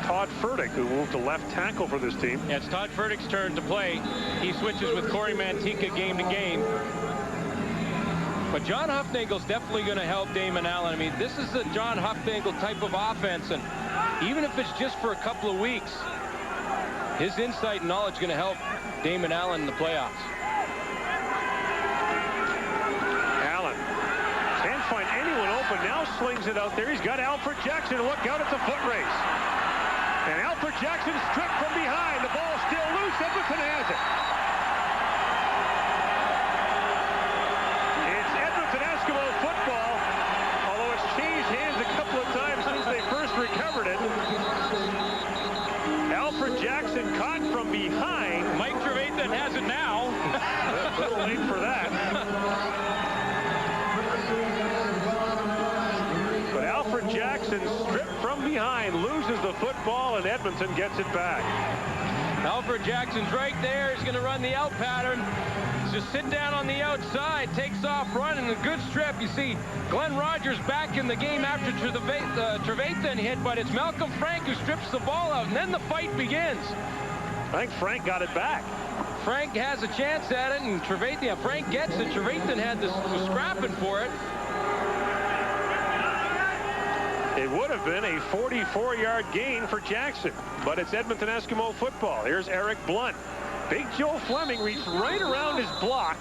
Todd Furtick, who moved to left tackle for this team. Yeah, it's Todd Furtick's turn to play. He switches with Corey Mantika game to game. But John Hufnagel's definitely going to help Damon Allen. I mean, this is a John Hufnagel type of offense, and even if it's just for a couple of weeks, his insight and knowledge is going to help Damon Allen in the playoffs. Allen can't find anyone open. Now slings it out there. He's got Alfred Jackson. Look out, it's a foot race. And Alfred Jackson stripped from behind. The ball still loose. Edmonton has it. It's Edmonton Eskimo football, although it's changed hands a couple of times since they first recovered it. Alfred Jackson caught from behind. Mike Trevathan has it now. A little late for that. But Alfred Jackson stripped from behind, loses the football, and Edmonton gets it back. Alfred Jackson's right there. He's going to run the out pattern. He's just sitting down on the outside, takes off running, a good strip. You see Glenn Rogers back in the game after Trevathan hit, but it's Malcolm Frank who strips the ball out, and then the fight begins. I think Frank got it back. Frank has a chance at it, and Trevathan, yeah, Frank gets it. Trevathan was scrapping for it. It would have been a 44-yard gain for Jackson, but it's Edmonton Eskimo football. Here's Eric Blunt. Big Joe Fleming reached right around his block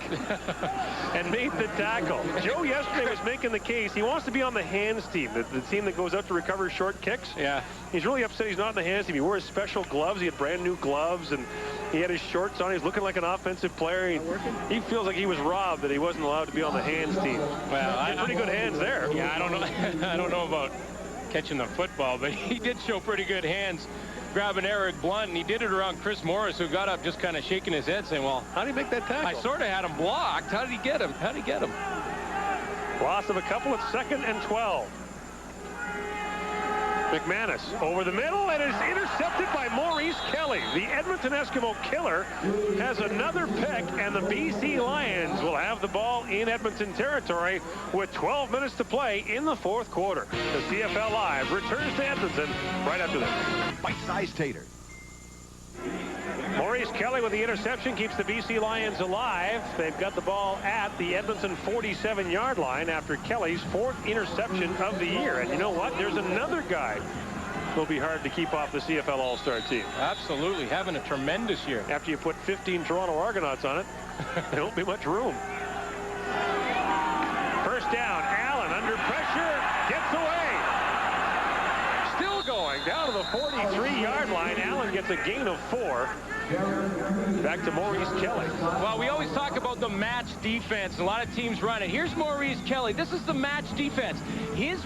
and made the tackle. Joe yesterday was making the case. He wants to be on the hands team, the team that goes out to recover short kicks. Yeah. He's really upset he's not in the hands team. He wore his special gloves. He had brand new gloves, and he had his shorts on. He's looking like an offensive player. He feels like he was robbed that he wasn't allowed to be on the hands team. Well, he had pretty good hands there. Yeah, I don't know. I don't know about catching the football, but he did show pretty good hands grabbing Eric Blunt, and he did it around Chris Morris, who got up just kind of shaking his head saying, well, how did he make that tackle? I sort of had him blocked. How did he get him? How did he get him? Loss of a couple at 2nd and 12. McManus over the middle, and is intercepted by Maurice Kelly. The Edmonton Eskimo killer has another pick, and the BC Lions will have the ball in Edmonton territory with 12 minutes to play in the 4th quarter. The CFL Live returns to Edmonton right after this. Bite-sized tater. Maurice Kelly with the interception keeps the BC Lions alive. They've got the ball at the Edmonton 47-yard line after Kelly's 4th interception of the year. And you know what? There's another guy who'll be hard to keep off the CFL All-Star team. Absolutely. Having a tremendous year. After you put 15 Toronto Argonauts on it, there won't be much room. First down. Allen under pressure. Gets away. Still going down to the 43-yard line. Allen gets a gain of 4. Back to Maurice Kelly. Well, we always talk about the match defense. A lot of teams run it. Here's Maurice Kelly. This is the match defense. His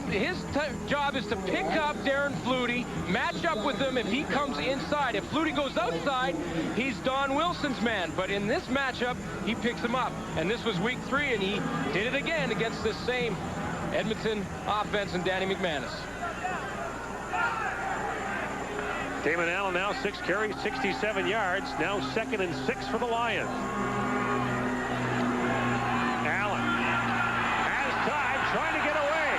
job is to pick up Darren Flutie, match up with him if he comes inside. If Flutie goes outside, he's Don Wilson's man. But in this matchup, he picks him up. And this was week 3, and he did it again against this same Edmonton offense and Danny McManus. Damon Allen now 6 carries, 67 yards. Now 2nd and 6 for the Lions. Allen has time, trying to get away.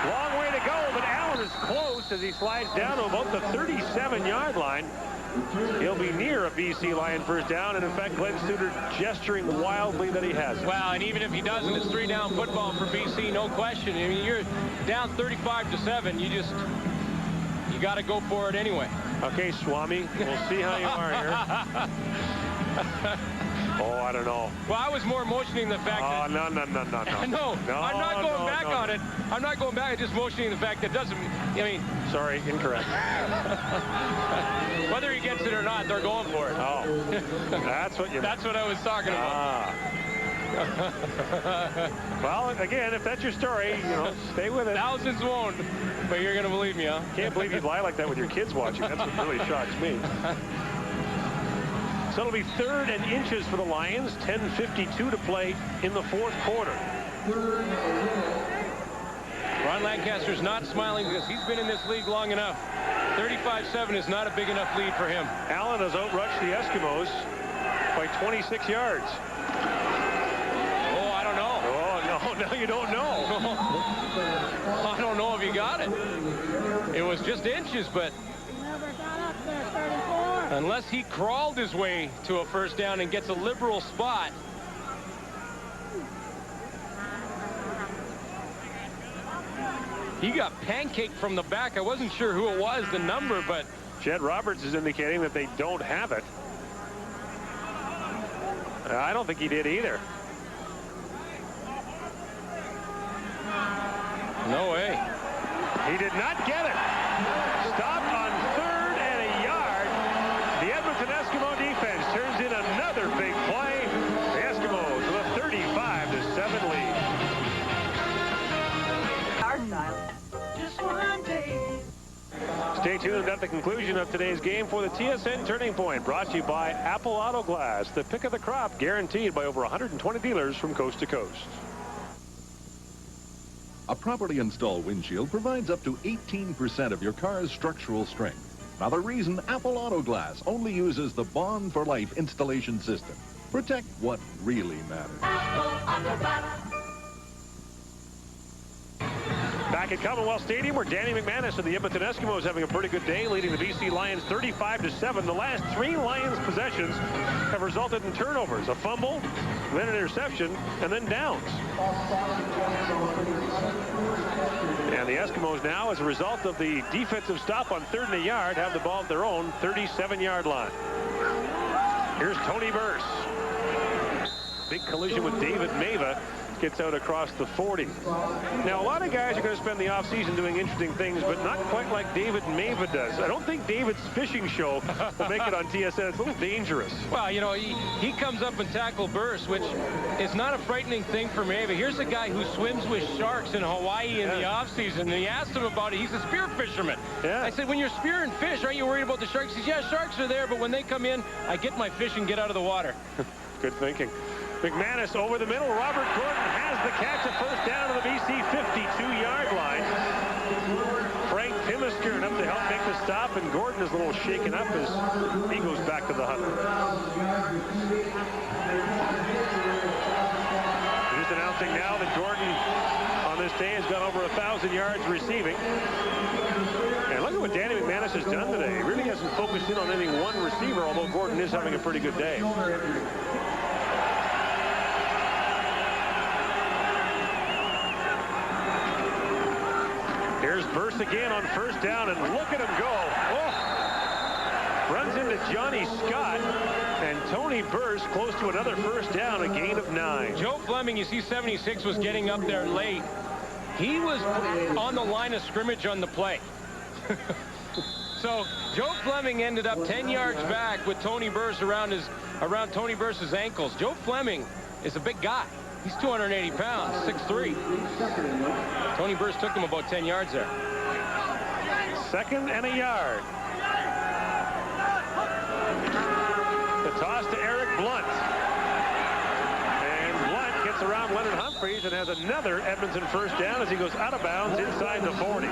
Long way to go, but Allen is close as he slides down to about the 37-yard line. He'll be near a BC Lion first down, and in fact, Glenn Studer gesturing wildly that he has it. Well, and even if he doesn't, it's 3-down football for BC, no question. I mean, you're down 35-7. You got to go for it anyway. Okay, Swami, we'll see how you are here. Oh, I don't know. Well, I was more motioning the fact that... No. No, I'm not going back on it. I'm not going back. I'm just motioning the fact that doesn't... I mean... Sorry, incorrect. Whether he gets it or not, they're going for it. Oh, that's what you... That's what I was talking about. Well, again, if that's your story, you know, stay with it. Thousands won't, but you're going to believe me, huh? Can't believe you'd lie like that with your kids watching. That's what really shocks me. So it'll be 3rd and inches for the Lions. 10:52 to play in the 4th quarter. Ron Lancaster's not smiling because he's been in this league long enough. 35-7 is not a big enough lead for him. Allen has outrushed the Eskimos by 26 yards. Oh, I don't know. Oh, no, you don't know. I don't know if you got it. It was just inches, but... Unless he crawled his way to a first down and gets a liberal spot. He got pancaked from the back. I wasn't sure who it was, the number, but... Jed Roberts is indicating that they don't have it. I don't think he did either. No way. He did not get it. Stopped on 3rd and a yard. The Edmonton Eskimo defense turns in another big play. The Eskimos with a 35-7 lead. Stay tuned at the conclusion of today's game for the TSN Turning Point, brought to you by Apple Auto Glass, the pick of the crop, guaranteed by over 120 dealers from coast to coast. A properly installed windshield provides up to 18% of your car's structural strength. Now, the reason Apple Auto Glass only uses the Bond for Life installation system. Protect what really matters. Back at Commonwealth Stadium, where Danny McManus of the Edmonton Eskimos having a pretty good day, leading the BC Lions 35-7. The last 3 Lions possessions have resulted in turnovers, a fumble, then an interception, and then downs. And the Eskimos now, as a result of the defensive stop on 3rd and a yard, have the ball at their own 37-yard line. Here's Tony Burse. Big collision with David Mava. Gets out across the 40. Now, a lot of guys are going to spend the offseason doing interesting things, but not quite like David Mava does. I don't think David's fishing show will make it on TSN. It's a little dangerous. Well, you know, he comes up and tackles Burse, which is not a frightening thing for Mava. Here's a guy who swims with sharks in Hawaii in the offseason, and he asked him about it. He's a spear fisherman. I said, when you're spearing fish, aren't you worried about the sharks? He says, yeah, sharks are there, but when they come in, I get my fish and get out of the water. Good thinking. McManus over the middle. Robert Gordon has the catch, a first down to the BC 52-yard line. Frank Pimisker enough to help make the stop, and Gordon is a little shaken up as he goes back to the huddle. Just announcing now that Gordon on this day has gone over 1,000 yards receiving. And look at what Danny McManus has done today. He really hasn't focused in on any one receiver, although Gordon is having a pretty good day. Here's Burse again on first down, and look at him go. Oh. Runs into Johnny Scott, and Tony Burse close to another first down, a gain of 9. Joe Fleming, you see 76 was getting up there late. He was on the line of scrimmage on the play. So Joe Fleming ended up 10 yards back with Tony Burse around Tony Burse's ankles. Joe Fleming is a big guy. He's 280 pounds, 6'3". Tony Burse took him about 10 yards there. 2nd and a yard. The toss to Eric Blunt. And Blunt gets around Leonard Humphreys and has another Edmonton first down as he goes out of bounds inside the 40.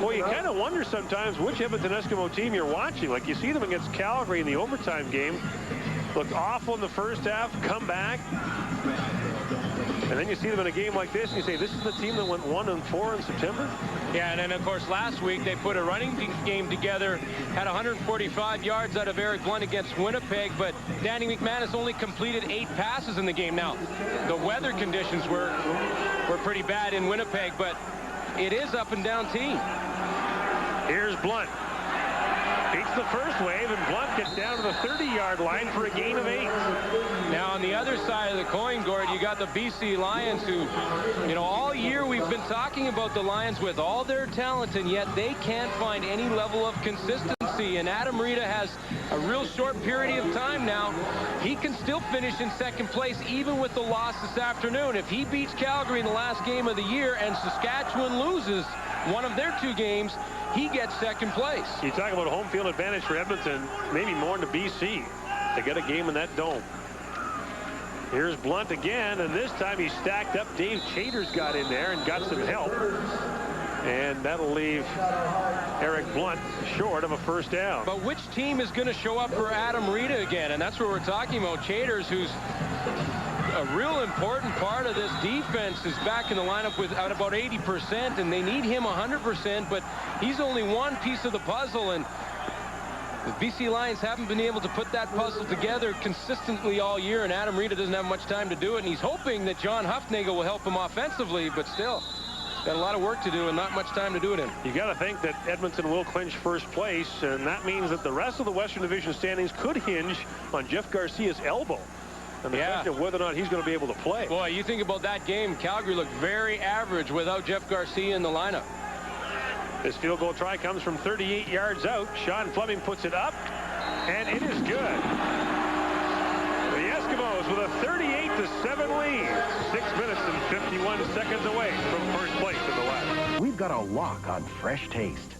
Well, you kind of wonder sometimes which Edmonton Eskimo team you're watching. Like, you see them against Calgary in the overtime game. Looked awful in the first half, come back. And then you see them in a game like this, and you say, this is the team that went 1-4 in September? Yeah, and then, of course, last week they put a running game together, had 145 yards out of Eric Blunt against Winnipeg, but Danny McManus only completed 8 passes in the game. Now, the weather conditions were pretty bad in Winnipeg, but it is up and down team. Here's Blunt. Beats the first wave, and Blunt gets down to the 30-yard line for a gain of 8. Now, on the other side of the coin, Gord, you got the BC Lions who, you know, all year we've been talking about the Lions with all their talent, and yet they can't find any level of consistency. And Adam Rita has a real short period of time now. He can still finish in second place, even with the loss this afternoon. If he beats Calgary in the last game of the year and Saskatchewan loses one of their 2 games, he gets second place. You talk about home field advantage for Edmonton, maybe more than BC. They got a game in that dome. Here's Blunt again, and this time he stacked up. Dave Chater's got in there and got some help. And that'll leave Eric Blunt short of a first down. But which team is going to show up for Adam Rita again? And that's what we're talking about. Chater's, who's a real important part of this defense, is back in the lineup at about 80%, and they need him 100%, but he's only one piece of the puzzle, and the BC Lions haven't been able to put that puzzle together consistently all year, and Adam Rita doesn't have much time to do it, and he's hoping that John Huffnagel will help him offensively, but still got a lot of work to do and not much time to do it in. You got to think that Edmonton will clinch first place, and that means that the rest of the Western Division standings could hinge on Jeff Garcia's elbow. And the question of whether or not he's going to be able to play. Boy, you think about that game, Calgary looked very average without Jeff Garcia in the lineup. This field goal try comes from 38 yards out. Sean Fleming puts it up, and it is good. The Eskimos with a 38-7 lead. 6 minutes and 51 seconds away from first place in the West. We've got a lock on fresh taste.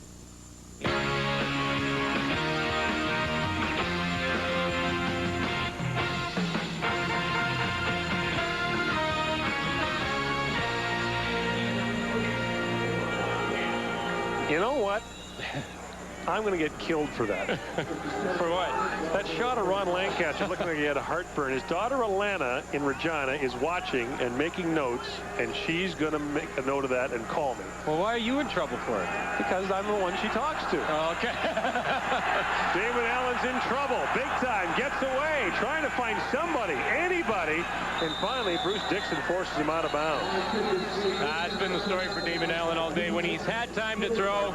You know what? I'm going to get killed for that. For what? That shot of Ron Lancaster looking like he had a heartburn. His daughter Alana in Regina is watching and making notes, and she's going to make a note of that and call me. Well, why are you in trouble for it? Because I'm the one she talks to. Oh, okay. David Allen's in trouble. Big time. Gets away. Trying to find somebody, anybody. And finally, Bruce Dixon forces him out of bounds. That's been the story for David Allen all day. When he's had time to throw,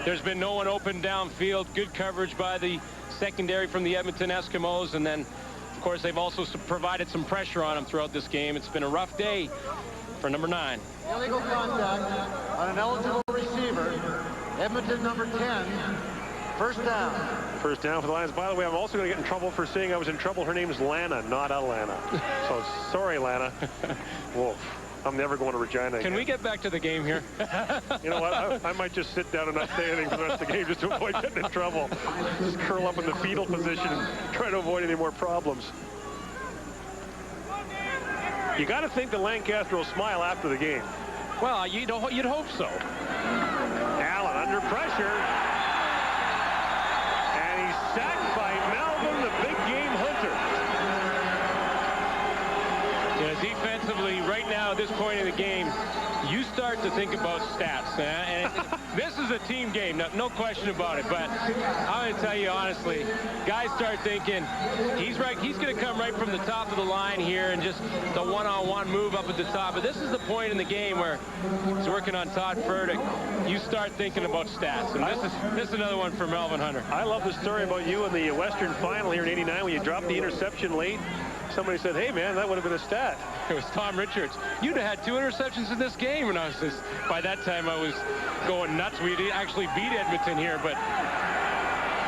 there's been no one open downfield. Good coverage by the secondary from the Edmonton Eskimos. And then, of course, they've also provided some pressure on him throughout this game. It's been a rough day for number 9. Illegal contact on an eligible receiver. Edmonton number 10. First down. First down for the Lions. By the way, I'm also going to get in trouble for saying I was in trouble. Her name's Lana, not Alana. So sorry, Lana. Wolf. I'm never going to Regina again. Can we get back to the game here? You know what? I might just sit down and not say anything for the rest of the game just to avoid getting in trouble. Just curl up in the fetal position and try to avoid any more problems. You got to think that Lancaster will smile after the game. Well, you'd hope so. Allen under pressure. And he's sacked by Melvin, the big game hunter. Yeah, defensively, right now, at this point in the game, you start to think about stats. And this is a team game, no question about it. But I'm going to tell you honestly, guys start thinking, he's going to come right from the top of the line here and just the one-on-one move up at the top. But this is the point in the game where he's working on Todd Furtick. You start thinking about stats. And this is another one for Melvin Hunter. I love the story about you in the Western final here in '89 when you dropped the interception late. Somebody said, hey, man, that would have been a stat. It was Tom Richards. You'd have had 2 interceptions in this game. And by that time, I was going nuts. We actually beat Edmonton here. But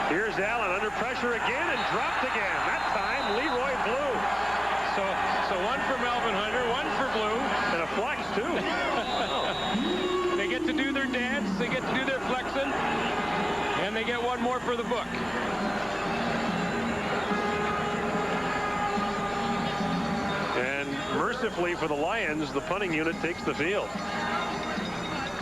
here's Allen under pressure again and dropped again. That time, Leroy Blue. So one for Melvin Hunter, one for Blue. And a flex, too. They get to do their dance. They get to do their flexing. And they get one more for the book. Mercifully for the Lions, the punting unit takes the field.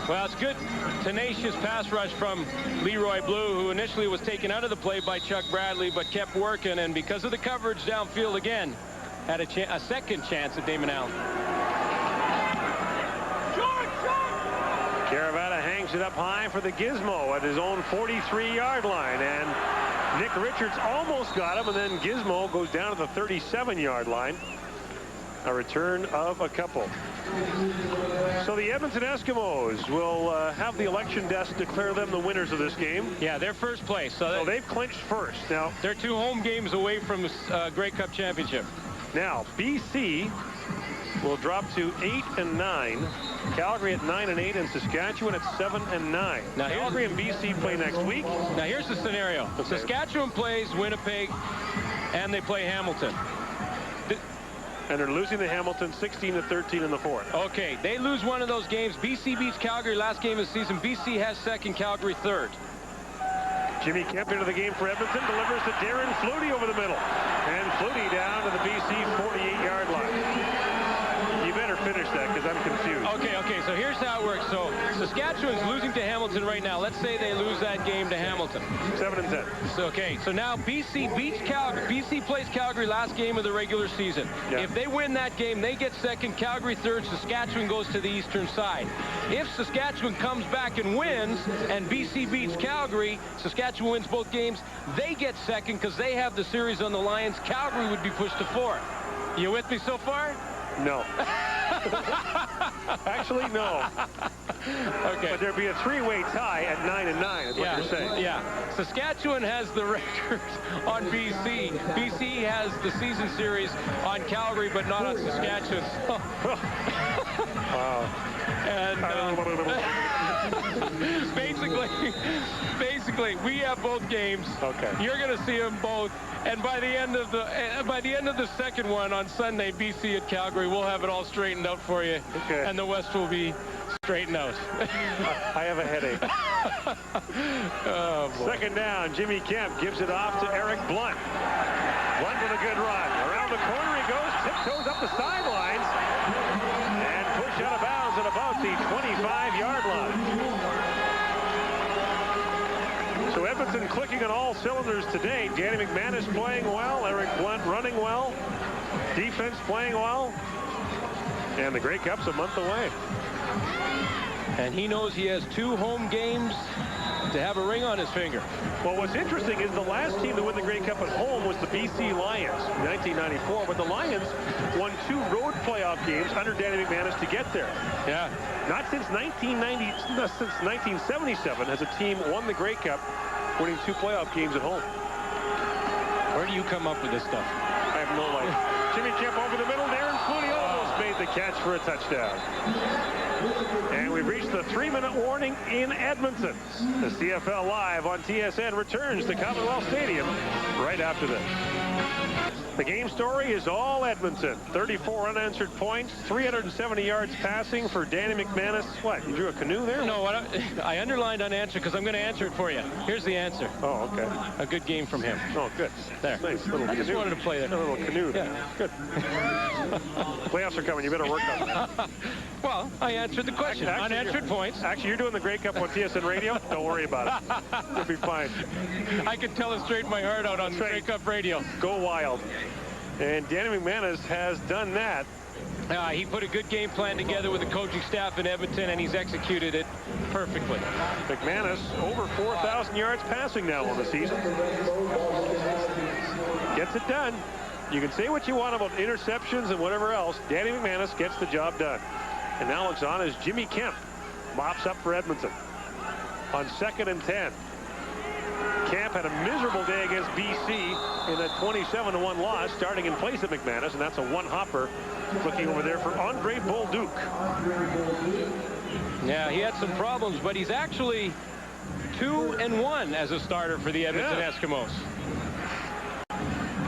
Well, it's good, tenacious pass rush from Leroy Blue, who initially was taken out of the play by Chuck Bradley, but kept working, and because of the coverage downfield again, had a second chance at Damon Allen. Caravana hangs it up high for the Gizmo at his own 43-yard line. And Nick Richards almost got him, and then Gizmo goes down to the 37-yard line. A return of a couple. So the Edmonton Eskimos will have the election desk declare them the winners of this game. Yeah, they're first place. So they've clinched first. Now they're 2 home games away from Grey Cup championship. Now BC will drop to 8-9. Calgary at 9-8, and Saskatchewan at 7-9. Now Calgary and BC play next week. Now here's the scenario. Okay. Saskatchewan plays Winnipeg, and they play Hamilton. And they're losing to Hamilton 16-13 in the 4th. Okay, they lose one of those games. BC beats Calgary last game of the season. BC has 2nd, Calgary 3rd. Jimmy Kemp into the game for Edmonton, delivers to Darren Flutie over the middle. And Flutie down to the BC 48-yard line. You better finish that because I'm confused. Okay, so here's how it works. So Saskatchewan's losing to Hamilton right now. Let's say they lose that game to Hamilton. 7-10. So now BC beats Calgary. BC plays Calgary last game of the regular season. Yeah. If they win that game, they get 2nd, Calgary 3rd, Saskatchewan goes to the eastern side. If Saskatchewan comes back and wins, and BC beats Calgary, Saskatchewan wins both games, they get 2nd because they have the series on the Lions. Calgary would be pushed to 4th. You with me so far? No. Actually, no. Okay. But there'd be a 3-way tie at 9-9 is what you're saying. Yeah. Saskatchewan has the record on BC. BC has the season series on Calgary, but not on Saskatchewan. Wow. And basically, we have both games. Okay. You're going to see them both. And by the end of the second one on Sunday, BC at Calgary, we'll have it all straightened out for you. Okay. And the West will be straightened out. I have a headache. Oh, boy. 2nd down, Jimmy Kemp gives it off to Eric Blunt. Blunt with a good run. Around the corner he goes, tiptoes up the sidelines, and pushed out of bounds at about the 25-yard line. So Edmonton clicking on all cylinders today. Danny McManus playing well. Eric Blunt running well. Defense playing well. And the Grey Cup's a month away. And he knows he has 2 home games to have a ring on his finger. Well, what's interesting is the last team to win the Grey Cup at home was the BC Lions in 1994. But the Lions won 2 road playoff games under Danny McManus to get there. Yeah. Not since 1977 has a team won the Grey Cup winning 2 playoff games at home. Where do you come up with this stuff? I have no idea. Jimmy Kemp over the middle. Darren Flutie almost made the catch for a touchdown. And we've reached the 3-minute warning in Edmonton. The CFL Live on TSN returns to Commonwealth Stadium right after this. The game story is all Edmonton. 34 unanswered points, 370 yards passing for Danny McManus. What, you drew a canoe there? No, I underlined unanswered because I'm going to answer it for you. Here's the answer. Oh, okay. A good game from him. Oh, good. There. Nice little I canoe. just wanted to play that. A little canoe there. Yeah. Good. Playoffs are coming. You better work on that. Well, I answered the question. Unanswered points. Actually, you're doing the Grey Cup on TSN Radio. Don't worry about it. You'll be fine. I could tell it straight my heart out on Grey Cup Radio. Go wild. And Danny McManus has done that. He put a good game plan together with the coaching staff in Edmonton, and he's executed it perfectly. McManus over 4,000 yards passing now on the season. Gets it done. You can say what you want about interceptions and whatever else. Danny McManus gets the job done. And now looks on as Jimmy Kemp mops up for Edmonton on 2nd and 10. Kemp had a miserable day against BC in a 27-1 loss, starting in place of McManus, and that's a one-hopper. Looking over there for Andre Bolduc. Yeah, he had some problems, but he's actually 2-1 as a starter for the Edmonton Eskimos.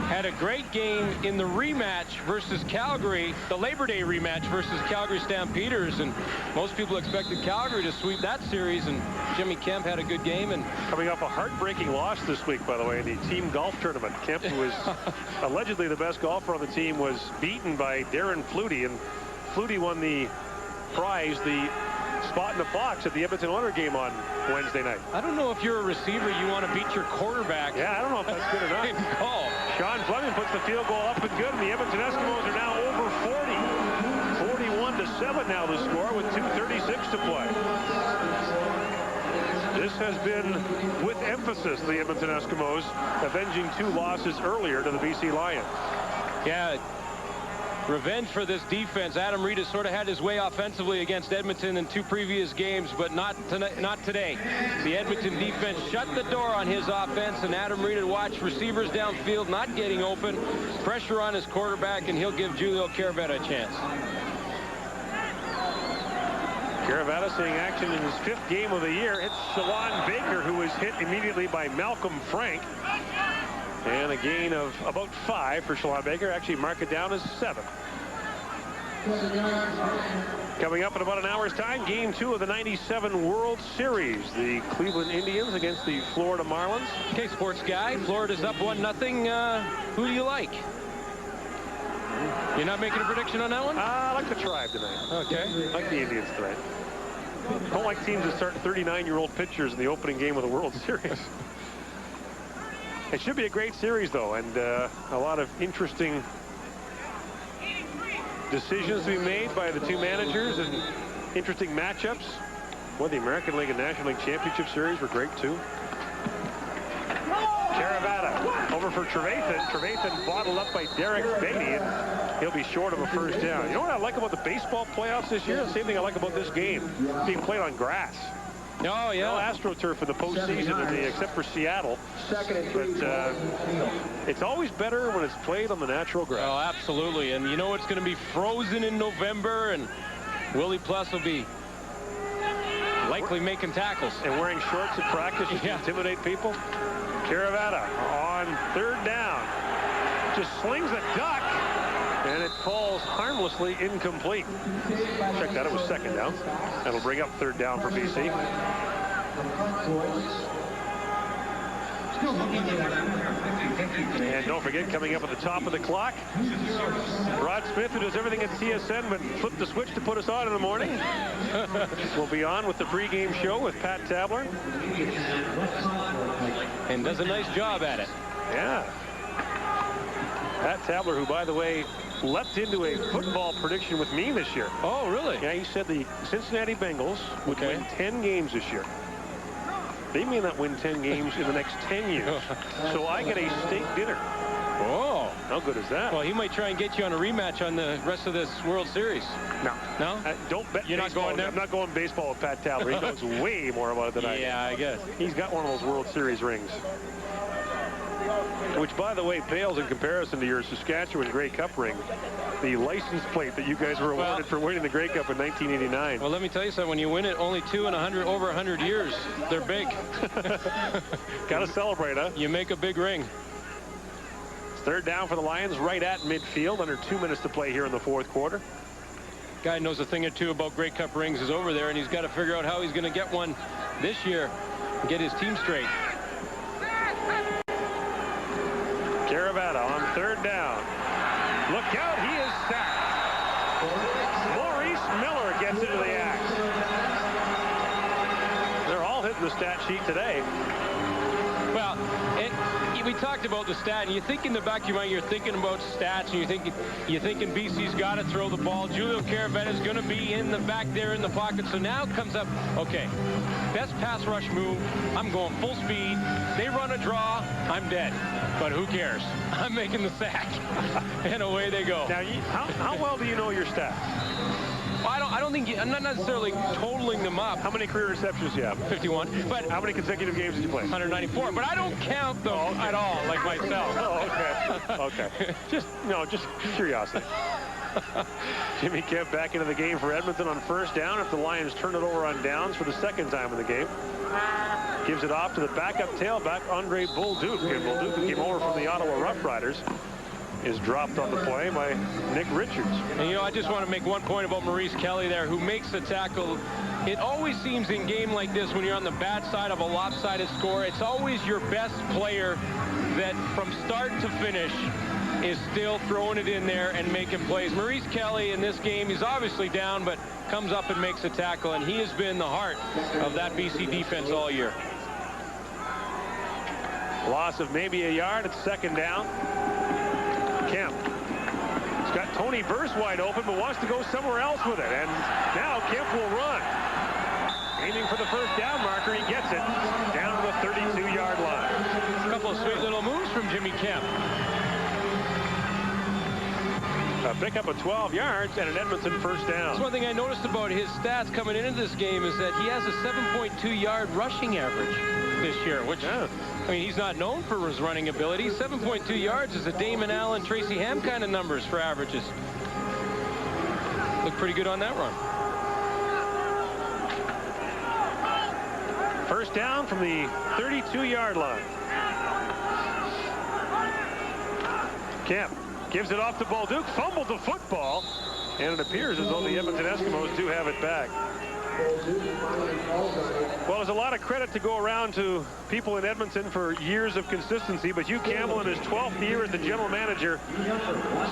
Had a great game in the rematch versus Calgary, the Labor Day rematch versus Calgary Stampeders, and most people expected Calgary to sweep that series, and Jimmy Kemp had a good game. And coming off a heartbreaking loss this week, by the way, in the team golf tournament. Kemp, who was allegedly the best golfer on the team, was beaten by Darren Flutie, and Flutie won the prize, the spot in the box at the Edmonton Oilers game on Wednesday night. I don't know if you're a receiver, you want to beat your quarterback. Yeah, I don't know if that's good or not. Call. Sean Fleming puts the field goal up and good, and the Edmonton Eskimos are now over 40. 41-7 7 now to score with 2:36 to play. This has been, with emphasis, the Edmonton Eskimos avenging 2 losses earlier to the BC Lions. Yeah, revenge for this defense. Adam Reed has sort of had his way offensively against Edmonton in 2 previous games, but not today. The Edmonton defense shut the door on his offense, and Adam Reed had watched receivers downfield not getting open. Pressure on his quarterback, and he'll give Julio Caravetta a chance. Caravetta seeing action in his 5th game of the year. It's Shalon Baker, who was hit immediately by Malcolm Frank. And a gain of about 5 for Shalon Baker. Actually, mark it down as 7. Coming up in about an hour's time, game 2 of the '97 World Series. The Cleveland Indians against the Florida Marlins. Okay, sports guy. Florida's up 1-0. Who do you like? You're not making a prediction on that one? I like the Tribe tonight. Okay. I like the Indians tonight. Don't like teams that start 39-year-old pitchers in the opening game of the World Series. It should be a great series, though, and a lot of interesting decisions to be made by the 2 managers and interesting matchups. Well, the American League and National League Championship Series were great, too. Caravetta over for Trevathan. Trevathan bottled up by Derek Beatty, and he'll be short of a first down. You know what I like about the baseball playoffs this year? The same thing I like about this game. It's being played on grass. Oh, yeah. No AstroTurf in the postseason, except for Seattle. But it's always better when it's played on the natural grass. Oh, absolutely. And you know it's going to be frozen in November, and Willie Plus will be likely making tackles. And wearing shorts at practice just to intimidate people. Caravetta on 3rd down. Just slings a duck, and it falls harmlessly incomplete. Check that, it was 2nd down. That'll bring up 3rd down for BC. And don't forget, coming up at the top of the clock, Rod Smith, who does everything at TSN but flipped the switch to put us on in the morning. We'll be on with the pregame show with Pat Tabler. And does a nice job at it. Yeah. Pat Tabler, who, by the way, leapt into a football prediction with me this year. Oh, really? Yeah, he said the Cincinnati Bengals would win 10 games this year. They may not win 10 games in the next 10 years. So I get a steak dinner. Oh. How good is that? Well, he might try and get you on a rematch on the rest of this World Series. No. No? Don't bet. You're baseball. not going there? I'm not going baseball with Pat Tabler. He knows way more about it than I do. Yeah, I guess. He's got one of those World Series rings. Which, by the way, pales in comparison to your Saskatchewan Grey Cup ring. The license plate that you guys were awarded for winning the Grey Cup in 1989. Well, let me tell you something. When you win it only 2 in over 100 years, they're big. Got to celebrate, huh? You make a big ring. 3rd down for the Lions, right at midfield. Under 2 minutes to play here in the 4th quarter. Guy knows a thing or two about Grey Cup rings is over there, and he's got to figure out how he's going to get one this year and get his team straight. Caravetta on 3rd down. Look out, he is sacked. Maurice Miller gets into the act. They're all hitting the stat sheet today. Well, we talked about the stat, and you think in the back of your mind, you're thinking about stats, and you're thinking BC's got to throw the ball. Julio Caravetta is going to be in the back there in the pocket. So now comes up, okay, best pass rush move. I'm going full speed. They run a draw. I'm dead. But who cares? I'm making the sack. And away they go. Now, how well do you know your stats? I don't think I'm not necessarily totaling them up. How many career receptions do you have? 51. But how many consecutive games did you play? 194. But I don't count them at all, like myself. Oh, okay. Okay. Just curiosity. Jimmy Kemp back into the game for Edmonton on 1st down after the Lions turn it over on downs for the 2nd time in the game. Gives it off to the backup tailback, Andre Bolduc. And Bolduc, who came over from the Ottawa Rough Riders, is dropped on the play by Nick Richards. And, you know, I just want to make one point about Maurice Kelly there, who makes the tackle. It always seems in game like this, when you're on the bad side of a lopsided score, it's always your best player that from start to finish is still throwing it in there and making plays. Maurice Kelly in this game, he's obviously down, but comes up and makes a tackle, and he has been the heart of that BC defense all year. Loss of maybe a yard. It's 2nd down. Kemp. He's got Tony Burst wide open, but wants to go somewhere else with it. And now Kemp will run. Aiming for the first down marker. He gets it down to the 32-yard line. A couple of sweet little moves from Jimmy Kemp. A pickup of 12 yards and an Edmonton first down. That's one thing I noticed about his stats coming into this game is that he has a 7.2-yard rushing average this year, which, I mean, he's not known for his running ability. 7.2 yards is a Damon Allen, Tracy Ham kind of numbers for averages. Looked pretty good on that run. First down from the 32-yard line. Kemp gives it off to Bolduc, fumbled the football, and it appears as though the Edmonton Eskimos do have it back. Well, there's a lot of credit to go around to people in Edmonton for years of consistency, but Hugh Campbell in his 12th year as the general manager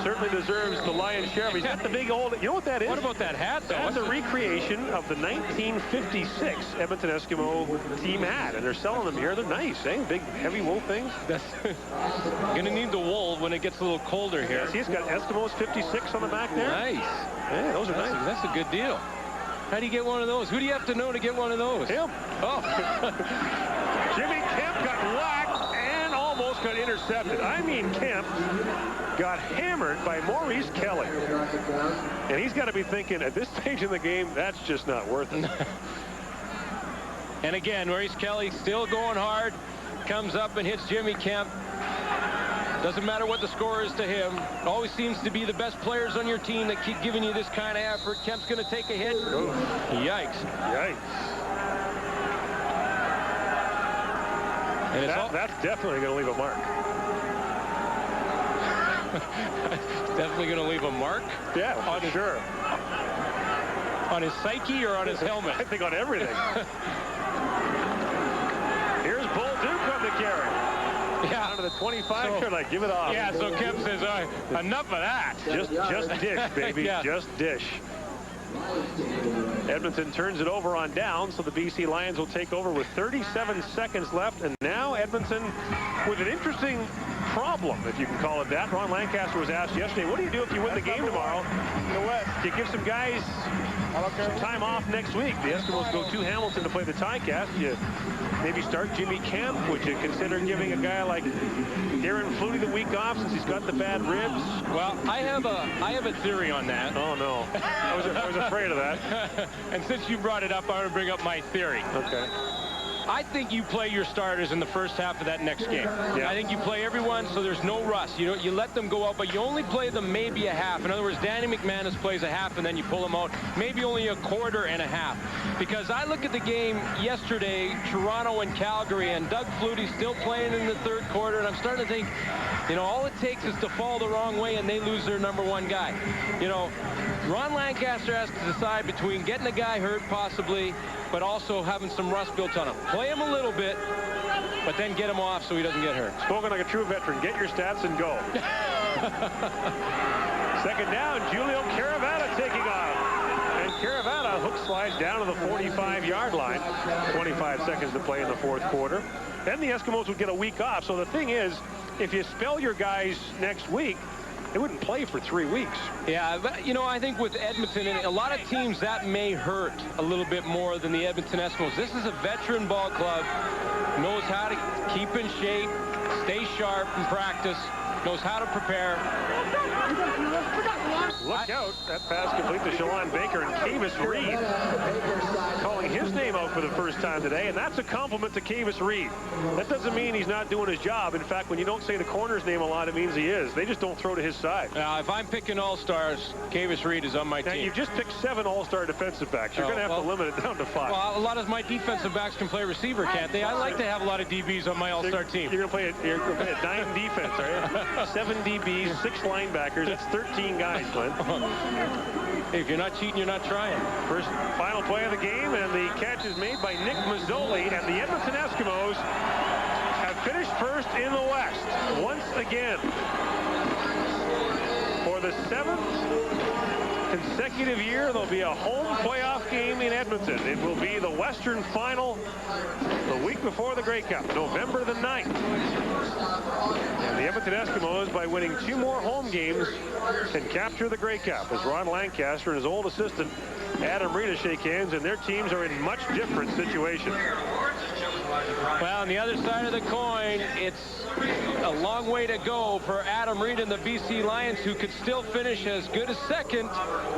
certainly deserves the lion's share. He's got the big old, you know what that is? What about that hat, though? That's a recreation of the 1956 Edmonton Eskimo team hat, and they're selling them here. They're nice, eh? Big, heavy wool things. That's going to need the wool when it gets a little colder here. Yes, he's got Eskimos 56 on the back there. Nice. Yeah, those are nice. That's a good deal. How do you get one of those? Who do you have to know to get one of those? Him. Oh. Jimmy Kemp got whacked and almost got intercepted. I mean, Kemp got hammered by Maurice Kelly. And he's got to be thinking, at this stage in the game, that's just not worth it. And again, Maurice Kelly still going hard. Comes up and hits Jimmy Kemp. Doesn't matter what the score is to him. It always seems to be the best players on your team that keep giving you this kind of effort. Kemp's going to take a hit. Oh. Yikes. Yikes. And that's definitely going to leave a mark. Definitely going to leave a mark? Yeah, on sure. On his psyche or on his helmet? I think on everything. Here's Bolduc on the carry. Yeah. Down to the 25, like, give it off. Yeah, so Kemp says, enough of that. Just dish, baby. Yeah. Just dish. Edmonton turns it over on down, so the BC Lions will take over with 37 seconds left. And now Edmonton with an interesting problem, if you can call it that. Ron Lancaster was asked yesterday, what do you do if you win the game tomorrow? In the West. Do you give some guys some time off next week? The Eskimos go to Hamilton to play the tie-cast. You maybe start Jimmy Kemp. Would you consider giving a guy like Darren Flutie the week off since he's got the bad ribs? Well, I have a theory on that. Oh, no. I was afraid of that. And since you brought it up, I want to bring up my theory. Okay. I think you play your starters in the first half of that next game. Yeah. I think you play everyone so there's no rust. You let them go out, but you only play them maybe a half. In other words, Danny McManus plays a half and then you pull them out, maybe only a quarter and a half. Because I look at the game yesterday, Toronto and Calgary, and Doug Flutie's still playing in the third quarter, and I'm starting to think, all it takes is to fall the wrong way and they lose their number one guy. Ron Lancaster has to decide between getting a guy hurt possibly, but also having some rust built on him. Play him a little bit, but then get him off so he doesn't get hurt. Spoken like a true veteran. Get your stats and go. Second down, Julio Caravana taking off. And Caravana hook slides down to the 45-yard line. 25 seconds to play in the fourth quarter. Then the Eskimos would get a week off. So the thing is, if you spell your guys next week, they wouldn't play for 3 weeks. Yeah, but, I think with Edmonton and a lot of teams, that may hurt a little bit more than the Edmonton Eskimos. This is a veteran ball club, knows how to keep in shape, stay sharp in practice, knows how to prepare. Look out. That pass complete to Shalon Baker and Kavis Reed calling his name out for the first time today, and that's a compliment to Kavis Reed. That doesn't mean he's not doing his job. In fact, when you don't say the corner's name a lot, it means he is. They just don't throw to his side. Now, if I'm picking all-stars, Kavis Reed is on my team. You've just picked 7 all-star defensive backs. You're going to have to limit it down to 5. Well, a lot of my defensive backs can play receiver, can't they? I like to have a lot of DBs on my all-star team. You're going to play a 9 defense, are you? 7 DBs, 6 linebackers. That's 13 guys, Glenn. If you're not cheating, you're not trying. First final play of the game, and the catch is made by Nick Mazzoli, and the Edmonton Eskimos have finished first in the West once again. For the 7th consecutive year, there'll be a home playoff game in Edmonton. It will be the Western Final the week before the Grey Cup, November the 9th. And the Edmonton Eskimos, by winning 2 more home games, can capture the Grey Cup as Ron Lancaster and his old assistant Adam Rita shake hands, and their teams are in much different situations. Well, on the other side of the coin, it's a long way to go for Adam Reid and the BC Lions, who could still finish as good as second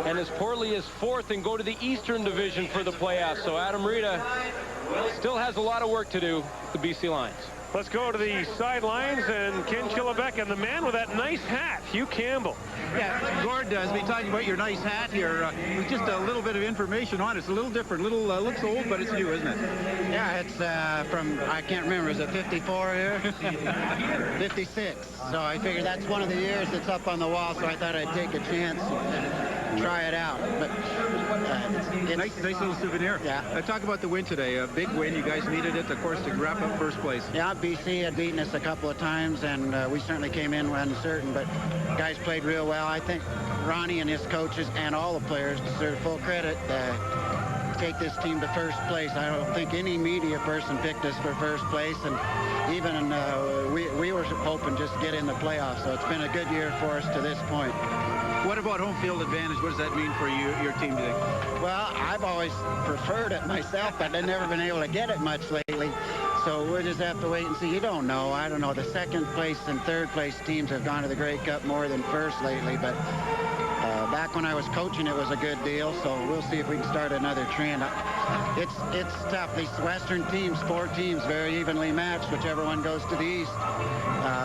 and as poorly as fourth and go to the Eastern Division for the playoffs. So Adam Rita still has a lot of work to do with the BC Lions. Let's go to the sidelines and Ken Chillibeck and the man with that nice hat, Hugh Campbell. Yeah, Gord does. Be talking about your nice hat here. With just a little bit of information on it. It's a little different. Looks old, but it's new, isn't it? Yeah, it's from, I can't remember, is it 54 here? 56. So I figured that's one of the years that's up on the wall, so I thought I'd take a chance and try it out. But it's nice little souvenir. Yeah. Talk about the win today. A big win. You guys needed it, of course, to wrap up first place. Yeah, BC had beaten us a couple of times, and we certainly came in uncertain, but guys played real well. I think Ronnie and his coaches and all the players deserve full credit. Take this team to first place. I don't think any media person picked us for first place, and even we were hoping just to get in the playoffs. So it's been a good year for us to this point. What about home field advantage? What does that mean for your team today? Well, I've always preferred it myself, but I've never been able to get it much lately. So we'll just have to wait and see. You don't know. I don't know. The second place and third place teams have gone to the Grey Cup more than first lately, but back when I was coaching, it was a good deal. So we'll see if we can start another trend. It's tough. These Western teams, 4 teams, very evenly matched. Whichever one goes to the East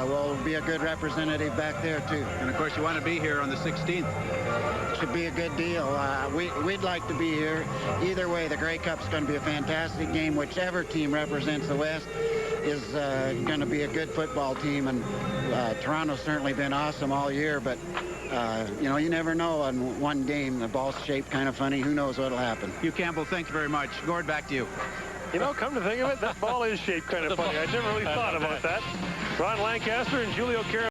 will be a good representative back there, too. And, of course, you want to be here on the 16th. Should be a good deal. We'd like to be here. Either way, the Grey Cup's going to be a fantastic game. Whichever team represents the West is going to be a good football team. And Toronto's certainly been awesome all year, but you know, you never know on one game. The ball's shaped kind of funny. Who knows what'll happen? Hugh Campbell, thank you very much. Gord, back to you. You know, come to think of it, that ball is shaped kind of funny. I never really thought about that. Ron Lancaster and Julio Carabelli.